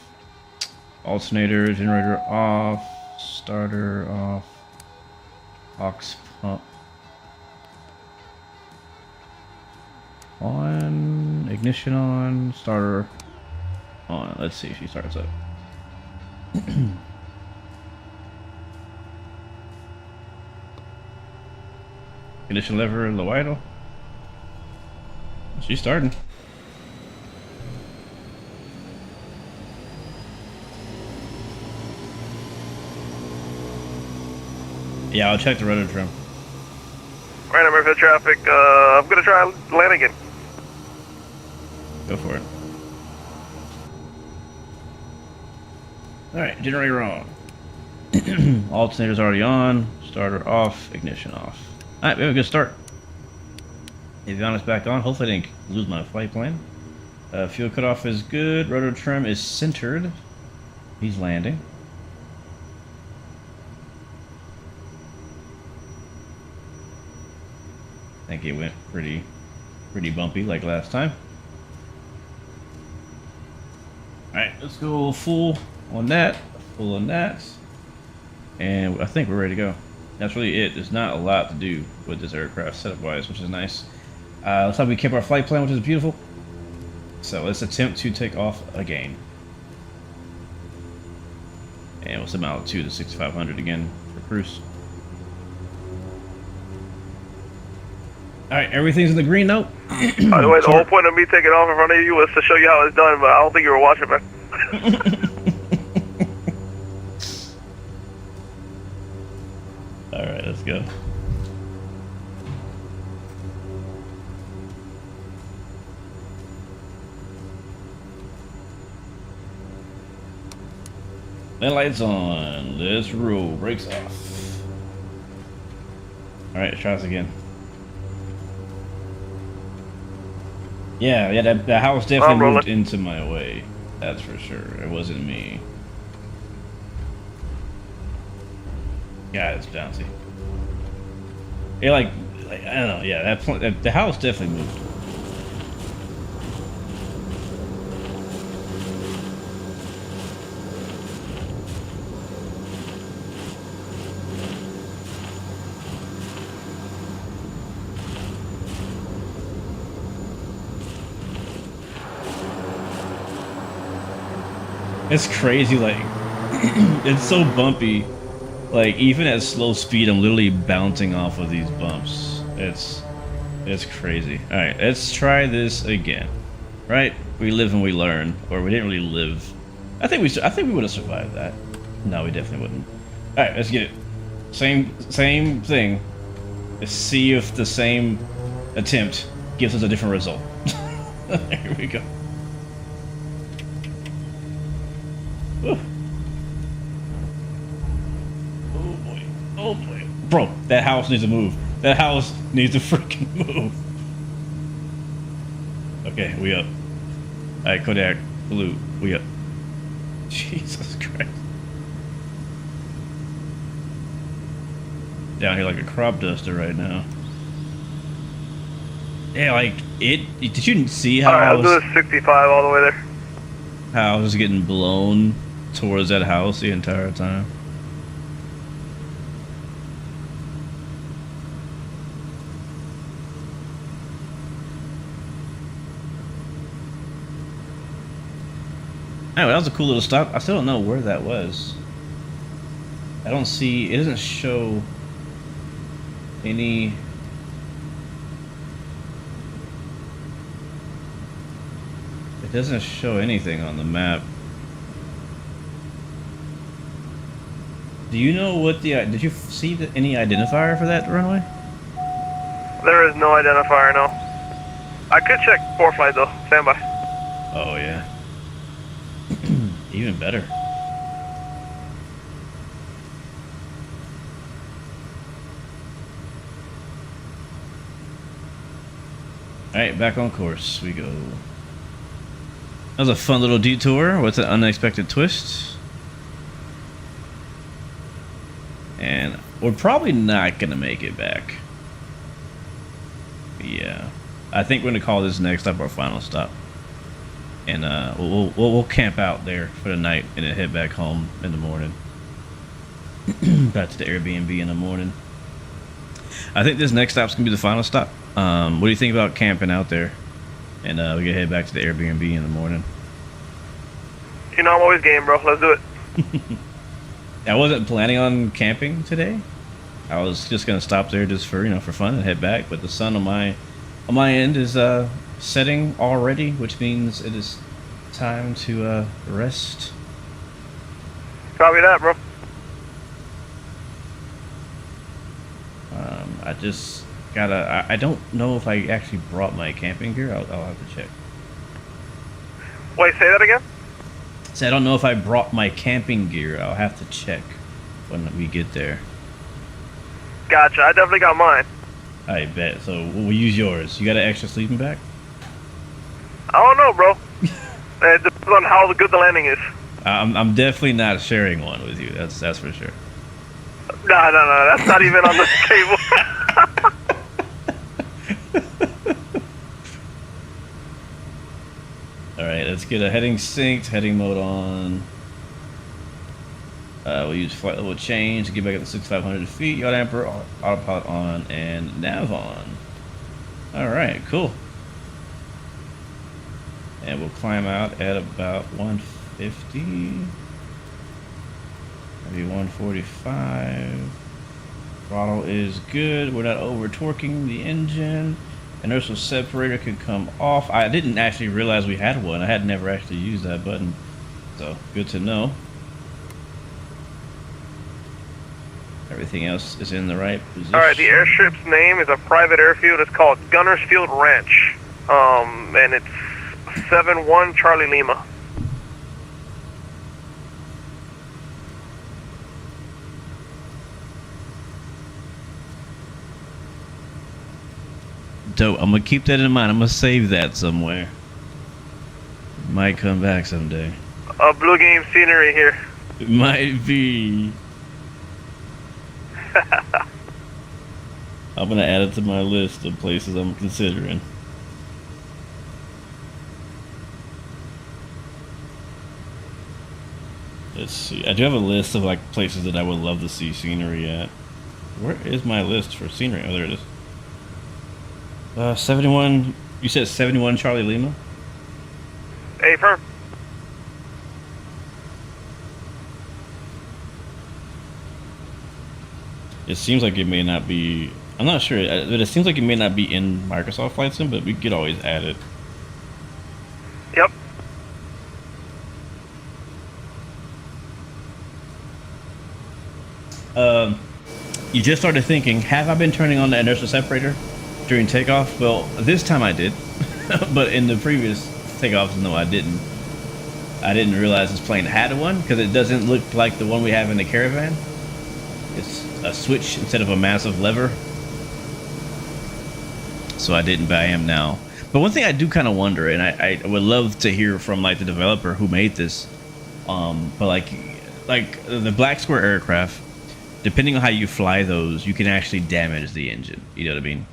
Alternator, generator off. Starter off. Aux pump on. Ignition on. Starter on. Let's see if she starts up. Ignition lever, low idle. She's starting. Yeah, I'll check the rudder trim. Right, I'm ready for the traffic. I'm gonna try land again. Go for it. Alright, generator on. Alternator's already on. Starter off. Ignition off. Alright, we have a good start. Avionics back on. Hopefully I didn't lose my flight plan. Fuel cutoff is good. Rudder trim is centered. He's landing. I think it went pretty bumpy like last time. Alright, let's go full on that. Full on that. And I think we're ready to go. That's really it. There's not a lot to do with this aircraft setup wise, which is nice. Looks like we kept our flight plan, which is beautiful. So let's attempt to take off again. And we'll sub altitude to 6,500 again for cruise. Alright, everything's in the green note. By the way, the whole point of me taking off in front of you was to show you how it's done, but I don't think you were watching, man. Alright, let's go. Then lights on. Let's roll. Brakes off. Alright, let's try this again. Yeah, that house definitely moved into my way. That's for sure. It wasn't me. God, it's bouncy. Yeah, like I don't know. Yeah, the house definitely moved. It's crazy, like, it's so bumpy. Like, even at slow speed, I'm literally bouncing off of these bumps. It's crazy. Alright, let's try this again. Right? We live and we learn. Or we didn't really live. I think we would have survived that. No, we definitely wouldn't. Alright, let's get it. Same thing. Let's see if the same attempt gives us a different result. Here we go. Ooh. Oh boy. Oh boy. Bro, that house needs to move. That house needs to freaking move. Okay, we up. Alright, Kodiak, blue, we up. Jesus Christ. Down here like a crop duster right now. Yeah, like, did you see how Alright, I'll do this 65 all the way there. how I was getting blown towards that house the entire time. Anyway, that was a cool little stop. I still don't know where that was. I don't see, it doesn't show any. It doesn't show anything on the map. Do you know what the, did you see any identifier for that runway? There is no identifier, no. I could check 4 flight though, stand by. Oh yeah. Even better. Alright, back on course we go. That was a fun little detour with an unexpected twist. And we're probably not gonna make it back. But yeah. I think we're gonna call this next up our final stop. And we'll camp out there for the night and then head back home in the morning. Back to the Airbnb in the morning. I think this next stop's gonna be the final stop. What do you think about camping out there? And we can head back to the Airbnb in the morning. You know I'm always game, bro. Let's do it. I wasn't planning on camping today. I was just gonna stop there just for for fun and head back. But the sun on my end is setting already, which means it is time to rest. Copy that, bro. I just gotta. I don't know if I actually brought my camping gear. I'll have to check. Wait, say that again? So I don't know if I brought my camping gear. I'll have to check when we get there. Gotcha. I definitely got mine. I bet. So we'll use yours. You got an extra sleeping bag? I don't know, bro. It depends on how good the landing is. I'm definitely not sharing one with you. That's for sure. No. That's not even on the table. All right, let's get a heading synced, heading mode on. We'll use flight level change to get back up to 6,500 feet. Yacht Amper, autopilot on, and nav on. All right, cool. And we'll climb out at about 150, maybe 145. Throttle is good. We're not over torquing the engine. Inertial separator can come off. I didn't actually realize we had one. I had never actually used that button, so good to know. Everything else is in the right position. Alright, the airstrip's name is a private airfield. It's called Gunner's Field Ranch. And it's 71 Charlie Lima. Dope. I'm gonna keep that in mind. I'm gonna save that somewhere. Might come back someday. Blue game scenery here. It might be. I'm gonna add it to my list of places I'm considering. Let's see. I do have a list of like places that I would love to see scenery at. Where is my list for scenery? Oh, there it is. 71. You said 71 Charlie Lima? Hey, firm. It seems like it may not be. I'm not sure, but it seems like it may not be in Microsoft Flight Sim, but we could always add it. Yep. You just started thinking, have I been turning on the inertial separator during takeoff? Well, this time I did, but in the previous takeoffs, no, I didn't. I didn't realize this plane had one because it doesn't look like the one we have in the Caravan. It's a switch instead of a massive lever. So I didn't, but I am now. But one thing I do kind of wonder, and I would love to hear from like the developer who made this, but like the black square aircraft, depending on how you fly those, you can actually damage the engine. You know what I mean?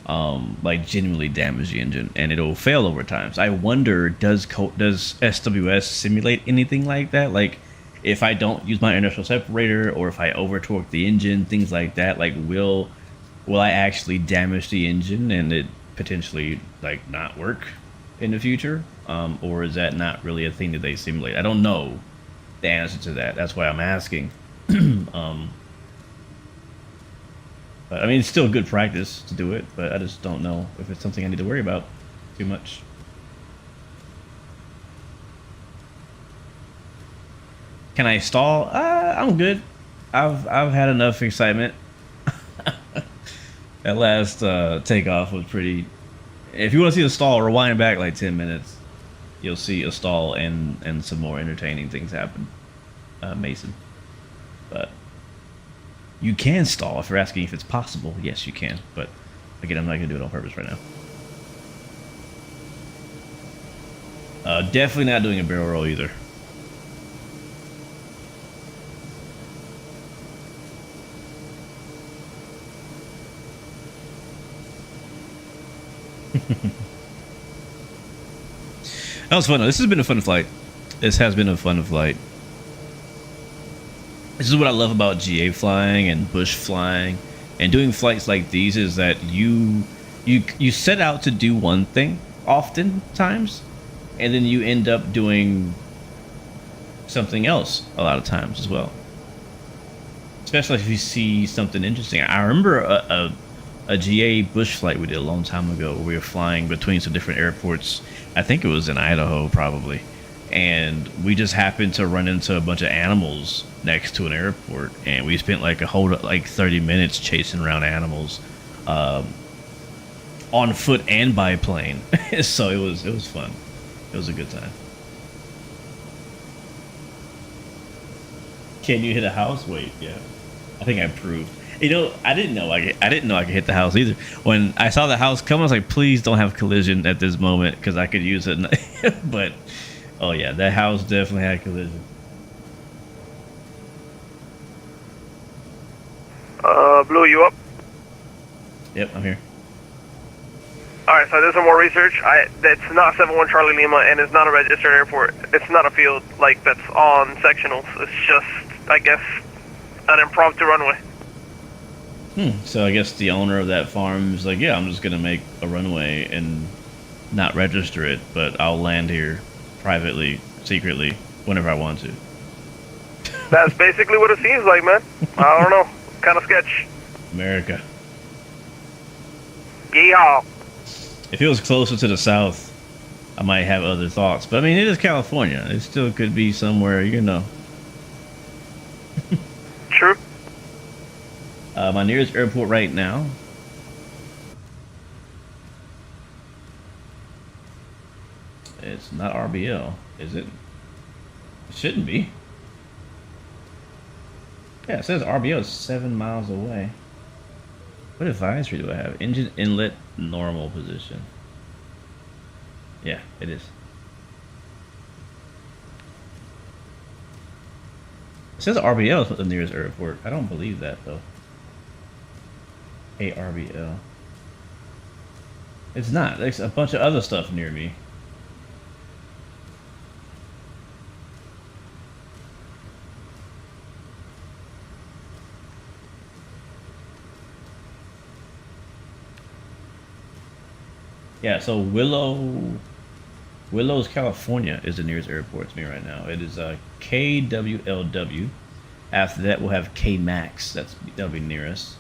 like genuinely damage the engine, and it'll fail over time. So I wonder, does SWS simulate anything like that? Like, if I don't use my inertial separator, or if I over torque the engine, things like that, like will I actually damage the engine and it potentially like not work in the future? Or is that not really a thing that they simulate? I don't know the answer to that. That's why I'm asking. But I mean, it's still good practice to do it, but I just don't know if it's something I need to worry about too much. Can I stall? I'm good. I've had enough excitement. That last takeoff was pretty. If you want to see the stall, rewind back like 10 minutes. You'll see a stall and some more entertaining things happen. Mason, but you can stall if you're asking if it's possible. Yes, you can, but again, I'm not gonna do it on purpose right now. Definitely not doing a barrel roll either. That was fun. This has been a fun flight. This has been a fun flight. This is what I love about GA flying and bush flying and doing flights like these, is that you set out to do one thing oftentimes, and then you end up doing something else a lot of times as well. Especially if you see something interesting. I remember a GA bush flight we did a long time ago where we were flying between some different airports. I think it was in Idaho probably. And we just happened to run into a bunch of animals next to an airport, and we spent like a whole 30 minutes chasing around animals on foot and by plane. So it was fun. It was a good time. Can you hit a house? Wait, yeah. I think I proved. You know, I didn't know I could hit the house either. When I saw the house come, I was like, please don't have collision at this moment, because I could use it. But oh yeah, that house definitely had collision. Blew you up. Yep, I'm here. Alright, so I did some more research. That's not 71 Charlie Lima, and it's not a registered airport. It's not a field like that's on sectionals. It's just, I guess, an impromptu runway. So I guess the owner of that farm is like, yeah, I'm just gonna make a runway and not register it, but I'll land here privately, secretly, whenever I want to. That's basically what it seems like, man. I don't know. Kind of sketch. America. Yeehaw. If it was closer to the south, I might have other thoughts. But I mean, it is California. It still could be somewhere, you know. True. My nearest airport right now. It's not RBL, is it? It shouldn't be. Yeah, it says RBL is 7 miles away. What advisory do I have? Engine inlet normal position. Yeah, it is. It says RBL is the nearest airport. I don't believe that though. RBL. It's not. There's a bunch of other stuff near me. Yeah, so Willows, California is the nearest airport to me right now. It is KWLW. After that, we'll have KMAX. That'll be nearest.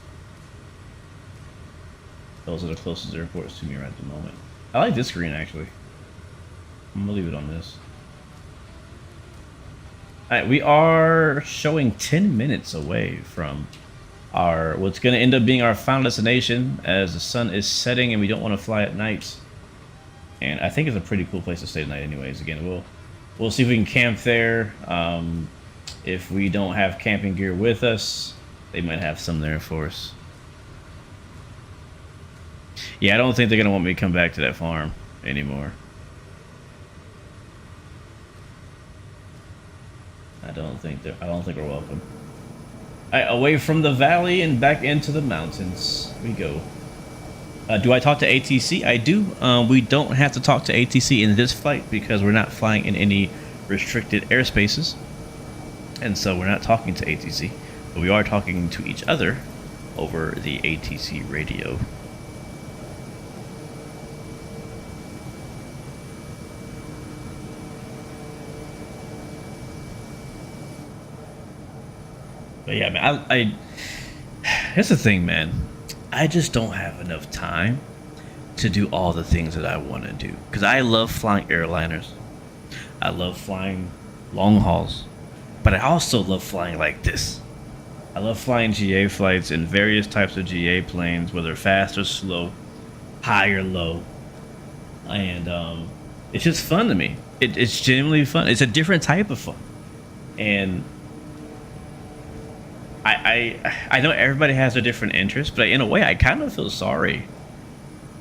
Those are the closest airports to me right at the moment. I like this screen actually. I'm gonna leave it on this. Alright, we are showing 10 minutes away from our what's gonna end up being our final destination, as the sun is setting and we don't want to fly at night. And I think it's a pretty cool place to stay tonight anyways. Again, we'll see if we can camp there. If we don't have camping gear with us, they might have some there for us. Yeah, I don't think they're gonna want me to come back to that farm anymore. I don't think we're welcome. Alright, away from the valley and back into the mountains we go. Do I talk to ATC? I do. We don't have to talk to ATC in this flight because we're not flying in any restricted airspaces. And so we're not talking to ATC. But we are talking to each other over the ATC radio. But yeah, man, I here's the thing, man. I just don't have enough time to do all the things that I want to do. Because I love flying airliners. I love flying long hauls. But I also love flying like this. I love flying GA flights in various types of GA planes, whether fast or slow, high or low. And it's just fun to me. It's genuinely fun. It's a different type of fun. And I know everybody has a different interest, but in a way, I kind of feel sorry.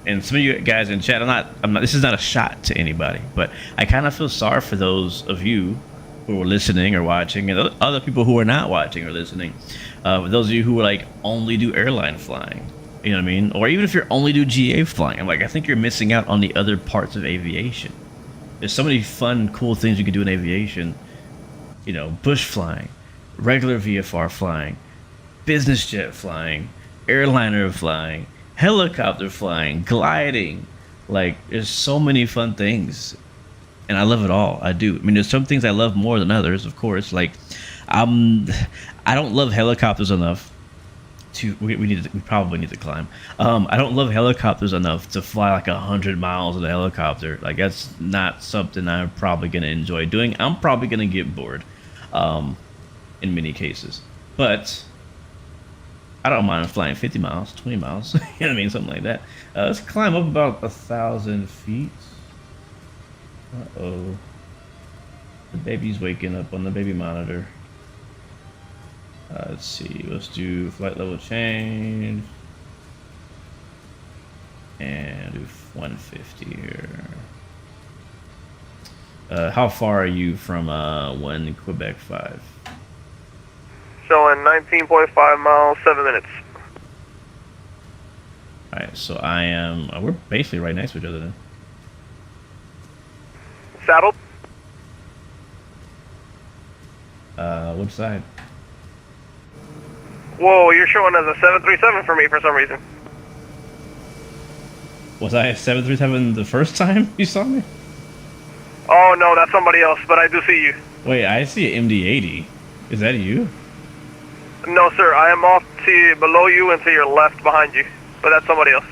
And some of you guys in chat, I'm not. This is not a shot to anybody, but I kind of feel sorry for those of you who are listening or watching, and other people who are not watching or listening. Those of you who like only do airline flying, you know what I mean, or even if you're only do GA flying, I think you're missing out on the other parts of aviation. There's so many fun, cool things you can do in aviation. You know, bush flying, regular VFR flying, business jet flying, airliner flying, helicopter flying, gliding. Like, there's so many fun things, and I love it all. I do. I mean, there's some things I love more than others, of course. Like, I don't love helicopters enough to. We probably need to climb. I don't love helicopters enough to fly like 100 miles in a helicopter. Like, that's not something I'm probably gonna enjoy doing. I'm probably gonna get bored. In many cases, but I don't mind flying 50 miles, 20 miles, you know what I mean, something like that. Let's climb up about 1,000 feet. Uh-oh. The baby's waking up on the baby monitor. Let's see, let's do flight level change. And do 150 here. How far are you from 1 Quebec 5? Showing 19.5 miles, 7 minutes. Alright, so I am... we're basically right next to each other then. Saddled? Which side? Whoa, you're showing as a 737 for me for some reason. Was I a 737 the first time you saw me? Oh no, that's somebody else, but I do see you. Wait, I see an MD-80. Is that you? No sir, I am off to below you and to your left behind you, but that's somebody else.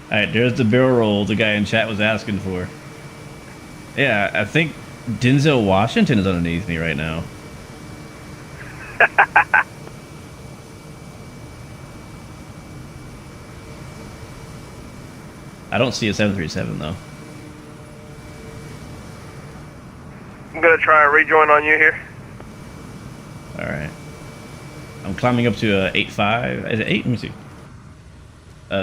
Alright, there's the barrel roll the guy in chat was asking for. Yeah, I think Denzel Washington is underneath me right now. I don't see a 737 though. I'm gonna try and rejoin on you here. Alright. I'm climbing up to 8.5. Is it 8? Let me see.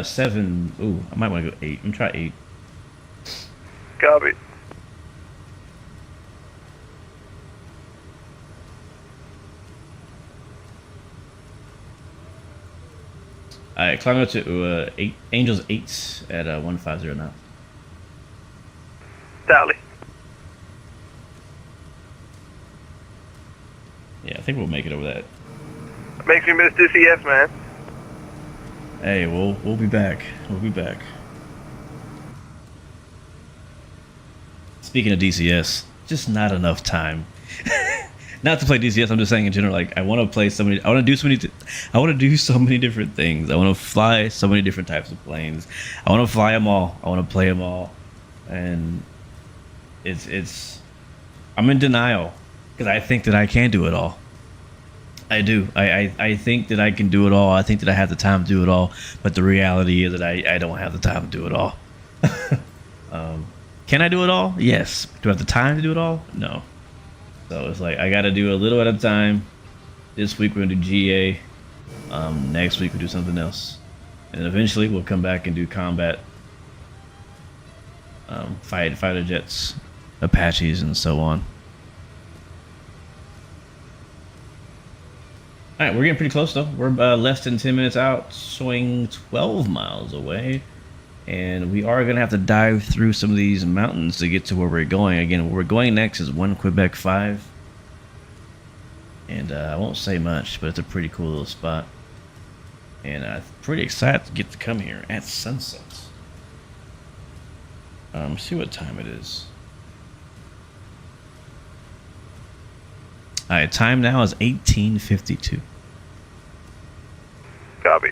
7. Ooh, I might want to go 8. Let me try 8. Copy. Alright, climbing up to 8, Angels 8 at 150 now. Tally. Yeah, I think we'll make it over that. Makes me miss DCS, man. Hey, we'll be back. We'll be back. Speaking of DCS, just not enough time. Not to play DCS. I'm just saying in general. Like, I want to play so many. I want to do so many. I want to do so many different things. I want to fly so many different types of planes. I want to fly them all. I want to play them all, and it's. I'm in denial because I think that I can do it all. I do. I think that I can do it all. I think that I have the time to do it all. But the reality is that I don't have the time to do it all. Can I do it all? Yes. Do I have the time to do it all? No. So it's like I got to do a little at a time. This week we're going to do GA. Next week we'll do something else. And then eventually we'll come back and do combat. Fighter jets, Apaches, and so on. Alright, we're getting pretty close though. We're less than 10 minutes out, showing 12 miles away. And we are going to have to dive through some of these mountains to get to where we're going. Again, where we're going next is 1 Quebec 5. And I won't say much, but it's a pretty cool little spot. And I'm pretty excited to get to come here at sunset. See what time it is. Alright, time now is 18:52. Copy.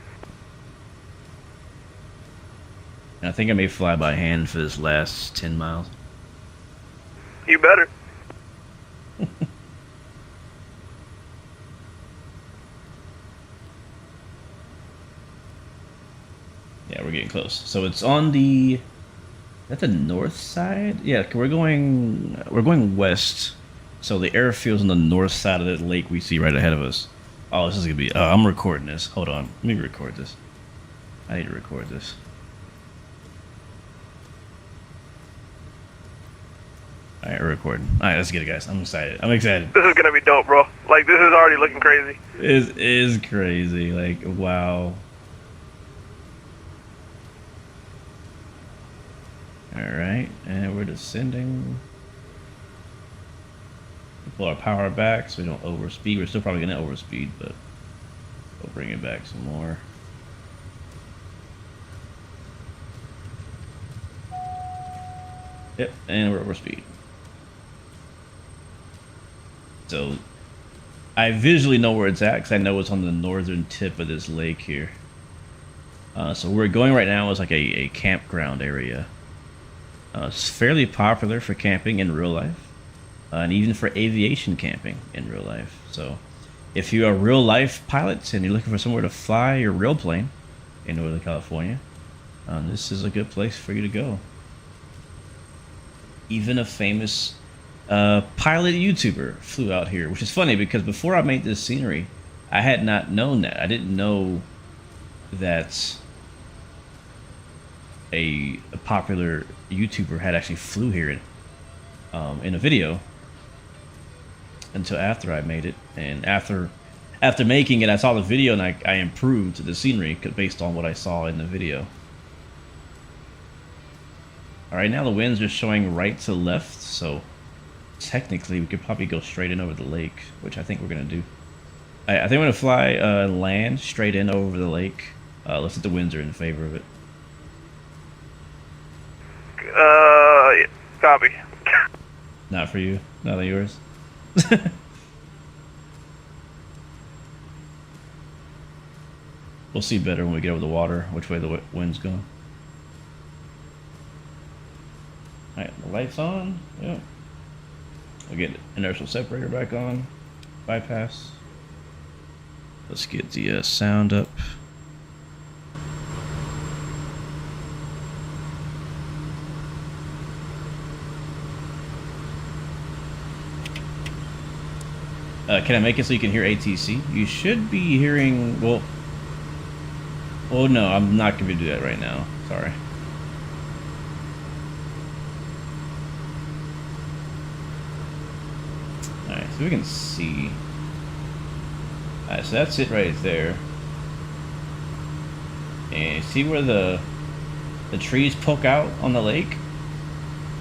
And I think I may fly by hand for this last 10 miles. You better. Yeah, we're getting close. So it's on the... Is that the north side? Yeah, we're going west. So the airfield's on the north side of the lake we see right ahead of us. Oh, this is gonna be... I'm recording this. Hold on. Let me record this. I need to record this. Alright, we're recording. Alright, let's get it, guys. I'm excited. I'm excited. This is gonna be dope, bro. Like, this is already looking crazy. It is crazy. Like, wow. Alright, and we're descending. We pull our power back so we don't overspeed. We're still probably going to overspeed, but we'll bring it back some more. Yep, and we're overspeed. So, I visually know where it's at because I know it's on the northern tip of this lake here. So where we're going right now is like a campground area. It's fairly popular for camping in real life, and even for aviation camping in real life. So if you're a real life pilot and you're looking for somewhere to fly your real plane in Northern California, this is a good place for you to go. Even a famous pilot YouTuber flew out here, which is funny because before I made this scenery, I had not known that. I didn't know that a popular YouTuber had actually flew here in a video until after I made it. And after making it, I saw the video and I improved the scenery based on what I saw in the video. Alright, now the winds are showing right to left, so technically we could probably go straight in over the lake, which I think we're going to do. I think I'm going to fly land straight in over the lake. Let's see if the winds are in favor of it. Yeah, copy. Not for you. Not yours. We'll see better when we get over the water, which way the wind's going. Alright, the light's on. Yep. We'll get inertial separator back on. Bypass. Let's get the sound up. Can I make it so you can hear ATC? You should be hearing... Well... Oh no, I'm not going to do that right now. Sorry. Alright, so we can see... Alright, so that's it right there. And see where the trees poke out on the lake?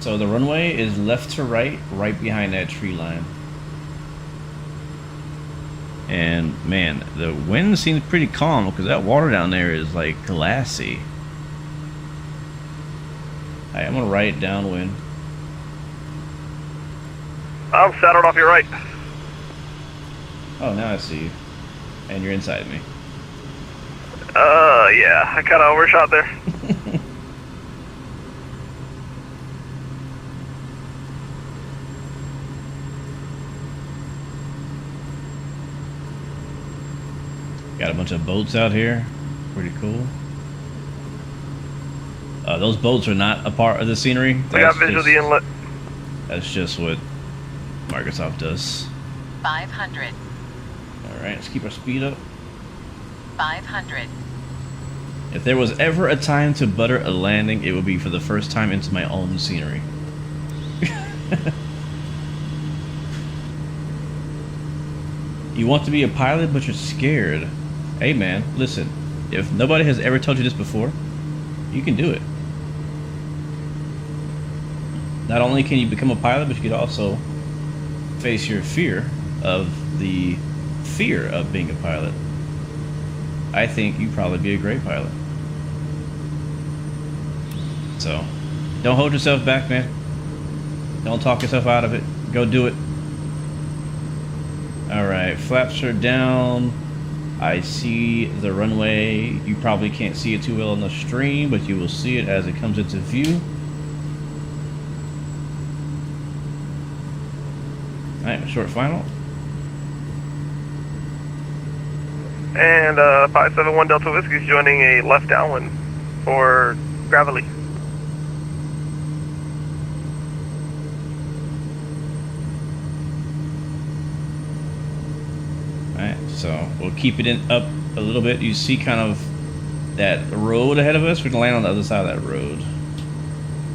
So the runway is left to right, right behind that tree line. And man, the wind seems pretty calm because that water down there is like glassy. Alright, I'm gonna right downwind. I'm saddled off your right. Oh, now I see you. And you're inside me. Yeah, I kind of overshot there. Got a bunch of boats out here. Pretty cool. Those boats are not a part of the scenery. We got visual of the inlet. That's just what Microsoft does. 500. Alright, let's keep our speed up. 500. If there was ever a time to butter a landing, it would be for the first time into my own scenery. You want to be a pilot, but you're scared. Hey man, listen. If nobody has ever told you this before, you can do it. Not only can you become a pilot, but you could also face your fear of the fear of being a pilot. I think you'd probably be a great pilot. So, don't hold yourself back, man. Don't talk yourself out of it. Go do it. Alright, flaps are down. I see the runway. You probably can't see it too well on the stream, but you will see it as it comes into view. Alright, short final. And 571 Delta Whiskey is joining a left downwind for Gravelly. Alright, so we'll keep it up a little bit. You see kind of that road ahead of us. We're gonna land on the other side of that road.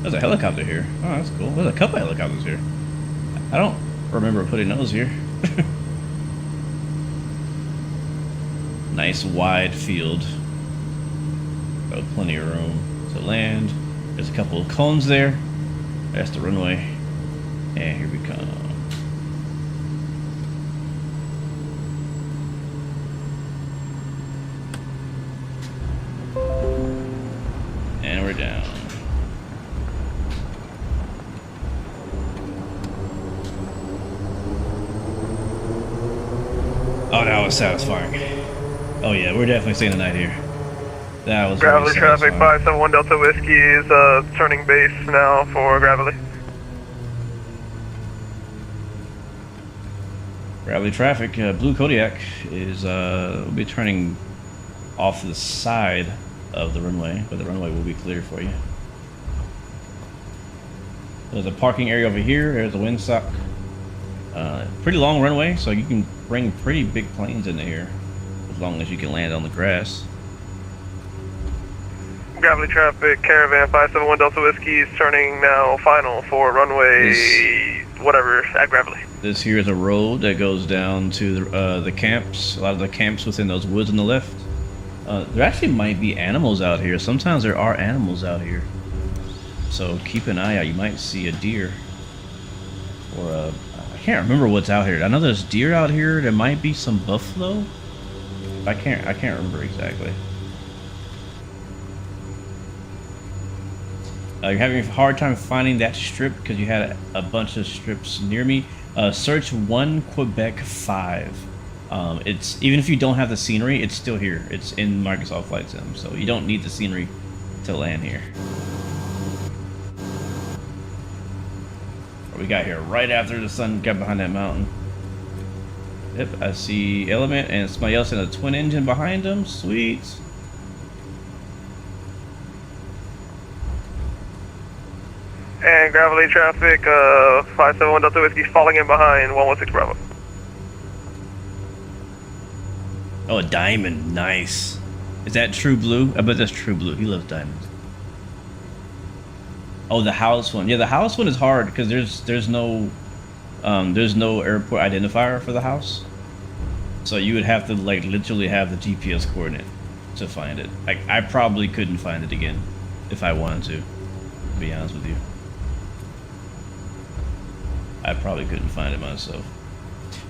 There's a helicopter here. Oh, that's cool. There's a couple of helicopters here. I don't remember putting those here. Nice wide field. Got plenty of room to land. There's a couple of cones there. That's the runway. And here we come. And we're down. Oh, that was satisfying. Oh yeah, we're definitely staying the night here. That was Gravelly really traffic, satisfying. 571 Delta Whiskey is turning base now for Gravelly. Gravelly traffic, blue Kodiak is will be turning off the side of the runway, but the runway will be clear for you. There's a parking area over here. There's a windsock. Pretty long runway, so you can bring pretty big planes into here, as long as you can land on the grass. Gravelly traffic, Caravan 571 Delta Whiskey is turning now final for runway whatever at Gravelly. This here is a road that goes down to the camps. A lot of the camps within those woods on the left. There actually might be animals out here. Sometimes there are animals out here. So keep an eye out. You might see a deer. Or a... I can't remember what's out here. I know there's deer out here. There might be some buffalo. I can't remember exactly. You're having a hard time finding that strip because you had a bunch of strips near me. Search 1 Quebec 5. It's even if you don't have the scenery, it's still here. It's in Microsoft Flight Sim, so you don't need the scenery to land here. What we got here right after the sun got behind that mountain. Yep, I see Element and somebody else in a twin engine behind them. Sweet. And Gravelly traffic, 571 Delta Whiskey falling in behind 116 Bravo. Oh, a diamond. Nice. Is that True Blue? I bet that's True Blue. He loves diamonds. Oh, the house one. Yeah, the house one is hard because there's no airport identifier for the house. So you would have to like literally have the GPS coordinate to find it. I probably couldn't find it again if I wanted to be honest with you. I probably couldn't find it myself.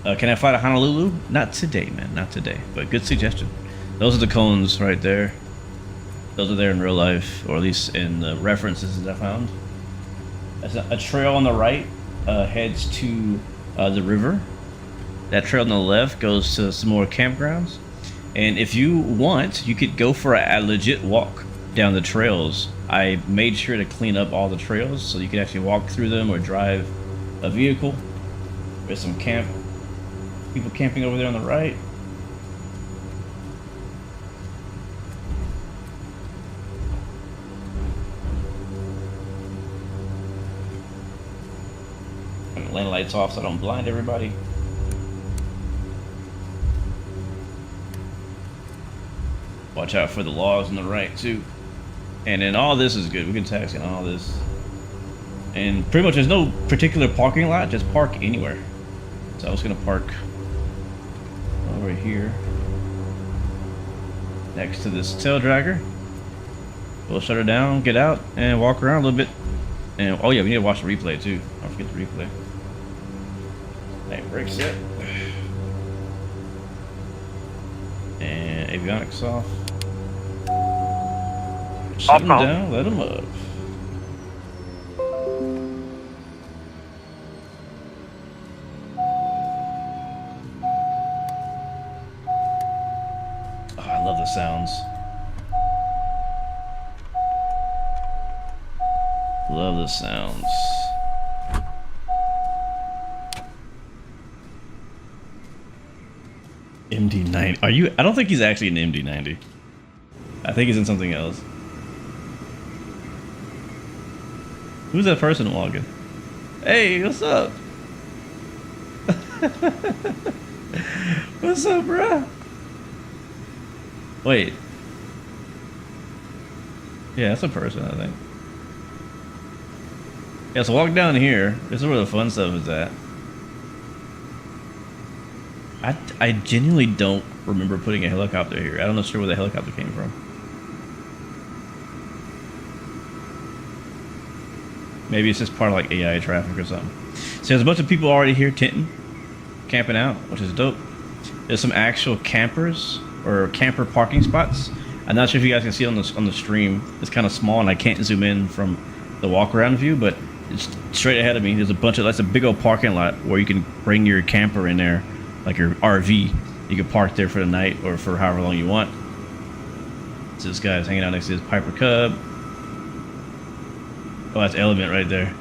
Can I fly to Honolulu? Not today, man. Not today. But good suggestion. Those are the cones right there. Those are there in real life, or at least in the references that I found. There's a trail on the right heads to the river. That trail on the left goes to some more campgrounds. And if you want, you could go for a legit walk down the trails. I made sure to clean up all the trails so you could actually walk through them or drive a vehicle. There's some people camping over there on the right. Lane lights off so I don't blind everybody. Watch out for the logs on the right too. And then all this is good. We can taxi on all this. And pretty much there's no particular parking lot, just park anywhere. So I was gonna park over here next to this tail dragger. We'll shut her down, get out, and walk around a little bit. And oh yeah, we need to watch the replay too. Don't forget the replay. Hey, brake set. And avionics off. Shut them down, let them up. Oh, I love the sounds. Love the sounds. MD90. Are you? I don't think he's actually an MD90. I think he's in something else. Who's that person walking? Hey, what's up? What's up, bruh? Wait. Yeah, that's a person, I think. Yeah, so walk down here. This is where the fun stuff is at. I genuinely don't remember putting a helicopter here. I don't know sure where the helicopter came from. Maybe it's just part of like AI traffic or something. So there's a bunch of people already here tenting, camping out, which is dope. There's some actual campers or camper parking spots. I'm not sure if you guys can see it on the stream. It's kind of small and I can't zoom in from the walk around view, but it's straight ahead of me. There's a bunch of, that's a big old parking lot where you can bring your camper in there, like your RV. You can park there for the night or for however long you want. So this guy's hanging out next to his Piper Cub. Oh, that's Element right there.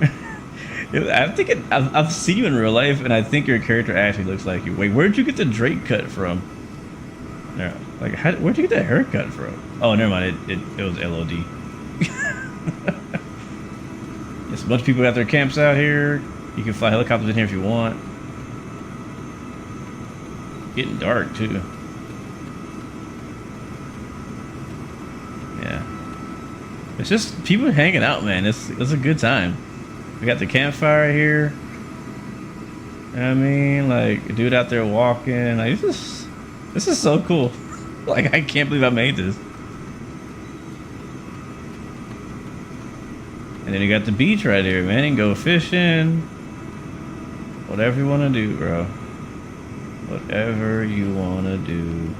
I'm thinking, I've seen you in real life, and I think your character actually looks like you. Wait, where'd you get the Drake cut from? Yeah, like, where'd you get that haircut from? Oh, never mind, it was LOD. Yes, a bunch of people got their camps out here. You can fly helicopters in here if you want. Getting dark, too. Yeah. It's just people hanging out, man. It's a good time. We got the campfire here. I mean, like, a dude out there walking. Like, this is so cool. Like, I can't believe I made this. And then you got the beach right here, man. You can go fishing. Whatever you want to do, bro. Whatever you want to do.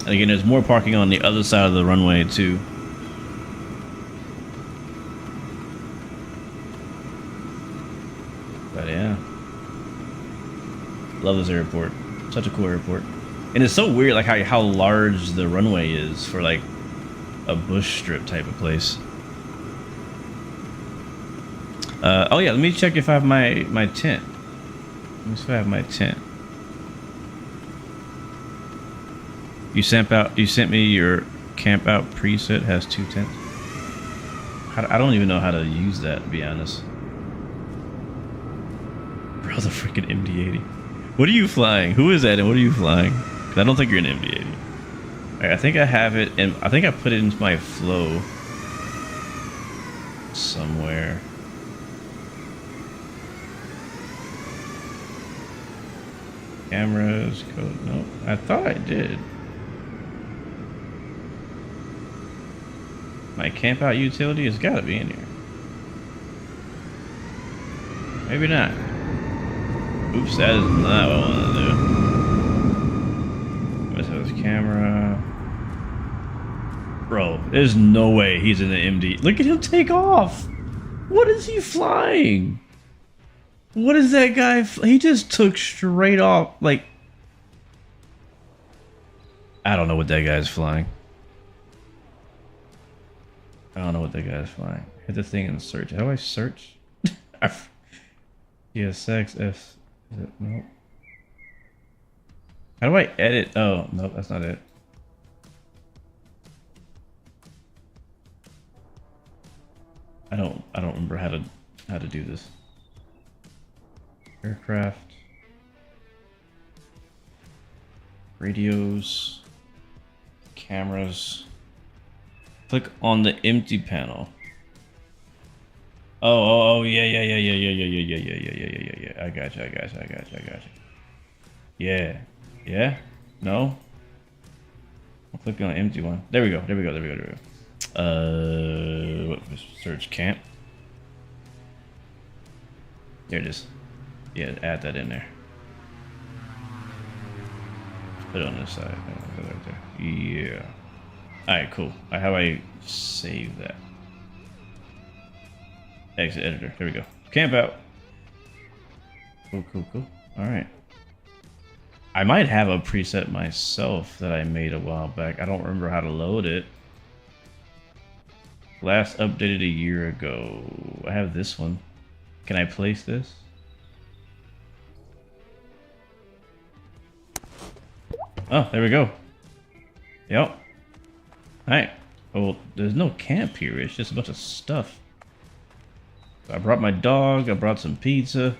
And again, there's more parking on the other side of the runway, too. But yeah. Love this airport. Such a cool airport. And it's so weird, like, how large the runway is for, like, a bush strip type of place. Oh yeah, let me check if I have my tent. Let me see if I have my tent. You sent me your camp out preset, has 2 tents. I don't even know how to use that, to be honest. Bro, the freaking MD-80. What are you flying? Who is that and what are you flying? 'Cause I don't think you're an MD-80. Alright, I think I have it, and I think I put it into my flow somewhere. Cameras, code, nope. I thought I did. My camp out utility has got to be in here. Maybe not. Oops, that is not what I want to do. What's this camera? Bro, there's no way he's in the MD. Look at him take off. What is he flying? What is that guy? He just took straight off. Like, I don't know what that guy's flying. I don't know what that guy's flying. Hit the thing and search. How do I search? ESX F. Is it? Nope. How do I edit? Oh, nope, that's not it. I don't remember how to do this. Aircraft. Radios. Cameras. Click on the empty panel. Oh, yeah. I got you. Yeah. No? I'm clicking on an empty one. There we go. There we go. There we go. There we go. What, search camp. There it is. Yeah, add that in there. Put it on this side. Right there. Yeah. Alright, cool. How do I save that? Exit editor. There we go. Camp out. Cool, cool, cool. Alright. I might have a preset myself that I made a while back. I don't remember how to load it. Last updated a year ago. I have this one. Can I place this? Oh, there we go. Yep. Alright. Well, there's no camp here. It's just a bunch of stuff. I brought my dog. I brought some pizza.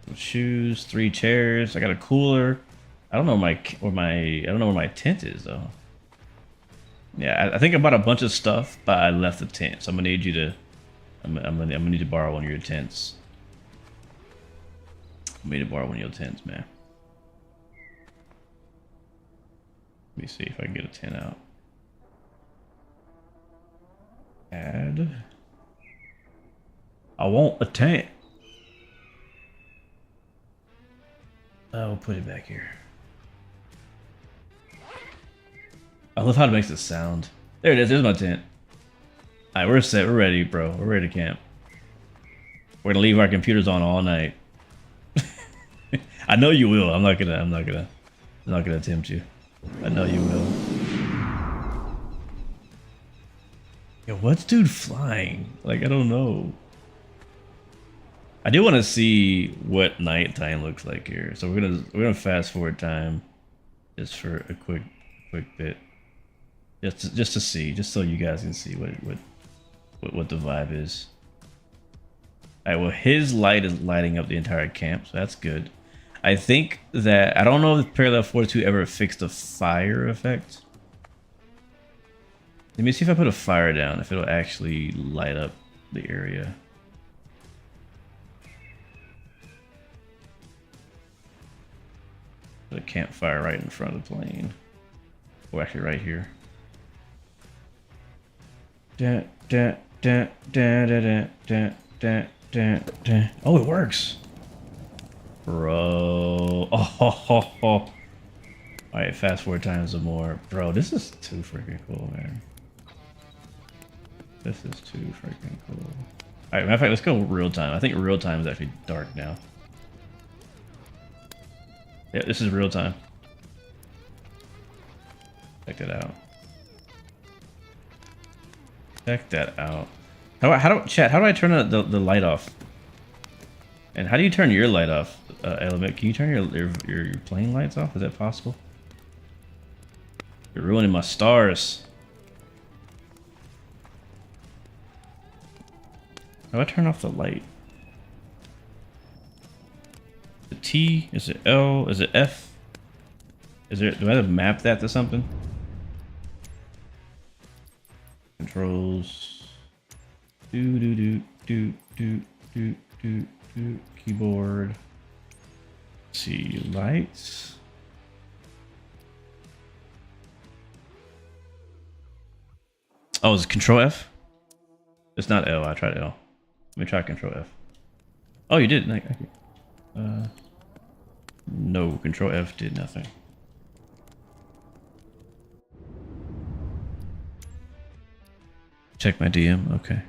Some shoes. 3 chairs. I got a cooler. I don't know where my tent is though. Yeah, I think I bought a bunch of stuff, but I left the tent. So I'm gonna need you to. I'm gonna need to borrow one of your tents. I'm gonna need to borrow one of your tents, man. Let me see if I can get a tent out. Add. I want a tent. I'll put it back here. I love how it makes the sound. There it is. There's my tent. Alright, we're set. We're ready, bro. We're ready to camp. We're gonna leave our computers on all night. I know you will. I'm not gonna tempt you. I know you will. Yo, what's dude flying? Like, I don't know. I do want to see what nighttime looks like here. So we're gonna fast forward time just for a quick bit. Just to see, just so you guys can see what the vibe is. Alright, well his light is lighting up the entire camp, so that's good. I think that, I don't know if Parallel 42 ever fixed the fire effect. Let me see if I put a fire down, if it'll actually light up the area. Put a campfire right in front of the plane. Oh, actually right here. Oh, it works. Bro. Oh, ho, ho, ho. Alright, fast forward time some more. Bro, this is too freaking cool, man. This is too freaking cool. Alright, matter of fact, let's go real time. I think real time is actually dark now. Yeah, this is real time. Check that out. Check that out. Chat, how do I turn the light off? And how do you turn your light off, Element? Can you turn your plane lights off? Is that possible? You're ruining my stars. How do I turn off the light? Is it T? Is it L? Is it F? Do I have to map that to something? Controls. Keyboard. See, lights. Oh, is it Control F? It's not L. I tried L. Let me try Control F. Oh, you did. No, Control F did nothing. Check my DM. Okay.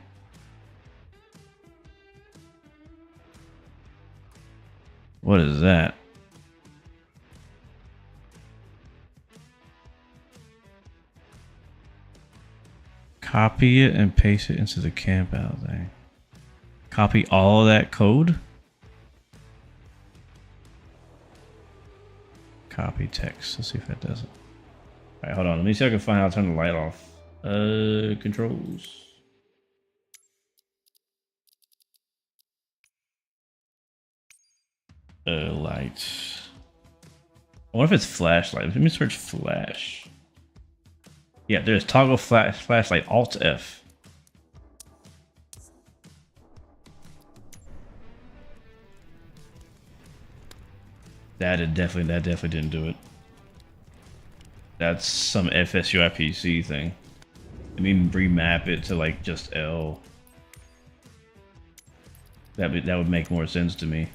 What is that? Copy it and paste it into the camp out thing. Copy all of that code. Copy text. Let's see if that does it. Alright, hold on. Let me see if I can find how to turn the light off. Controls. Lights. I wonder if it's flashlight. Let me search flash. Yeah, there's toggle flashlight, Alt F. That definitely didn't do it. That's some FSUIPC thing. I mean, remap it to like just L. That would make more sense to me.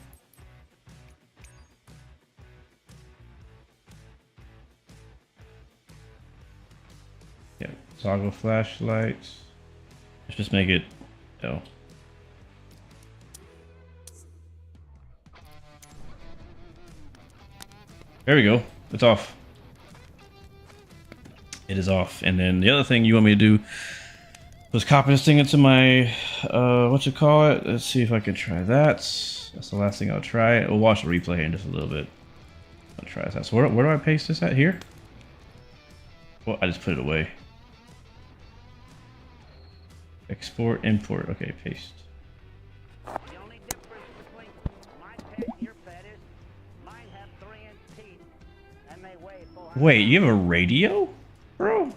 Yeah, toggle flashlights. Let's just make it L. There we go. It's off. It is off. And then the other thing you want me to do was copy this thing into my, what you call it? Let's see if I can try that. That's the last thing I'll try. We'll watch the replay here in just a little bit. I'll try that. So where do I paste this at? Here? Well, I just put it away. Export, import. Okay, paste. The only difference between my pet and your pet is mine have 3-inch teeth and they weigh 400. Wait, you have a radio, bro?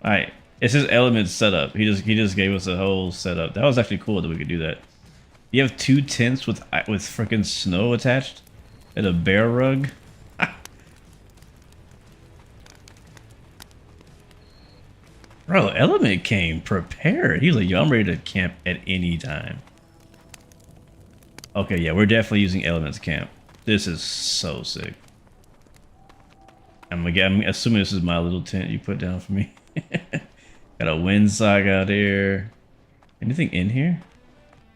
Alright, it says element setup. He just gave us a whole setup. That was actually cool that we could do that. You have 2 tents with freaking snow attached and a bear rug. Bro, Element came prepared. He's like, yo, I'm ready to camp at any time. Okay, yeah, we're definitely using Element's camp. This is so sick. I'm assuming this is my little tent you put down for me. Got a windsock out there. Anything in here?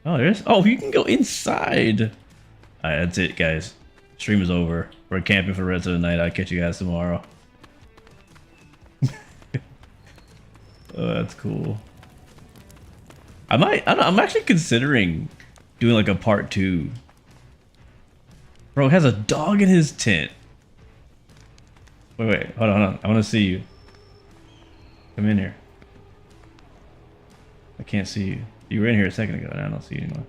Oh, there's. Oh, you can go inside. All right, that's it, guys. Stream is over. We're camping for the rest of the night. I'll catch you guys tomorrow. Oh, that's cool. I'm actually considering doing like a part 2. Bro has a dog in his tent. Wait, hold on. I want to see you. Come in here. I can't see you. You were in here a second ago and I don't see you anymore.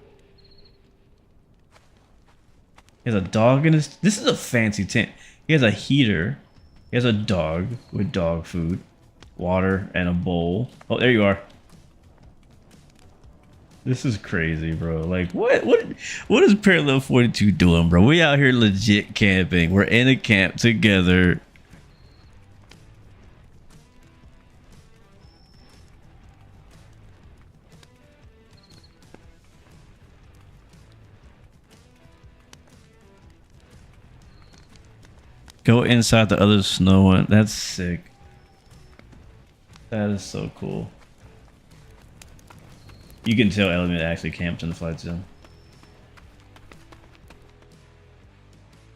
He has a dog in his... This is a fancy tent. He has a heater. He has a dog with dog food, water, and a bowl. Oh, there you are. This is crazy, bro. Like, what is Parallel 42 doing, bro? We out here legit camping. We're in a camp together. Go inside the other snow one. That's sick. That is so cool. You can tell Element actually camped in the flight zone.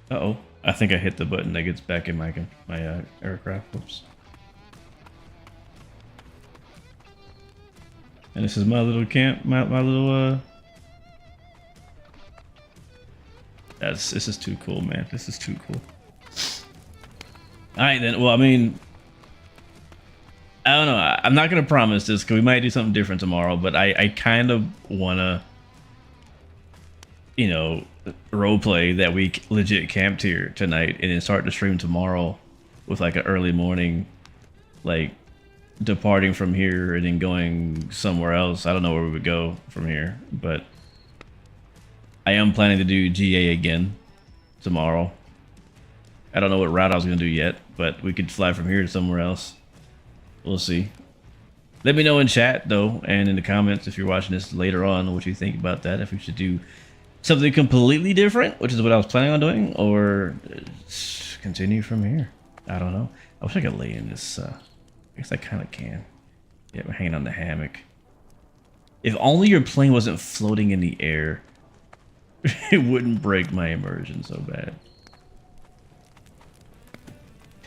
Uh-oh. I think I hit the button that gets back in my aircraft. Whoops. And this is my little camp, my little this is too cool, man. This is too cool. Alright then, well, I mean, I don't know. I'm not gonna promise this because we might do something different tomorrow, but I kind of wanna, you know, roleplay that we legit camped here tonight and then start the stream tomorrow with like an early morning, like departing from here and then going somewhere else. I don't know where we would go from here, but I am planning to do GA again tomorrow. I don't know what route I was gonna do yet, but we could fly from here to somewhere else. We'll see. Let me know in chat though, and in the comments if you're watching this later on, what you think about that. If we should do something completely different, which is what I was planning on doing, or continue from here. I don't know. I wish I could lay in this. I guess I kind of can. Yeah, we're hanging on the hammock. If only your plane wasn't floating in the air, it wouldn't break my immersion so bad.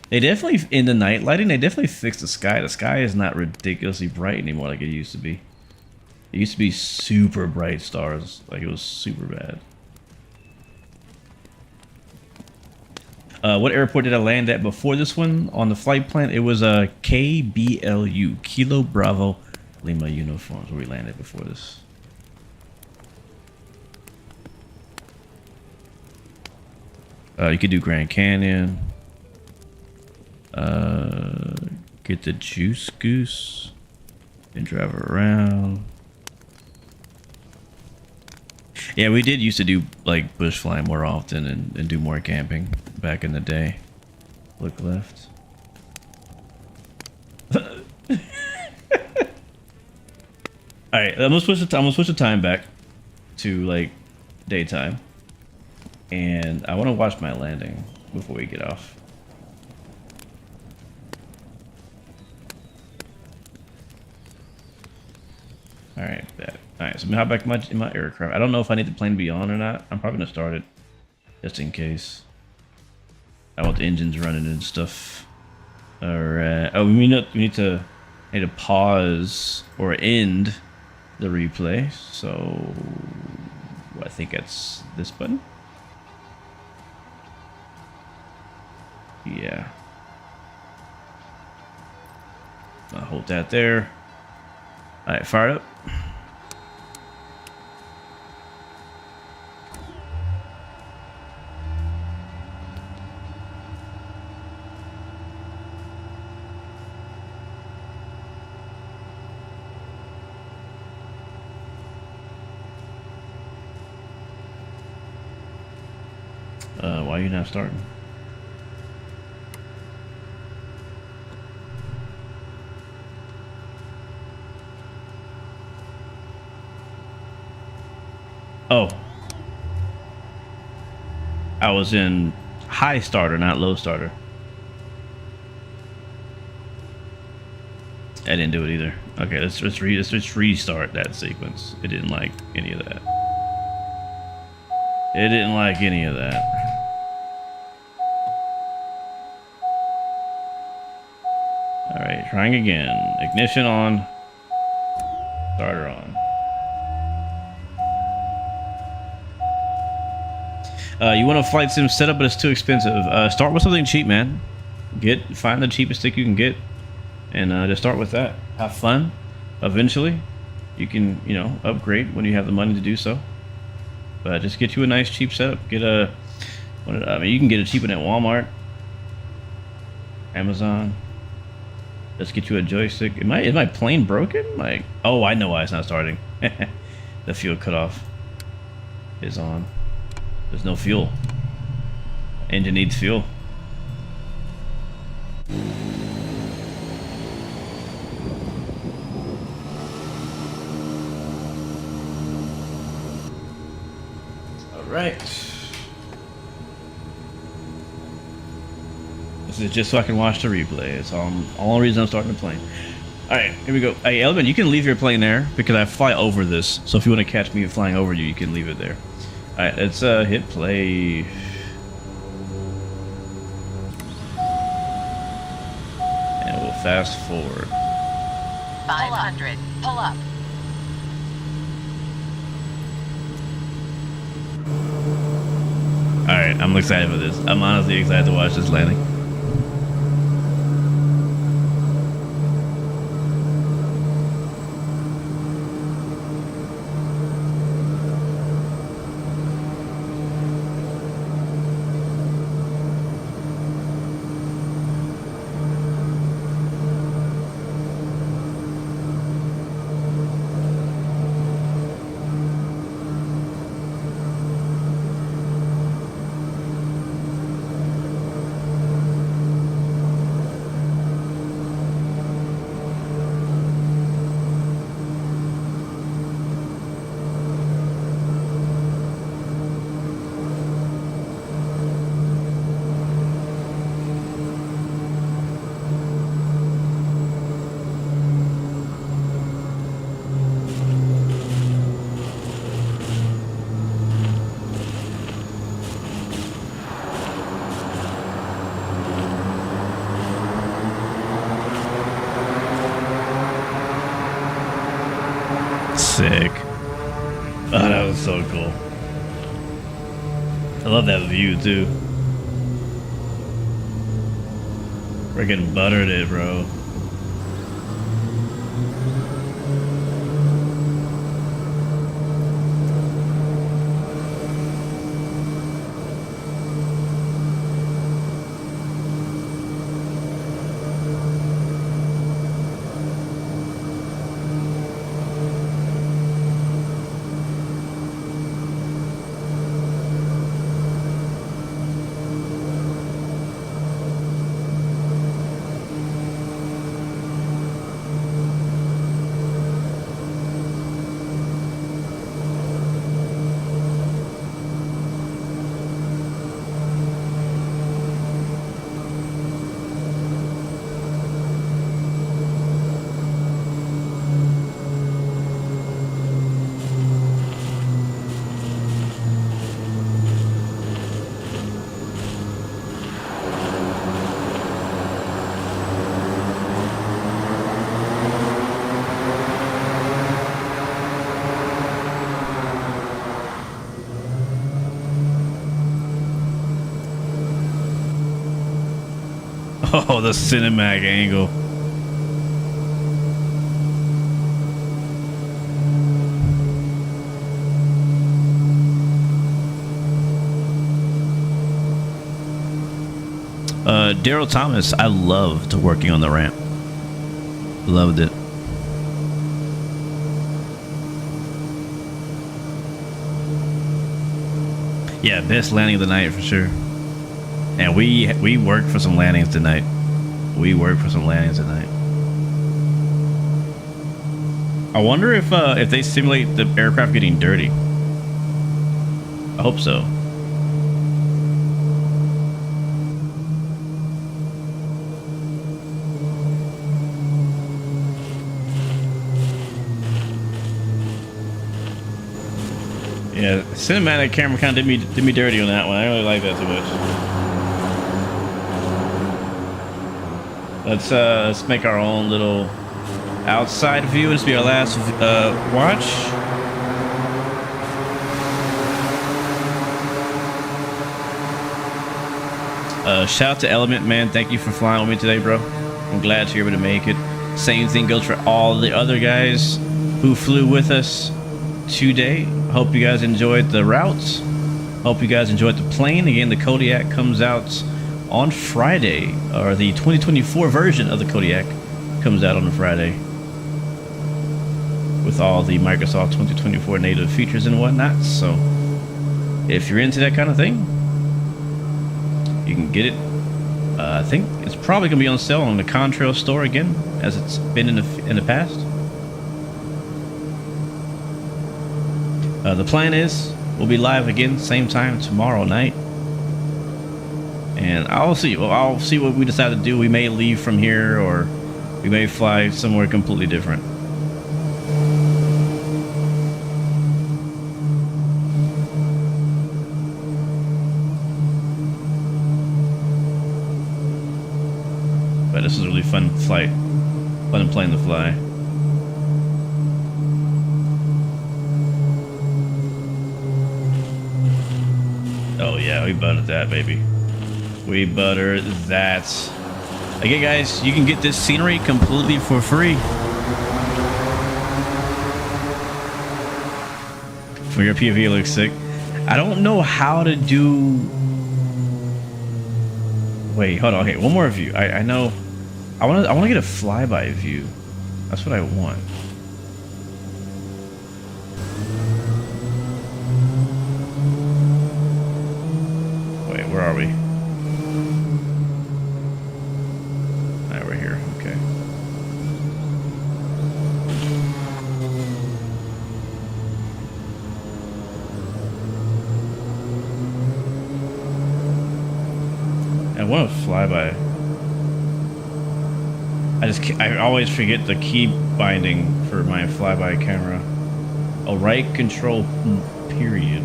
They definitely, in the night lighting, they definitely fixed the sky. The sky is not ridiculously bright anymore like it used to be. It used to be super bright stars. Like, it was super bad. What airport did I land at before this one on the flight plan? It was KBLU, Kilo Bravo Lima Uniforms, where we landed before this. You could do Grand Canyon. Get the Juice Goose and drive around. Yeah, we did used to do like bush flying more often and do more camping back in the day. Look left. All right, I'm gonna switch the time back to like daytime, and I want to watch my landing before we get off. All right, bet. All right, so I'm gonna hop back in my aircraft. I don't know if I need the plane to be on or not. I'm probably gonna start it just in case. I want the engines running and stuff. All right. Oh, we need to pause or end the replay. So I think that's this button. Yeah. I'll hold that there. All right, fire it up. Why are you not starting? Oh. I was in high starter, not low starter. I didn't do it either. Okay, let's just restart that sequence. It didn't like any of that. It didn't like any of that. Alright, trying again. Ignition on. Starter on. You want a flight sim setup, but it's too expensive. Start with something cheap, man. Find the cheapest stick you can get, and just start with that. Have fun. Eventually, you can, upgrade when you have the money to do so. But just get you a nice cheap setup. You can get it cheap at Walmart, Amazon. Let's get you a joystick. Is my plane broken? Like, oh, I know why it's not starting. The fuel cutoff is on. There's no fuel. Engine needs fuel. All right. This is just so I can watch the replay. It's all only reason I'm starting the plane. All right, here we go. Hey, Elvin, you can leave your plane there because I fly over this. So if you want to catch me flying over you, you can leave it there. All right, let's hit play. And we'll fast forward. 500. Pull up. All right, I'm excited for this. I'm honestly excited to watch this landing. Sick. Oh, that was so cool. I love that view too. Freaking buttered it, bro. Oh, the cinematic angle. Daryl Thomas, I loved working on the ramp. Loved it. Yeah, best landing of the night for sure. And we worked for some landings tonight. I wonder if they simulate the aircraft getting dirty. I hope so. Yeah, cinematic camera kind of did me dirty on that one. I don't really like that too much. Let's make our own little outside view. This will be our last watch. Shout out to Element, man. Thank you for flying with me today, bro. I'm glad you're able to make it. Same thing goes for all the other guys who flew with us today. Hope you guys enjoyed the routes. Hope you guys enjoyed the plane. Again, the Kodiak comes out on Friday, or the 2024 version of the Kodiak comes out on a Friday with all the Microsoft 2024 native features and whatnot. So if you're into that kind of thing, you can get it. I think it's probably gonna be on sale on the Contrail store again, as it's been in the past. The plan is we'll be live again same time tomorrow night, and I'll see what we decide to do. We may leave from here, or we may fly somewhere completely different. But this is a really fun flight, fun plane to fly. Oh yeah, we buttered that, baby. We buttered that. Again, guys, you can get this scenery completely for free. For your POV looks sick. I don't know how to do... Wait, hold on. Okay, one more view. I know. I want to get a flyby view. That's what I want. Where are we? Alright, we're here. Okay. I want to fly by. I always forget the key binding for my flyby camera. Oh, right control period.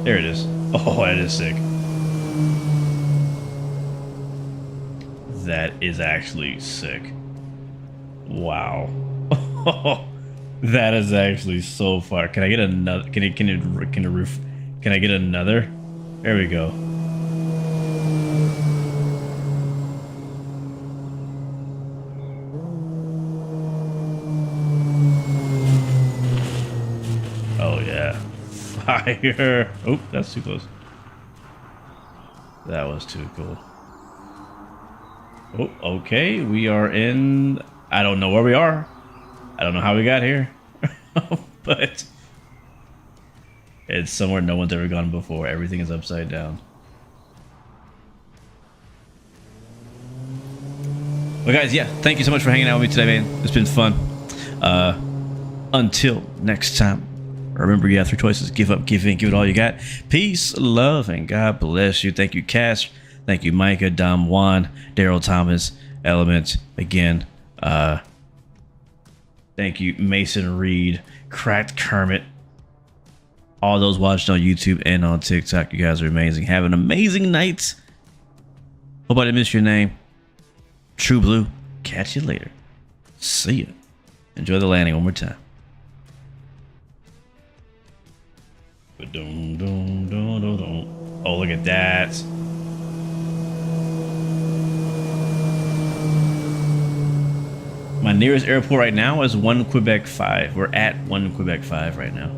There it is. Oh, that is sick. That is actually sick. Wow. That is actually so far. Can I get another? Can I get another? There we go. Oh yeah. Fire. Oh, that's too close. That was too cool. Oh, okay. We are in... I don't know where we are. I don't know how we got here. But it's somewhere no one's ever gone before. Everything is upside down. Well, guys, yeah. Thank you so much for hanging out with me today, man. It's been fun. Until next time. Remember, you have three choices: give up, give in, give it all you got. Peace, love, and God bless you. Thank you, Cash. Thank you, Micah, Dom, Juan, Daryl Thomas, Element. Again, thank you, Mason Reed, Cracked Kermit. All those watching on YouTube and on TikTok. You guys are amazing. Have an amazing night. Hope I didn't miss your name. True Blue. Catch you later. See ya. Enjoy the landing one more time. Oh, look at that. My nearest airport right now is 1 Quebec 5. We're at 1 Quebec 5 right now.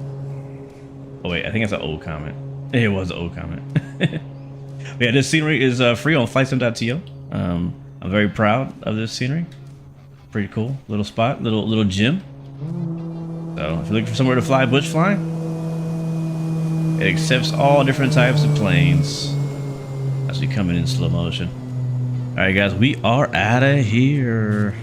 Oh wait, I think it's an old comment. It was an old comment. Yeah, this scenery is free on flightsim.to. I'm very proud of this scenery. Pretty cool. Little spot, little gym. So if you're looking for somewhere to fly bush flying, it accepts all different types of planes as we come in slow motion. All right, guys, we are out of here.